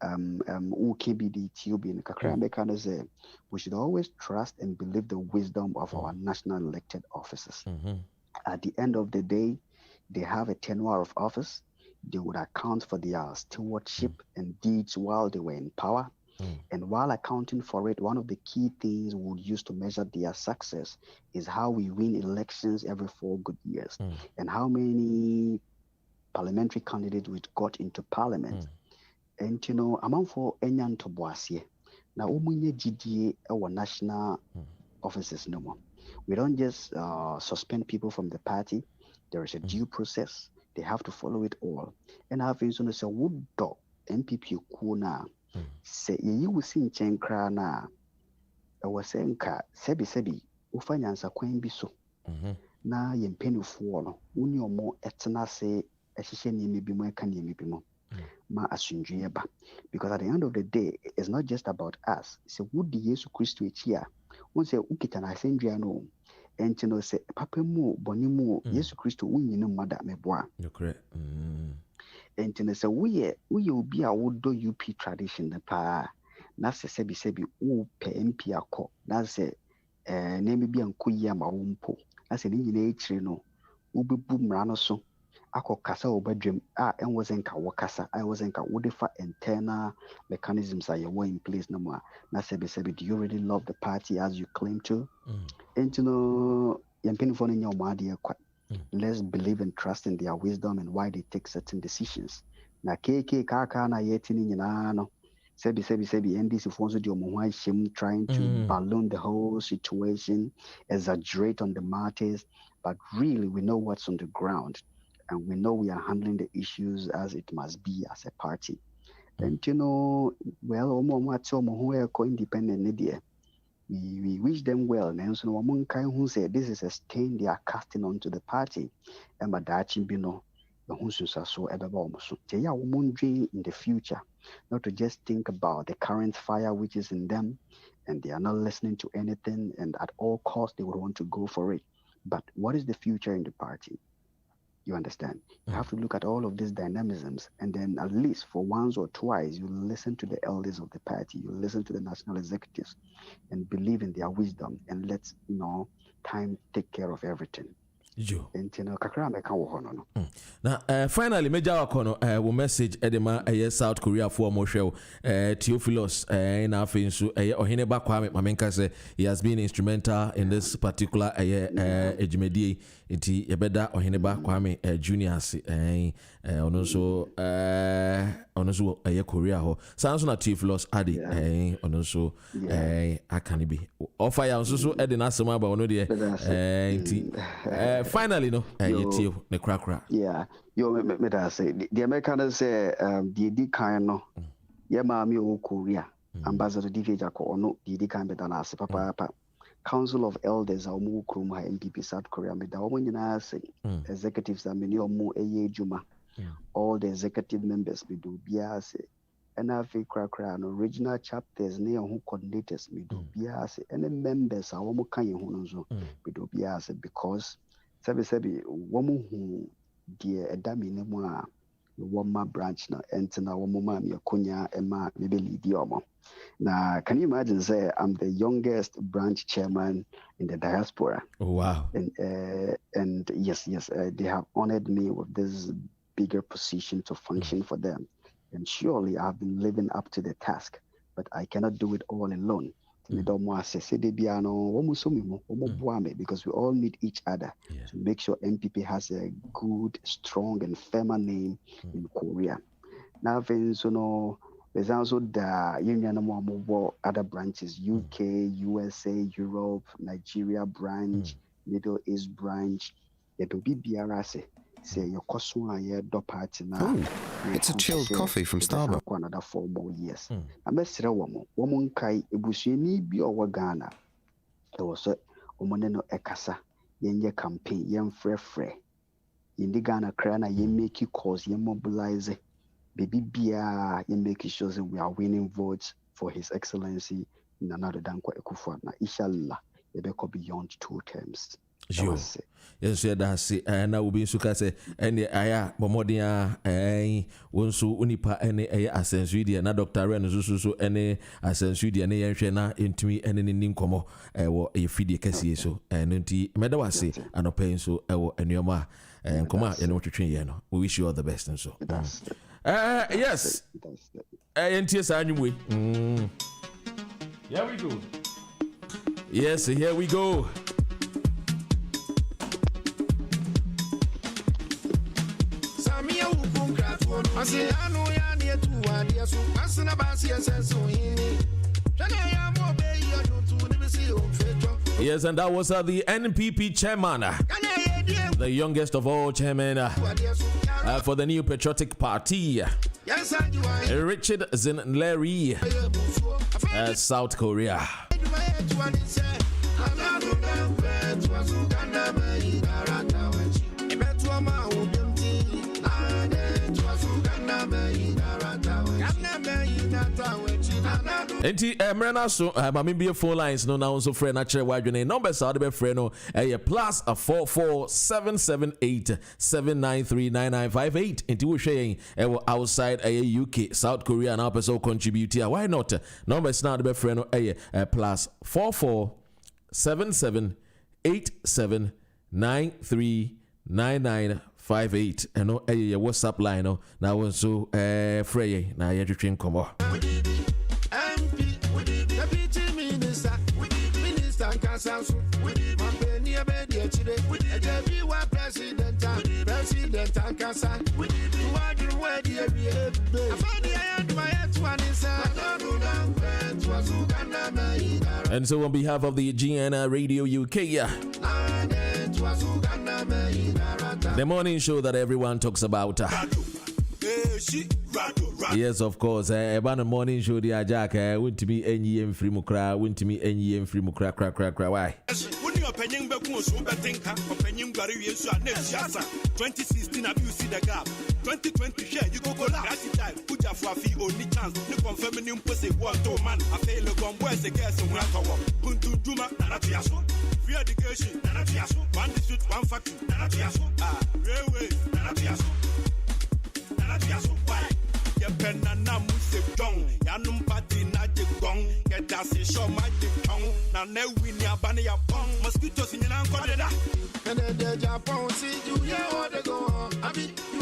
UKBD TUB kakra say we should always trust and believe the wisdom of our national elected officers. At the end of the day, they have a tenure of office. They would account for their stewardship and deeds while they were in power. And while accounting for it, one of the key things we would use to measure their success is how we win elections every 4 good years and how many parliamentary candidates we got into parliament. And among for Enyan Toboasie, now umunye GDA our national offices no more. We don't just suspend people from the party. There is a due process. They have to follow it all. And I've been saying, would do MPP kuna say you will see in na I was saying ka sebi ufanyansa kwen biso na yempeni fuono uni omo etna se ehihye ni mebi mo eka ni mebi mo ma asunjue ba, because at the end of the day it's not just about us. So would the Yesu Christo echi a won say ukita na asendua no enti say papa mu boni mu Yesu Christo unyine mmada meboa you correct enti say we obi a wodo UP tradition na pa na se sebi wo pe MP akọ na se na mebi ankoyi ama wo mpo na se ni nyine echire no ubebu mra no so akọ kasa obadwem a enwose nka wo kasa I was nka wo defa internal mechanisms are in place no more na sebi do you really love the party as you claim to and yampeni for no nyoma kwa let's believe and trust in their wisdom and why they take certain decisions na keke kaka na yeti ni nyina no sebi NDC fonso di omo him trying to balloon the whole situation, exaggerate on the matters, but really we know what's on the ground and we know we are handling the issues as it must be as a party. And well omo independent media, we wish them well. And so one kind who said this is a stain they are casting onto the party and badachi bino so in the future, not to just think about the current fire which is in them and they are not listening to anything and at all costs they would want to go for it. But what is the future in the party? You understand? You have to look at all of these dynamisms and then at least for once or twice you listen to the elders of the party, you listen to the national executives and believe in their wisdom and let time take care of everything. Now, finally, Major Wakono will message Edema South Korea for more show. Theophilus in our face, Ohineba Kwame Mamenka say he has been instrumental in this particular Ejimedi. Iti Ebeda Ohineba Kwame Juniors also Korea ho. Sounds na Theophilus Adi also Akanibi. Offer ya so Edina Sama ba ono de finally no yetio ne krakra me da say the Americans say the kind no ye ma mi o Korea ambassador DK Jako ono the kind beta na papa Council of Elders omu krum ha MPP South Korea me da omo nyina say executives are many omu eye juma all the executive members be do bia say NFA krakra no regional chapters ne who coordinators me do bia say any members a omo kan ye hu no so be do bia say because sebi womu hu die edami ne mu a woma branch na entina womu ma me konya ema me be lead omo. Now, can you imagine, say, I'm the youngest branch chairman in the diaspora. Oh, wow. And yes, they have honored me with this bigger position to function for them. And surely I've been living up to the task, but I cannot do it all alone. Because we all need each other to make sure MPP has a good, strong, and firmer name in Korea. Now, there's also the Union other branches, UK, USA, Europe, Nigeria branch, Middle East branch. It will be BRC. Say your party now. It's a chilled coffee from Starbucks. Another 4 more years. I must say, woman kai ebusueni bi owa Ghana. There was a woman ekasa yenye campaign yen frefre. Indi Ghana krana yen make calls yen mobilize. Baby Bia yen make sure that we are winning votes for His Excellency Nana Dankwa Ekufuor. Na inshallah, yebeko beyond 2 terms. Yes, that's it. And I will be so say any aya momodia wonso unipa any asensudi na Dr. Ren so any asensudi na yenhwe na entumi ene nim komo wo efidie kase so enti meda wase anopen so wo enuoma nkoma ye no twetwe ye no. We wish you all the best and so. Yes. Enti esa anwumwe. Here we go. Yes, here we go. Yes, and that was the NPP chairman, the youngest of all chairmen for the new patriotic party, Richard Zinleri, South Korea. Enti Mrena so mami be phone lines no now so friend actually wadwene numbers are be friend no plus 44778793958 enti we hwe outside UK South Korea na person contribute here. Why not numbers now be friend no plus 44778793958 and no WhatsApp line no now so frey na ye twetwe nkomo. And so on behalf of the GN Radio UK, the morning show that everyone talks about. Yes, of course. About the morning show, the Jack went to be any free mukra, went to me any free mukra, crack. Why? 2016 abuse the gap. 2020 share you go last time. Put your fee only chance. No confirming pussy one to man. I fail a gun boys a guess and one power. Puntu Juma, Nanapiaso. Free education, Nanapiaso. One district, one factory, Nanapiaso. Railway, Nanapiaso. Nanapiaso. Why? Ya penana muse dong. Yanum party na de gong. Get that se show my de tong. Na ne win ya bani ya pong. Mosquitoes in your uncle.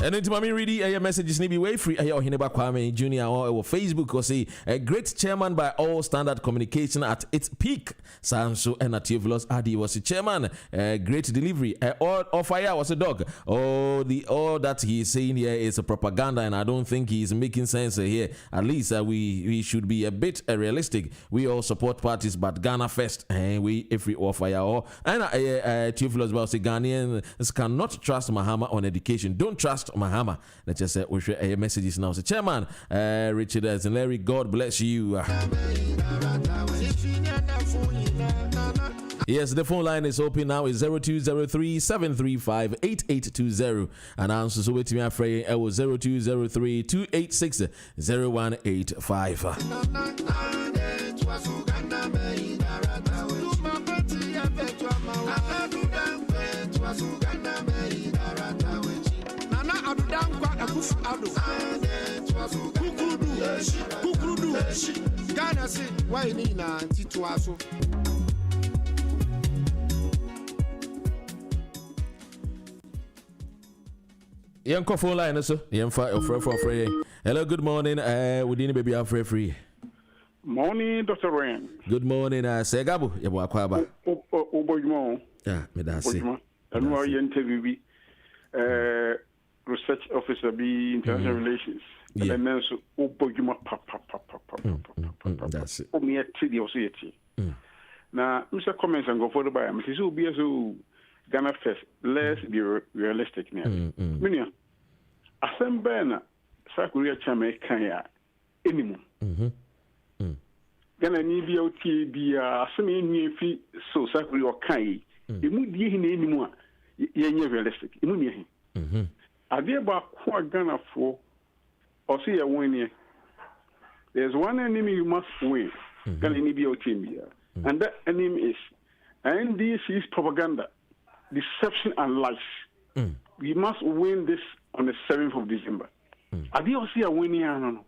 And into Mami Reedy, your messages need be way free. Ayo Hineba Kwame Jr. or Facebook or say a great chairman by all standard communication at its peak. Sanso and Ativolos Adi was a chairman. Great delivery. All fire was a dog. All that he is saying here is a propaganda, and I don't think he is making sense here. At least we should be a bit realistic. We all support parties, but Ghana first. And we if we offer fire and Ativolos about Ghanaians cannot trust Mahama on education. Don't trust Mahama. Let's just say we share a messages now. So Chairman Richard Zinleri, God bless you. Yes, the phone line is open now. It's 0203-735-8820. And answer so with me afraid it was 0203-286-0185. Ghana say why ni na tituaso. Yanko phone line so yemfa free. Hello, good morning. We didn't baby free. Morning, Dr. Ryan. Good morning, Segabo. Yabo akwaba. Obojumo. Yeah, me da say. And why interview research officer be international relations. Yeah. And then so Obojuma that's it. Me at the society. Now, Mr. Comments and go for the buy. Mrs. Ubia so Ghana first. Let's be realistic now. Minia, Assemblea South Korea Chame Kanya anymore. Ghana ni bi oti bi asemi ni fi so South Korea Kai. Emu die hin anymore. Yenye realistic. Emu ni hin. Ade ba kwa Ghana for or see a win. There's one enemy you must win. Ghana ni bi oti bi. And that enemy is NDC's propaganda. deception and lies. We must win this on the 7th of December. I didn't see a winning.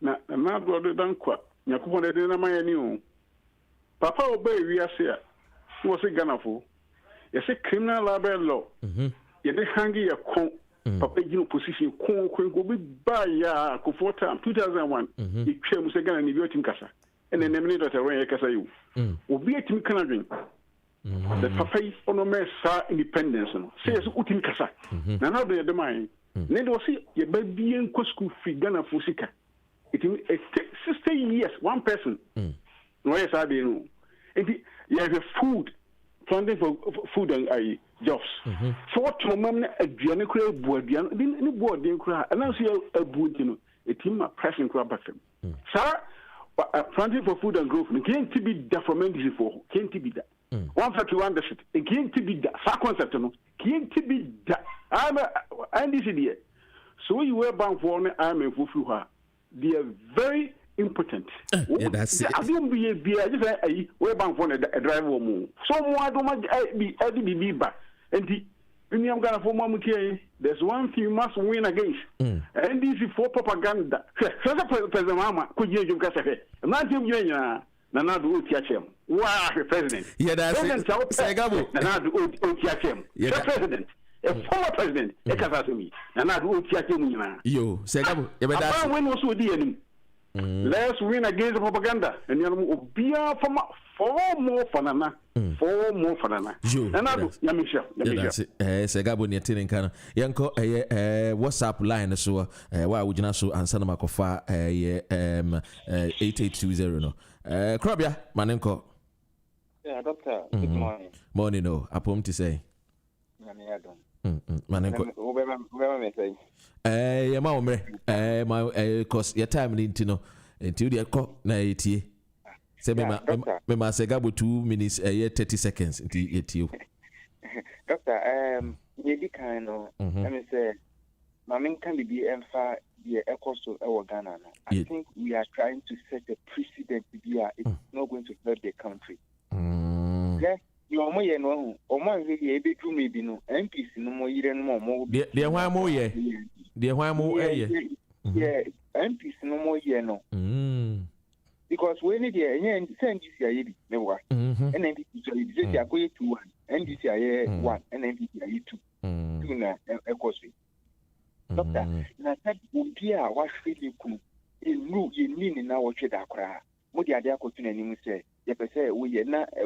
Now, my brother don't quit. Yakupon didn't my new. Papa obey, we are here. Was a Ghana for? Yes, a criminal libel law. You did hang your con. Papa, you position con go be by ya for 2001. You came to Ghana and you got Casa. And then eminent away Casa you. Will be a team Canadian. The papa on a mess independence. Says Utim Casa. Now they are the mind. Then was see your baby and school free Ghana for Sika. It 60 years, one person. No, yes, I didn't know. You have food, funding for food and jobs. For to mom a Gianacre board, didn't board, didn't cry. And now see a boot, a team of pressing crab back. Sir, planting for food and growth, can't be that for men for, can't be that. 131 the shit. It can't be that. Sa concept, no. Can't be that. I'm this idiot. So you were bound for I'm a fufu. They are very impotent. Yeah, that's it. I don't be just a way bound for a driver move. So I don't be Eddie back. And the I'm gonna form one. There's one thing you must win against. And this is for propaganda. President Mama could you get a not him. Nana do OTHM. Wow, president. Yeah, that's it. Segabo. Nana do OTHM. Yeah, president. A former president. Me. Nana do OTHM. Yo, Segabo. Yeah, when was we let's win against the propaganda. And you know, be four more for Nana. 4 more for Nana. Nana do Yamisha. That's it. Segabo near Tininkana. Yanko, WhatsApp line so why would you not so answer my cofa 8820 no. Krabia, Manenko. Yeah, doctor. Good morning. Morning, no. Upon to say. Manenko. Where may say? My cause your time into no until the clock na 80. Say me ma say gabo 2 minutes 30 seconds into 80. Doctor, you kind of let me say my main can be emfa the ecoso our Ghana. I think we are trying to set a precedent here. It's not going to hurt the country. Yeah, you are more no or more able to maybe no MPs no more even more. The why more yeah. The why more yeah, MPs no more yeah no. Because when it is send this year never and then this year go to 1 and this year 1 and then this year 2 na ecoso. Doctor, na said Ubia was feeling cool. In new, you mean in our Chedakra. What the idea could name say, say, we are not a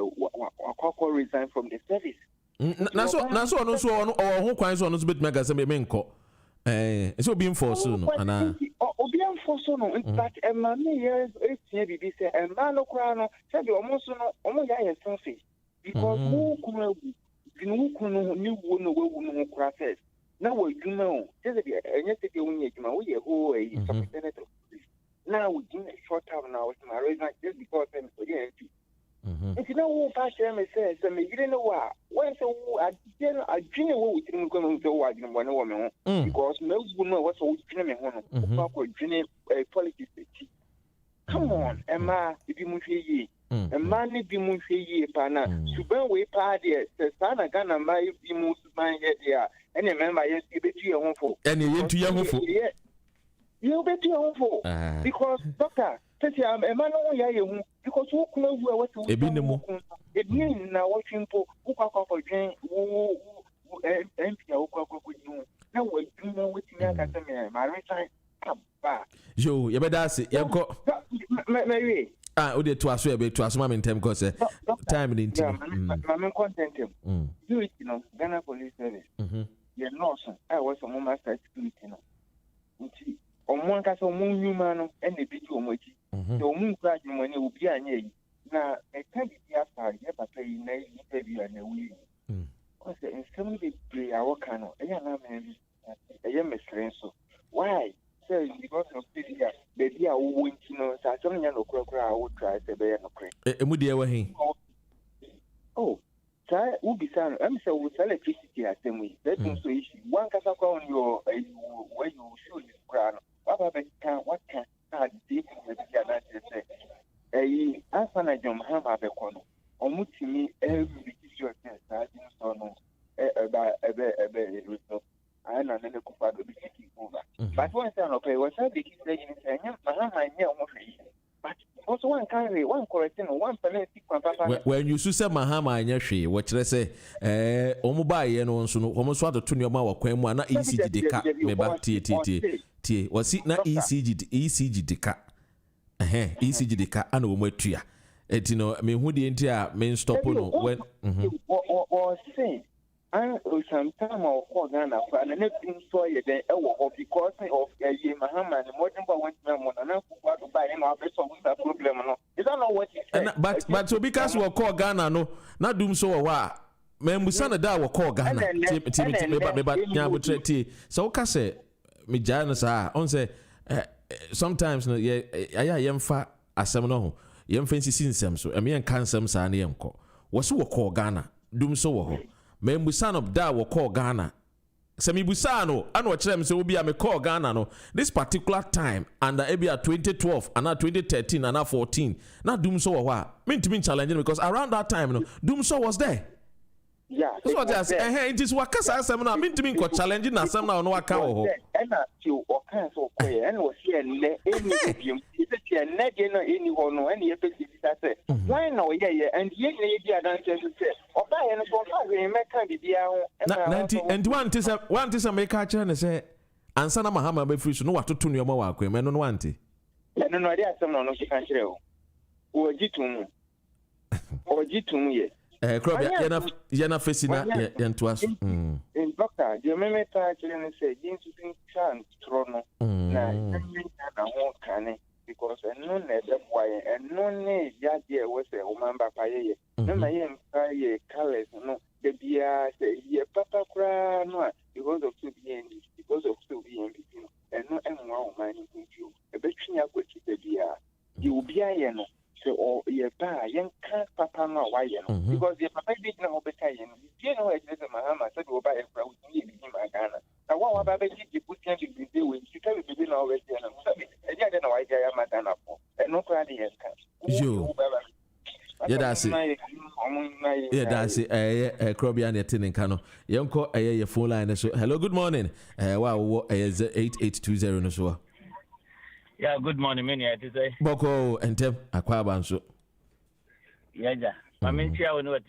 resign from the service. Naso no so or who quite on bit magazine menko. It's all being for soon. And Obian for soon, in fact, a man years, it's maybe say, and Mano Crano said you almost almost selfish. Because who couldn't new woman crosses. Now we do know. Just yesterday when you we are who a representative. Now we do a short time now with my resident just because I'm for the If you know who Pastor says, I mean, you don't know what. When so I didn't know we didn't go to what you want because most women was always dreaming on politics. Come on, Emma, if you move here. A man if you move here, Pana, Suban way party, the son of Ghana, my be moved my head here. And remember, yes, you bet you home for. And you went to your home for. You bet you home for. Because, doctor, I'm a man only I because who know what to do. It means now watching for who can call for Jane, who empty our cocoa with you. Now, we do know what you have to my right time. Yo, you better say, Yanko. Mary. Ode to aso ebe to aso ma mentem because time in team. I'm content him. Do it, Ghana Police Service. You're not I was a moment security, Nti omo nka so omo nyuma no e na bi omo chi. So omo nkra adwuma ne obi anya yi. Na e ka bi afa ye papa yi na interview na wi. Because in some of the play our cano, I am a mesren so. Why? So because of this year, baby, I won't know. So I don't know. I would try to be no credit. Oh, so will be son. I'm so with electricity at the way. That's also issue. One can on your where you should crown. What can I do? A Afana Jom Hammer Becono. Or Mutimi every your test. I didn't know. I know the Kupado be taking over. But one time, okay, was I be saying, Mahama, but also one carry, one correcting, one penalty. When you say Mahama and Yashi, what I say, Omubai and also almost what the Tunima or Quema, not ECG de cap, me back T. Was it not ECG de cap? ECG de cap, and Ometria. You know, I mean, who the entire main stop on when or say, I some time of Ghana and anything so then because of Mahama and more than one and I buy him a problem. Is that not what he said? But so because we call Ghana, no, not doom so a men we son of that will call Ghana. So Casse, me Janus are on say sometimes no, yeah, I am fat as some no. Yem fancy sin some so I mean can some sa ne enko was wo call Ghana dum so wo ho me busan of da wo call Ghana semi busan no an wo kire me say obi a me call Ghana no this particular time under ebia 2012 and 2013 and 14 na dum so wo ha me ntimi challenge because around that time no dum so was there. Yeah, that's what I say. It is what Kasa Sam now. Mean to me, challenging na Sam now no account. And you or cancel quay and was here any medium. It's a negative anyone or any effective. Why no? Yeah, and yet the answer say, or buy and so and one is a make a channel say, and Sana Mahama be free to know what to tune your mawak, men on one tea. No idea, some no she can't show. Or G2 or G2 yes. Yana Fessina and to us. In Doctor, you may actually say, James chance, Trono, because a non why and no name Yadia was a woman by Paye. No, my young colors, no, the beer say, ye papa cry, no, because of 2 being, because of 2 being, and no animal mining you. A betting up with the beer. You will be a no. So, or your pa, young can't papa no, why you know, because your papa did not obey you. You know, it's Mahama said, go buy a crowd in Ghana. Now, what about you put him to be doing? You can't be doing always, and I don't know why I am Madonna for, and no crowd here. You. Yeah, that's it. Yeah, that's it. Crobian at Tinkano. Yonko, a phone line. Hello, good morning. Wow, 8820 no so. Yeah, good morning, many today. Boko and Tem Aquabanso. Yeah, I mean, I know what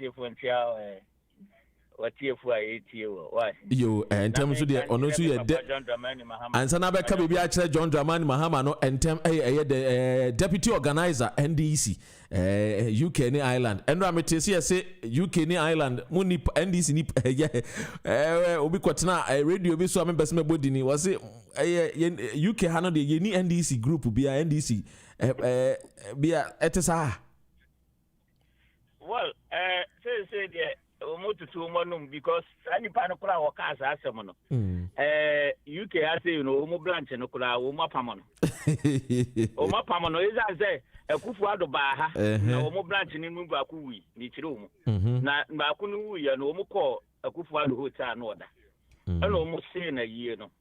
you for 8 years. Why? You and Tem to the Onosu and Sanabe Kabi actually John Dramani Mahamano and Tem the deputy organizer NDC UK Island. And Rametesia say UK Island Muni NDC yeah Obi Kwatna radio be so members me bodini was it UK hano de yeni NDC group be a NDC be a etesa. Well, say because any panopla or cars are some UK has you know, Omo Blanche and Okula, Oma Pamano. Oma Pamano is as a Kufuado Baha, Omo Blanche in Mubakui, Nichirum. Na Bakunu, and Omo call a Kufuado Hotel in order. And almost saying a year, no.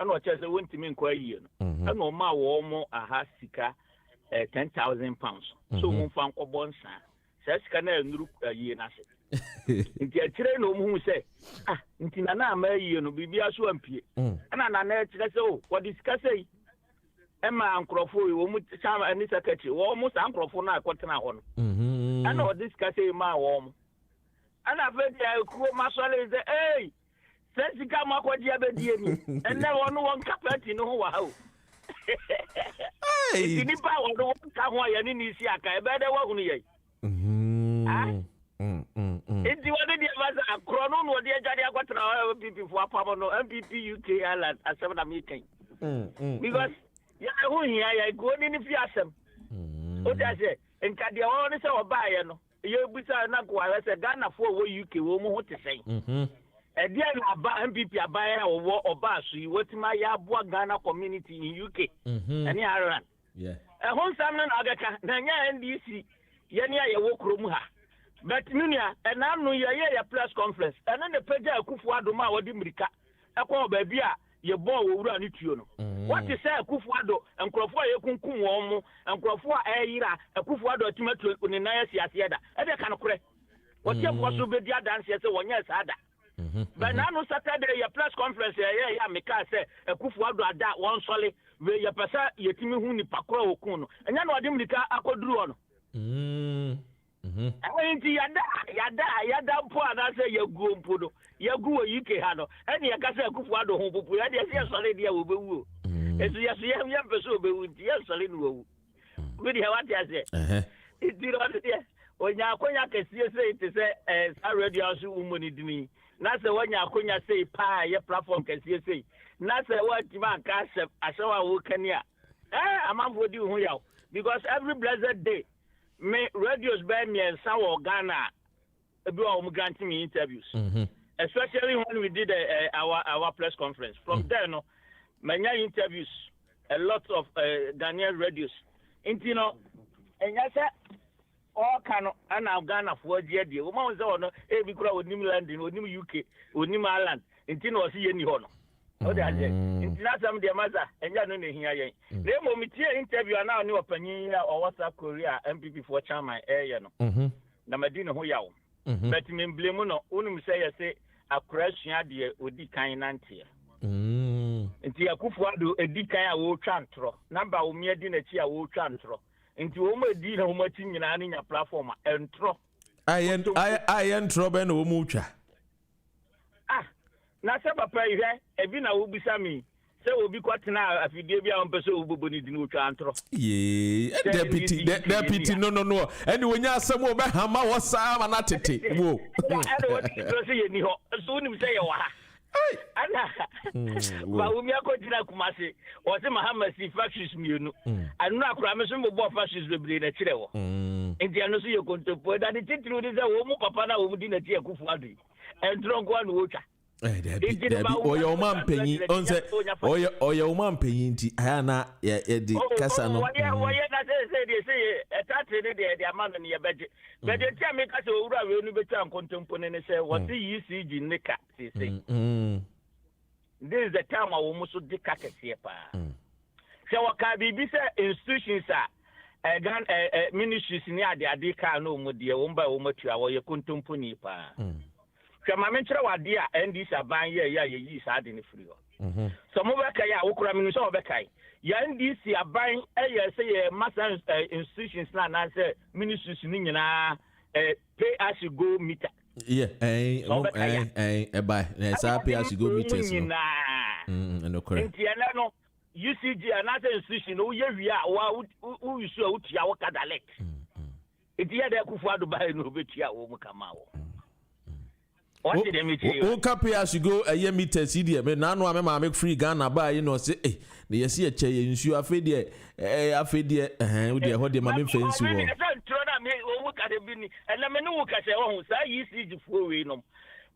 And what just a winter mean quite year. And no more Omo a Hasika £10,000. So Mufan Obonsa says can I look a year. Nti akire no mu say nti na na ma yi no bibia so ampie ana na na akire say o what discuss say e ma ankrofo wo mu chama ani secretary wo mu sa ankrofo na akotena ho no ana o discuss say ma wo mu ana fe dia ku ma so le say eh say sika ma ko dia be die ni enne wo no won capacity no ho wa ho eh ni ba wo no ka ho ya ni si aka e be de wo hu ni ye it's the one that a chrono no the Jadia Quatra MPP for Pamano MPP UK Island as 7 meeting. Because who here I go in if you ask them. What I say, and Cadia only say buy no. You be not go as a Ghana for UK woman what to say. And then MPP a buyer or bus you what my Yabua Ghana community in UK and Ireland. Yeah. A whole salmon agaka, Nanya NDC, Yania Yawokromuha. But Nunia, and I know your press conference, and then the Peja Kufuado Ma or Dimrika, a call baby, your ball will run it you know. What you say, Kufuado, and Crawford Kunkumo, and Crawford Aira, a Kufuado Timato in the Naya Siada, and I can correct. What you possibly dance yes, 1 year ada. But now Saturday, your press conference, a meka say Akufo-Addo ada one solid we ye pesa yetimi hu ni pakora okun no enya no ade mlika akoduru no Enti yada mpo ana say yaguo mpo do yaguo UK ha no ene ya ka say Akufo-Addo ho popo ya de say solid dia wo bewu esu ya pesa obewu nti ya solid no wo we dey what ya say it did what there onya akonya kese say it say sa radio so umoni dini na say onya akonya say pa ye platform kese say na say what man ka asawa wo kania amamfo di hu yaw because every blessed day me radios by me and some Ghana granting me interviews especially when we did our press conference from there no many interviews a lot of Ghanaian radios you know and yes all kind and Ghana for the woman was on every crowd with London with UK with Ireland you know see any honor oh that some the matter and you know here they moment interview now new opinion or WhatsApp Korea MPP for chairman you know na medina ho yawo but me blame no unum say a question de odi kan nante nti Akufo-Addo edi kan a wo twa ntro number wo me di na chi a wo twa ntro nti wo ma di na wo ma ti nyina ne nya platform entro ayen ntro be na wo mu twa na se papa ihe ebi na wo bisa mi se obi kwatena afidie bia on pese obobo ni di no twa ntro ye deputy no eni wonya asem wo be hama wo sa ma na tete wo ade wo ti so ye ni ho so ni se ye wa ha ana ba wo mi akotina kumase wo se Muhammad si factions mienu anu akura me so mbo factions bebre na kire wo enti anu so ye kontopo da de titru de se wo mu papa na wo mu di na ti Akufo-Addo entro nko anu wo twa oyo man penyi onse oyo man penyi nti ana ya di kasa no oye na say etatre de amano ne ye beje beje tia me kasa owura we nu betu ankontompo ne say what ECG nika say this is the time I will so de kakese pa say waka bibi say institutions gan ministries ni ade ka no mu de wo mba wo matua wo ye kontompo ni pa Kama menchira wadi a NDC aban ye yi saade ne free ho. So mo beka ya wokura minu so beka ya NDC aban say ye mass institutions na say ministries ni nyina pay as you go meter. Yeah, buy. Say pay as you go meters. No correct. Ntiana no UCG another institution o ye wi a wo use o tia wo kadalek. Ntia de Akufo-Addo ba no betia wo mu kama wo. What did they tell you? O kape as you go a year meter CD. Me na no ma make free Ghana buy you know say the yesi a che nsu afedie we dey hold the ma me fancy wo. Me tro na me o mu ka de bi ni. Ele me no wo ka se wo sa ECG fo we no.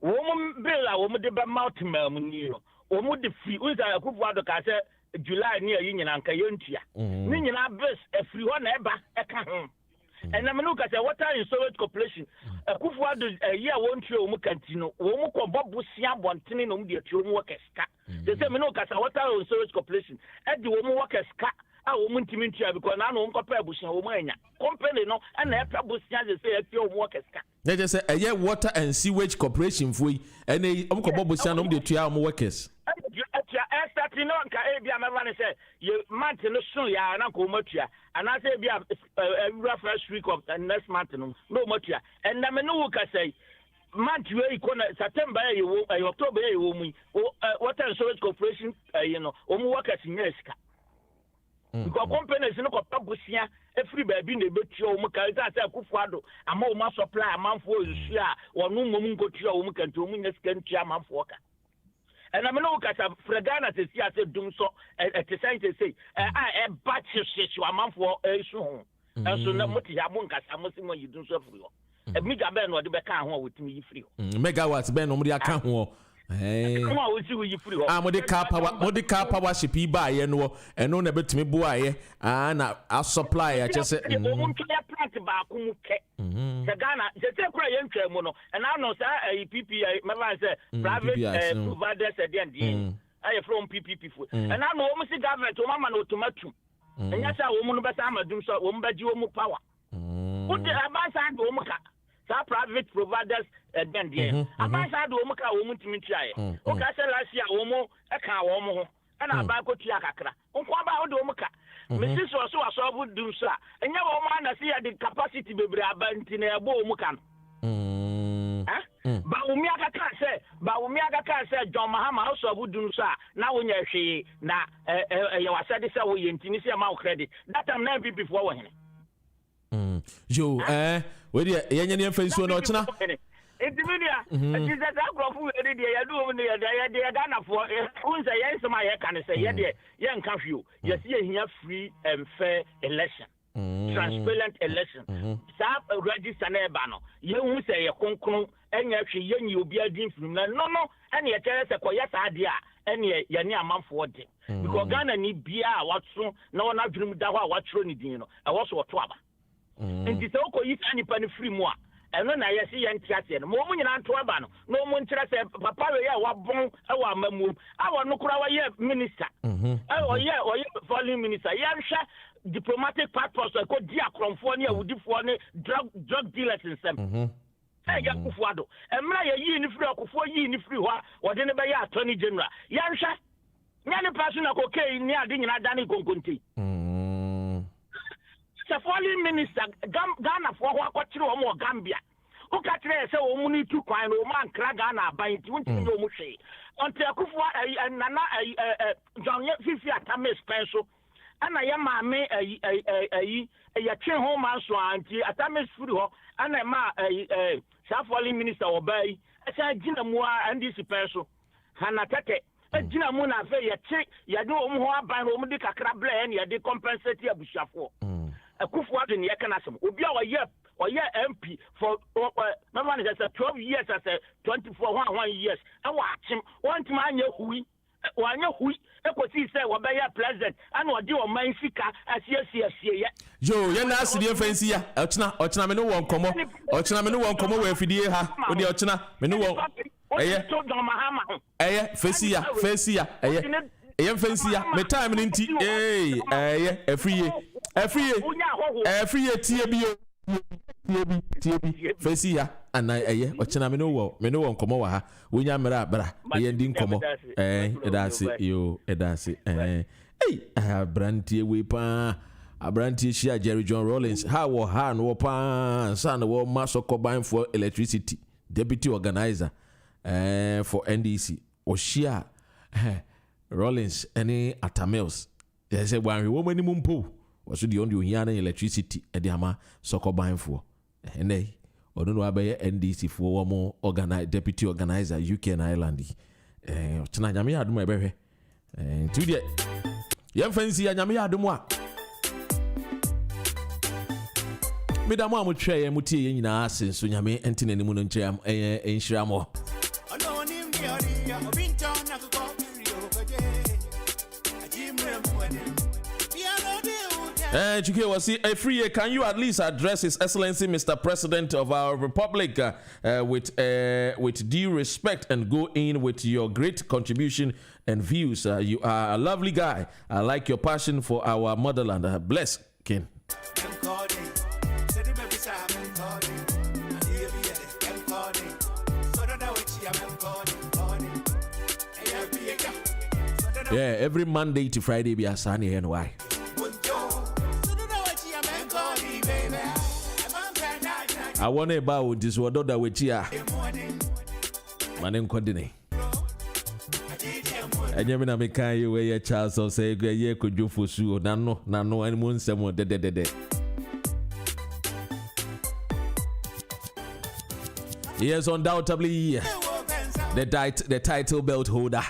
Wo mu bill a wo mu de ba mountain ma mu ni no. Wo mu de free we say Akufo-Addo ka se July ni ayi nyina nka yentua. Ni nyina bills e free ho na e ba e ka ho. And I'm looking at water in Soviet Corporation. Akufo-Addo year won't you mukantino, Womuko Bobusia Bontini no dear to workers cat. They say no cats water in Soviet Corporation. At the woman workers cat, I won't mintia because I know compare Bush and Womania. Company no, and after Busia they say a few workers cat. They just say a year water and sewage corporation for and a Uncle Bobusia no dear to workers. Starting on Caribbean, I say, you month no soon, ya, and Uncle Motia, and I say, be a first week of the next month, no Motia, and I know what I say. Month you September, October, water and storage corporation, workers in Yeska. Because companies no Pabusia, every baby in the betio, Mukata, Akufo-Addo, a more mass supply, a month for you, or no Mungo Tio, Mukan to Minas Kentia, month worker. And I'm not at a Fragana to see as a doom so at the science say, I am batch you a month for a soon. And so, no much Yamunkas, I must see when you do so for you. A mega ben or the back with me free. Megawatts ben on the account. Hey, come on, we see you free. I'm with the car power ship buy and no never to me boy, and I'll supply. I just said, plant back. The Ghana, the Ghana, mono, and I know, sir, a PPI, my man said, private providers at the end. I am from PPP, and I know almost the government to Mamma no tomato. And yes, I woman, but I'm a doom so, woman, but you power. Put the Abasa Womuka. private providers then there. Abasa do omo ka omo ntimi tuaye. O ka say last year omo e ka omo ho. And I back to Yakakra. Unquaba do Moka. Mrs. Also a solve do so. And your woman see the capacity be in a bow mukan. But Umiaka can't say, John Mahama also would do so. Now when you're she, now you are said this away in Tunisia amount credit. That I'm never before him. Joe, where the Yanyan face or not? It's the media. It is that I do Ghana for who's a yes, my can say, young curfew. You see here free and fair election, transparent election. Stop register Nebano. You who say a concrete and actually you be a dean from no, and you tell us a quiet idea, and you're near a month for it. Because Ghana need beer, what soon, no one have dreamed that what Trinity, I also a twabber. And it's okay if any penny free more. And then I see and chatting. Moment in Antwerp, no one tells Papa, what bon, our memu, our no minister. Oh, yeah, or foreign minister. Yansha diplomatic purpose, I could dear California with different drug dealers in some. I got Kufuado. And my year free for ye in free or then by Attorney General. Yansha, any person of cocaine near Ding and Danny Gonconti. The foreign minister, Ghana for what you more Gambia. Who can say, so only two kind of man, Kragana, by it, won't you know Mushe? Until Kufwa and Nana, John Fifi at Tamis Pencil, and I am a train home answer, at Tamis Fudo, and a foreign minister obey, as I Jinamua and this pencil. Hannah Take, a Jinamuna, you check, you know, more by Romadica Crable, and you did compensate your bishop. A Kufuat in Yakanasum will be our year or year MP for my man is 12 years as a 24 1 years. And watch him one man who said, what by your president and what do my fika as yes. Joe, you're not the fancy. Ochna, no one come up. Ochna, no one come away for the ha. With the Ochna, no one. Facia. Fancy, my time in tea. Every year, TB, Facia, and I, Ochana, me no one come over. We are Marabra, I didn't come up. That's it, you, that's it. Hey, Branty Whipper, a Branty Shia, Jerry John Rollins, how or Han, Wopan, son of Master combined for electricity, deputy organizer for NDC, or Shia. Rollins, any Atamils. They say, one woman in Mumpo was the only Yana electricity at the Ama Soko buying for. And they, or don't know about NDC for one more deputy organizer, UK and Ireland. Tonight, I do my baby. And today, young fancy, and Yamia do moi. Madame, I would try and muti in our sense, so Yami and Tin and Moon and Jam in Shramo. Chike was a free. Can you at least address His Excellency Mr. President of our Republic with due respect and go in with your great contribution and views? You are a lovely guy. I like your passion for our motherland. Bless, King. Yeah, every Monday to Friday be a sunny and why. I want to bow this word that which here. My name Condine. And you mean I make you wear your child so say, ye could you for sure? No, and moon someone dead. Yes, undoubtedly, the title belt holder.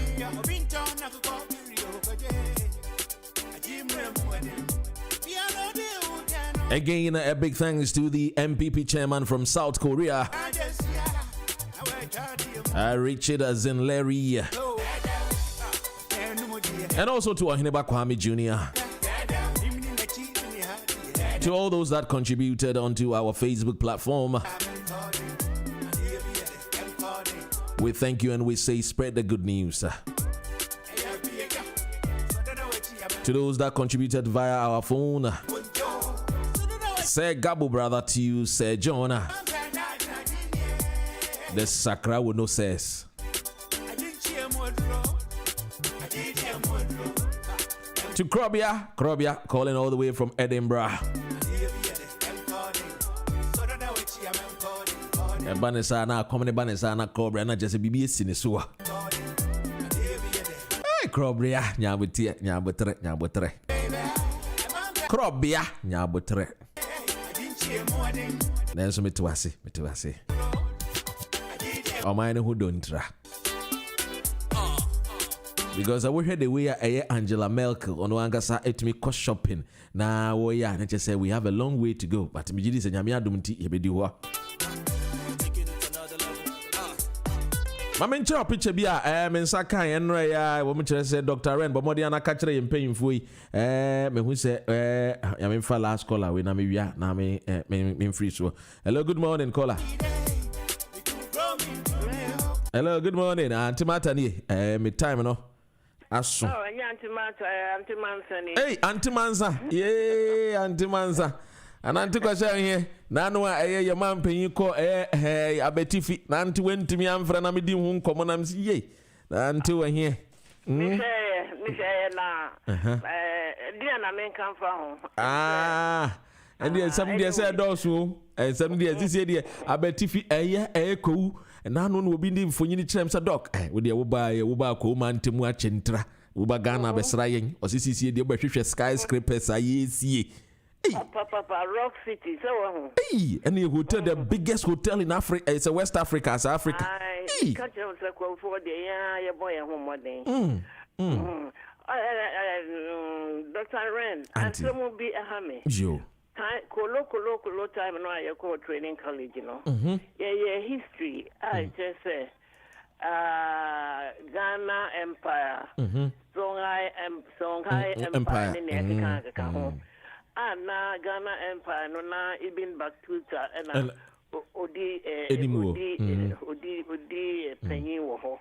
Again, a big thanks to the MPP chairman from South Korea, Richard Zinleri, and also to Ahineba Kwame Jr. To all those that contributed onto our Facebook platform, we thank you and we say spread the good news. To those that contributed via our phone, Sir Gabo brother to you, Sir Jonah. The Sakra will no cess. To Krobia calling all the way from Edinburgh. Banisa na comedy Banisa na Krobia na just BBS in the sewer. Hey Krobia, nyabutre. Krobia, nyabutre. Nenso metwase. O mine who don't try. Because I will hear the way Angela Merkel on Wangasa et me cost shopping. Now, and just say we have a long way to go. But me jidi se nyamia dumti yebediwa. Mamen chira picture bia mensa kan enra ya wo me kire se Dr. Ren but modi anaka kire ye mpanyimfo yi me hu se ya me fa last caller we na me wia na me free so. Hello, good morning caller. Hello, good morning. Auntie Martha ni me time no. Aso. Oh, Auntie Mansa ni. Hey, Auntie Mansa. Yeah, Auntie Mansa. And Auntie Kwasha here. Na no your man penyi ko abetifi. Na Auntie went me amfra na me di hu nkomo na msi ye. Na Auntie we here. Me say na. Dia na men kan fa ho. And there some say dosu. And some there this here abetifi ko. Na no no obi ndi mfonyini kyerem sa doc we dey wo ba ko ma ntemu a chentra wo ba Ghana besra yen osisi dey behwehwe skyscrapers ayesie Papa Rock City so and the hotel the biggest hotel in Africa it's a West Africa South Africa catch us ko for the ya boy homoden Dr. Ren and some be ahame jo Kolo time no I call training college, you know. Yeah, history. I just say Ghana Empire. Songhai Empire in the Africa. And now Ghana Empire no na ibin back to and Odi penny wo ho.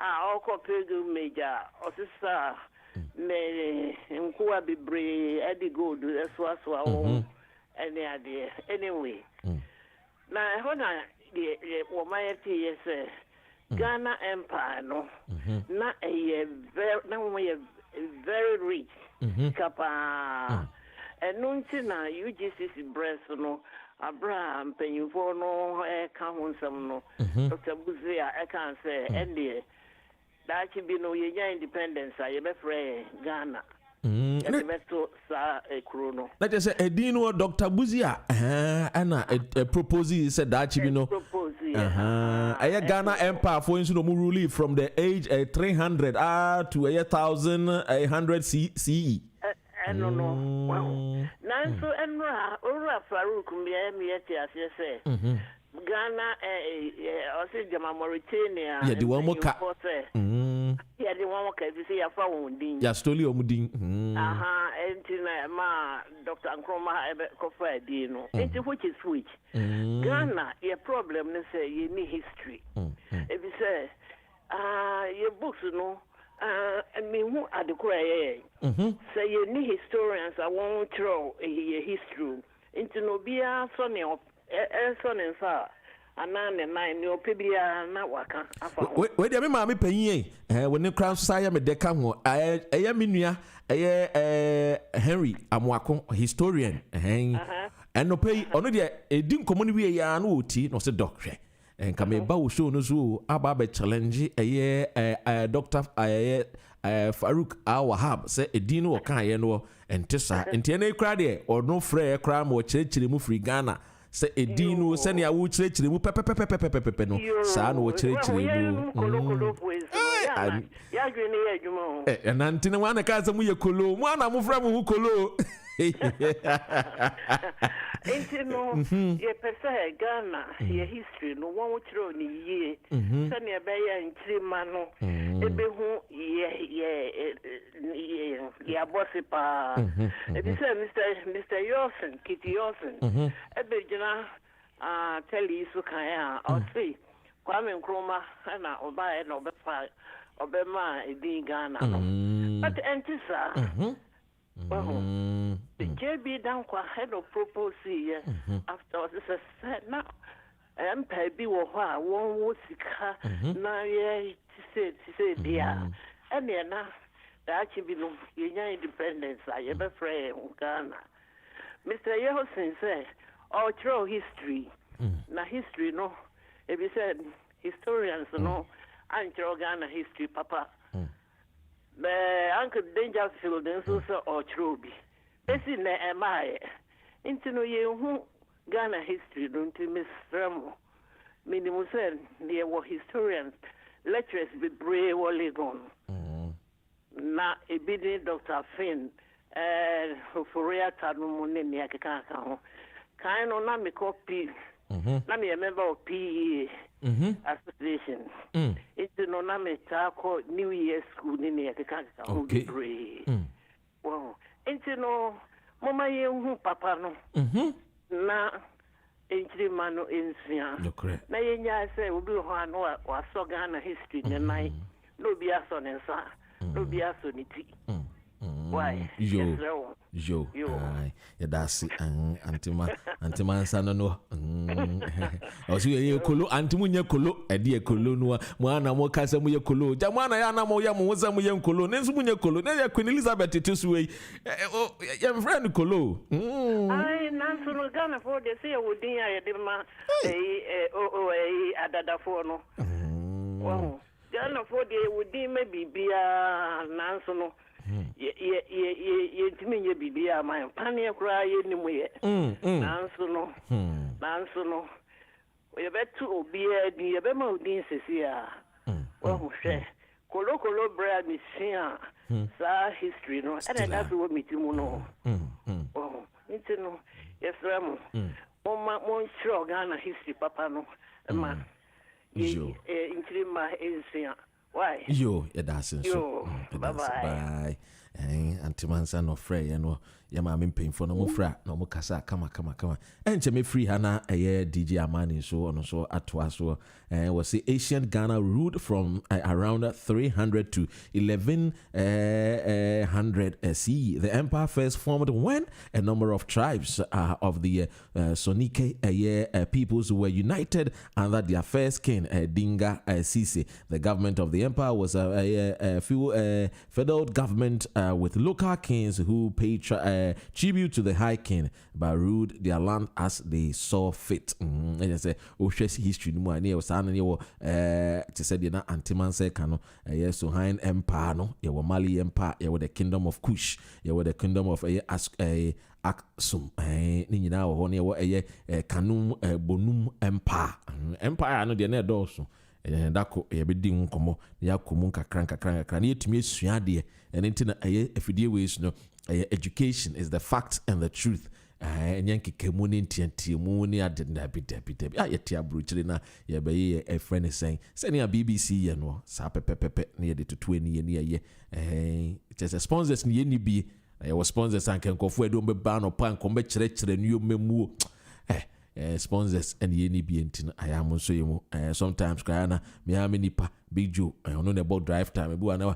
All copy major officer me nkuwa bibre edi gold eswa any idea anyway na hona wo my yes Ghana Empire no na very rich kapa enunti na UGCC breast no Abraham penyufo no ka honsam no Dr. Buzia can say and that should be no independence. I be free Ghana. Let us say Edino Dr. Buzia Anna a propose said that you know Ghana Empire for instance no rule from the age 300 to 1100 CE. No. Nanso enra ora Farouk me say Ghana also Jama Mauritania. Yeah, the one more yeah, the one more if you see a phone ding. Yeah, stoli omuding. And ma Dr. Nkrumah Kofa Dino. Which is which. Ghana, your problem is say you need history. If you say your books, you know, I mean who are the cry? Say you need historians I won't throw a history into Nobia Sonny son and sa anane nine no pebia na waka afa we dey me ma me panyin when the crown society me deka ho eye me nua Henry Amwako historian no pay ono dey edi nkomo ni wie ya na oti no se doctor enka me ba wo show no so aba be challenge Dr. Farouk Al-Wahab say edi no kan ye no entesa enti na kra de ono frɛ kra ma wo kyerɛkyerɛ mu free Ghana se edino se ne awu kyerɛkyerɛ mu pepepepepepepe no saa no wo kyerɛkyerɛ mu ya dwene ya adwuma nante ne wana ka sɛ mu yɛ kolo mu ana mo fra mu kolo enti no ye pese Ghana ye history no won wo kyerɛ ni yie se ne be ya nkyirima no ebehu ye abosipa ebi se Mr. Yosen Kitty Yosen ebe gina tell you so kan o see Kwame Nkrumah na oba na obefa obema edin Ghana no but entisa JB Dankwa had a propose here after this said now empire be wo ha won wo sika na ye say dia and na that be no yenya independence I be free Ghana Mr. Yehosin say all through history na history no if you said historians no and through Ghana history papa the Uncle Dangerfield and so all through be besi na emaye into no ye hu Ghana history don't miss Ramo minimum said there were historians lecturers be brave or legon na ebidi Dr. Finn Fourier Tadmo ne akeka ho kan no na me copy na me member of PE association it's no na me tako New Year school ne akeka ho brave wow into no mama ye hu papa no na entry mano ensia na yenya say obi ho ano wa so Ghana history ne nai no bi aso ne nsa no bi aso ni ti why yo that's antima sana no osi ye kolo antimu nye kolo edi kolo no mwana mo kasa mu ye kolo ja mwana ya na mo ya mo za mu ye kolo nensu mu nye kolo na ya Queen Elizabeth titusuwe ya friend kolo ai nansu no Ghana for de say wodin ya de ma adada for no wow Ghana for de wodin ma bibia nansu no ye timi ye bibia ma pane kura ye nimu ye nansu no ye betu obi edi ye be ma odin sesia wo hwe kolo bra mi sia sa history no and that's what me timu no oh intino yes ram mo sure Ghana history papa no ma intri ma ensia why yo that's so bye antimansa no frey no ya ma mpemfo no mo fra no mo kasa kama enche me free hana DJ Amani so ono so atwa so was the ancient Ghana ruled from around 300 to 1100 CE. The empire first formed when a number of tribes of the Sonike peoples were united under their first king Dinga Sisi. The government of the empire was a federal government with local kings who paid tribute to the high king but ruled their land as they saw fit. And I say history no ani was an ye to say na antiman say kano so high empire no ye Mali empire ye the kingdom of Kush ye the kingdom of Aksum ni nyina wo ne ye Kanum Bonum empire no de na do dako yebedi nkomo ya komu kakran na yetumi esua de enti na afidie ways no education is the fact and the truth nyanke kemu ne ntiantiemu ne adenda bidabi yeti abruchire na yebeye a friend saying send BBC ye no sa pepepepe na yede tutu eni ye just sponsors ni ni bi was sponsors anken kofo edo mbeba no pan kombe kire nuo memu sponsors and ye ni bi entin ayam so yemu sometimes kana me ha nipa Big Joe ono ne about drive time ebu na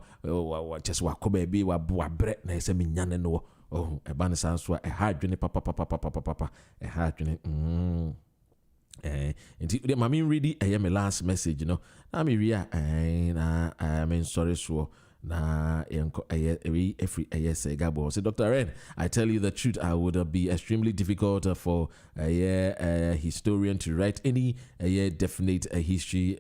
just wakoba bi wa bre na ese me nyane no oh eba ne sanso e ha adwene papa e ha adwene enti mama ready me last message you know na me ria na I'm sorry so na every say Gabo say Dr. Ren, I tell you the truth, I would be extremely difficult for a historian to write any definite history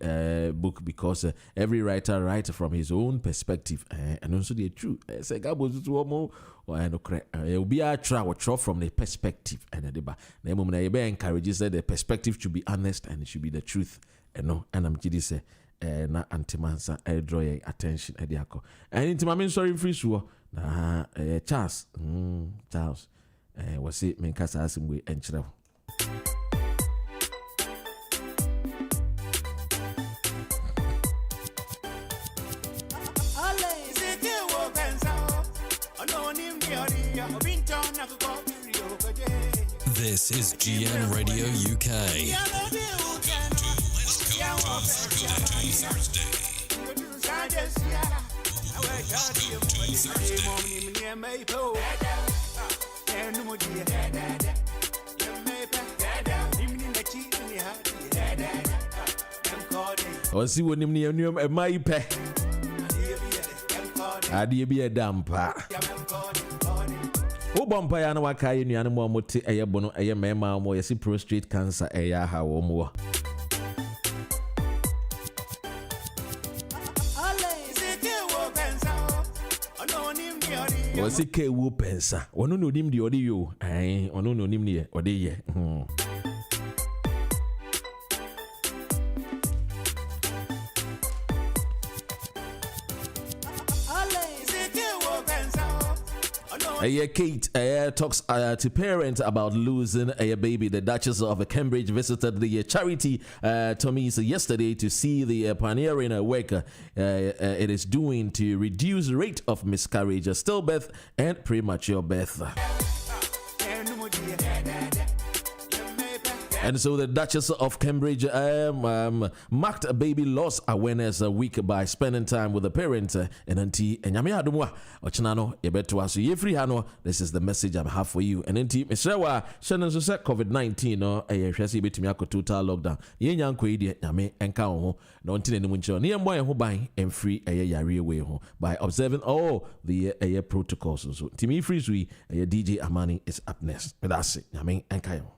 book because every writer writes from his own perspective and also the truth say Gabo zuomo will be a try from the perspective and the encourages that the perspective should be honest and it should be the truth and I'm say na antimansa draw your attention ediako and intimame sorry free so na Charles was it men kasa asimwe enchrew This is GN Radio UK. Thursday. or see when him a my pe. Adi be a damper. O bumpire and waka in the animal moti a bono a mema mo yesi prostate cancer a yaha or more. Was it K Woopensa? One no dim the audio, I on no nim near or the Kate talks to parents about losing a baby. The Duchess of Cambridge visited the charity Tommy's yesterday to see the pioneering work it is doing to reduce the rate of miscarriage, stillbirth, and premature birth. And so the Duchess of Cambridge marked a baby loss awareness week by spending time with the parents and auntie and Yami Adumwa Ochinano Ebetuasu Yefri Hano. This is the message I have for you. And auntie Mr. Shannon said COVID-19 no a shasi betimiako total lockdown. Yen yanko idi Yami enka ho no ntine ni muncho. Ni mboye ho ban and free a yari away ho by observing all the protocols. So Timmy Freezui DJ Amani is up next. That's it. Yami enka ho.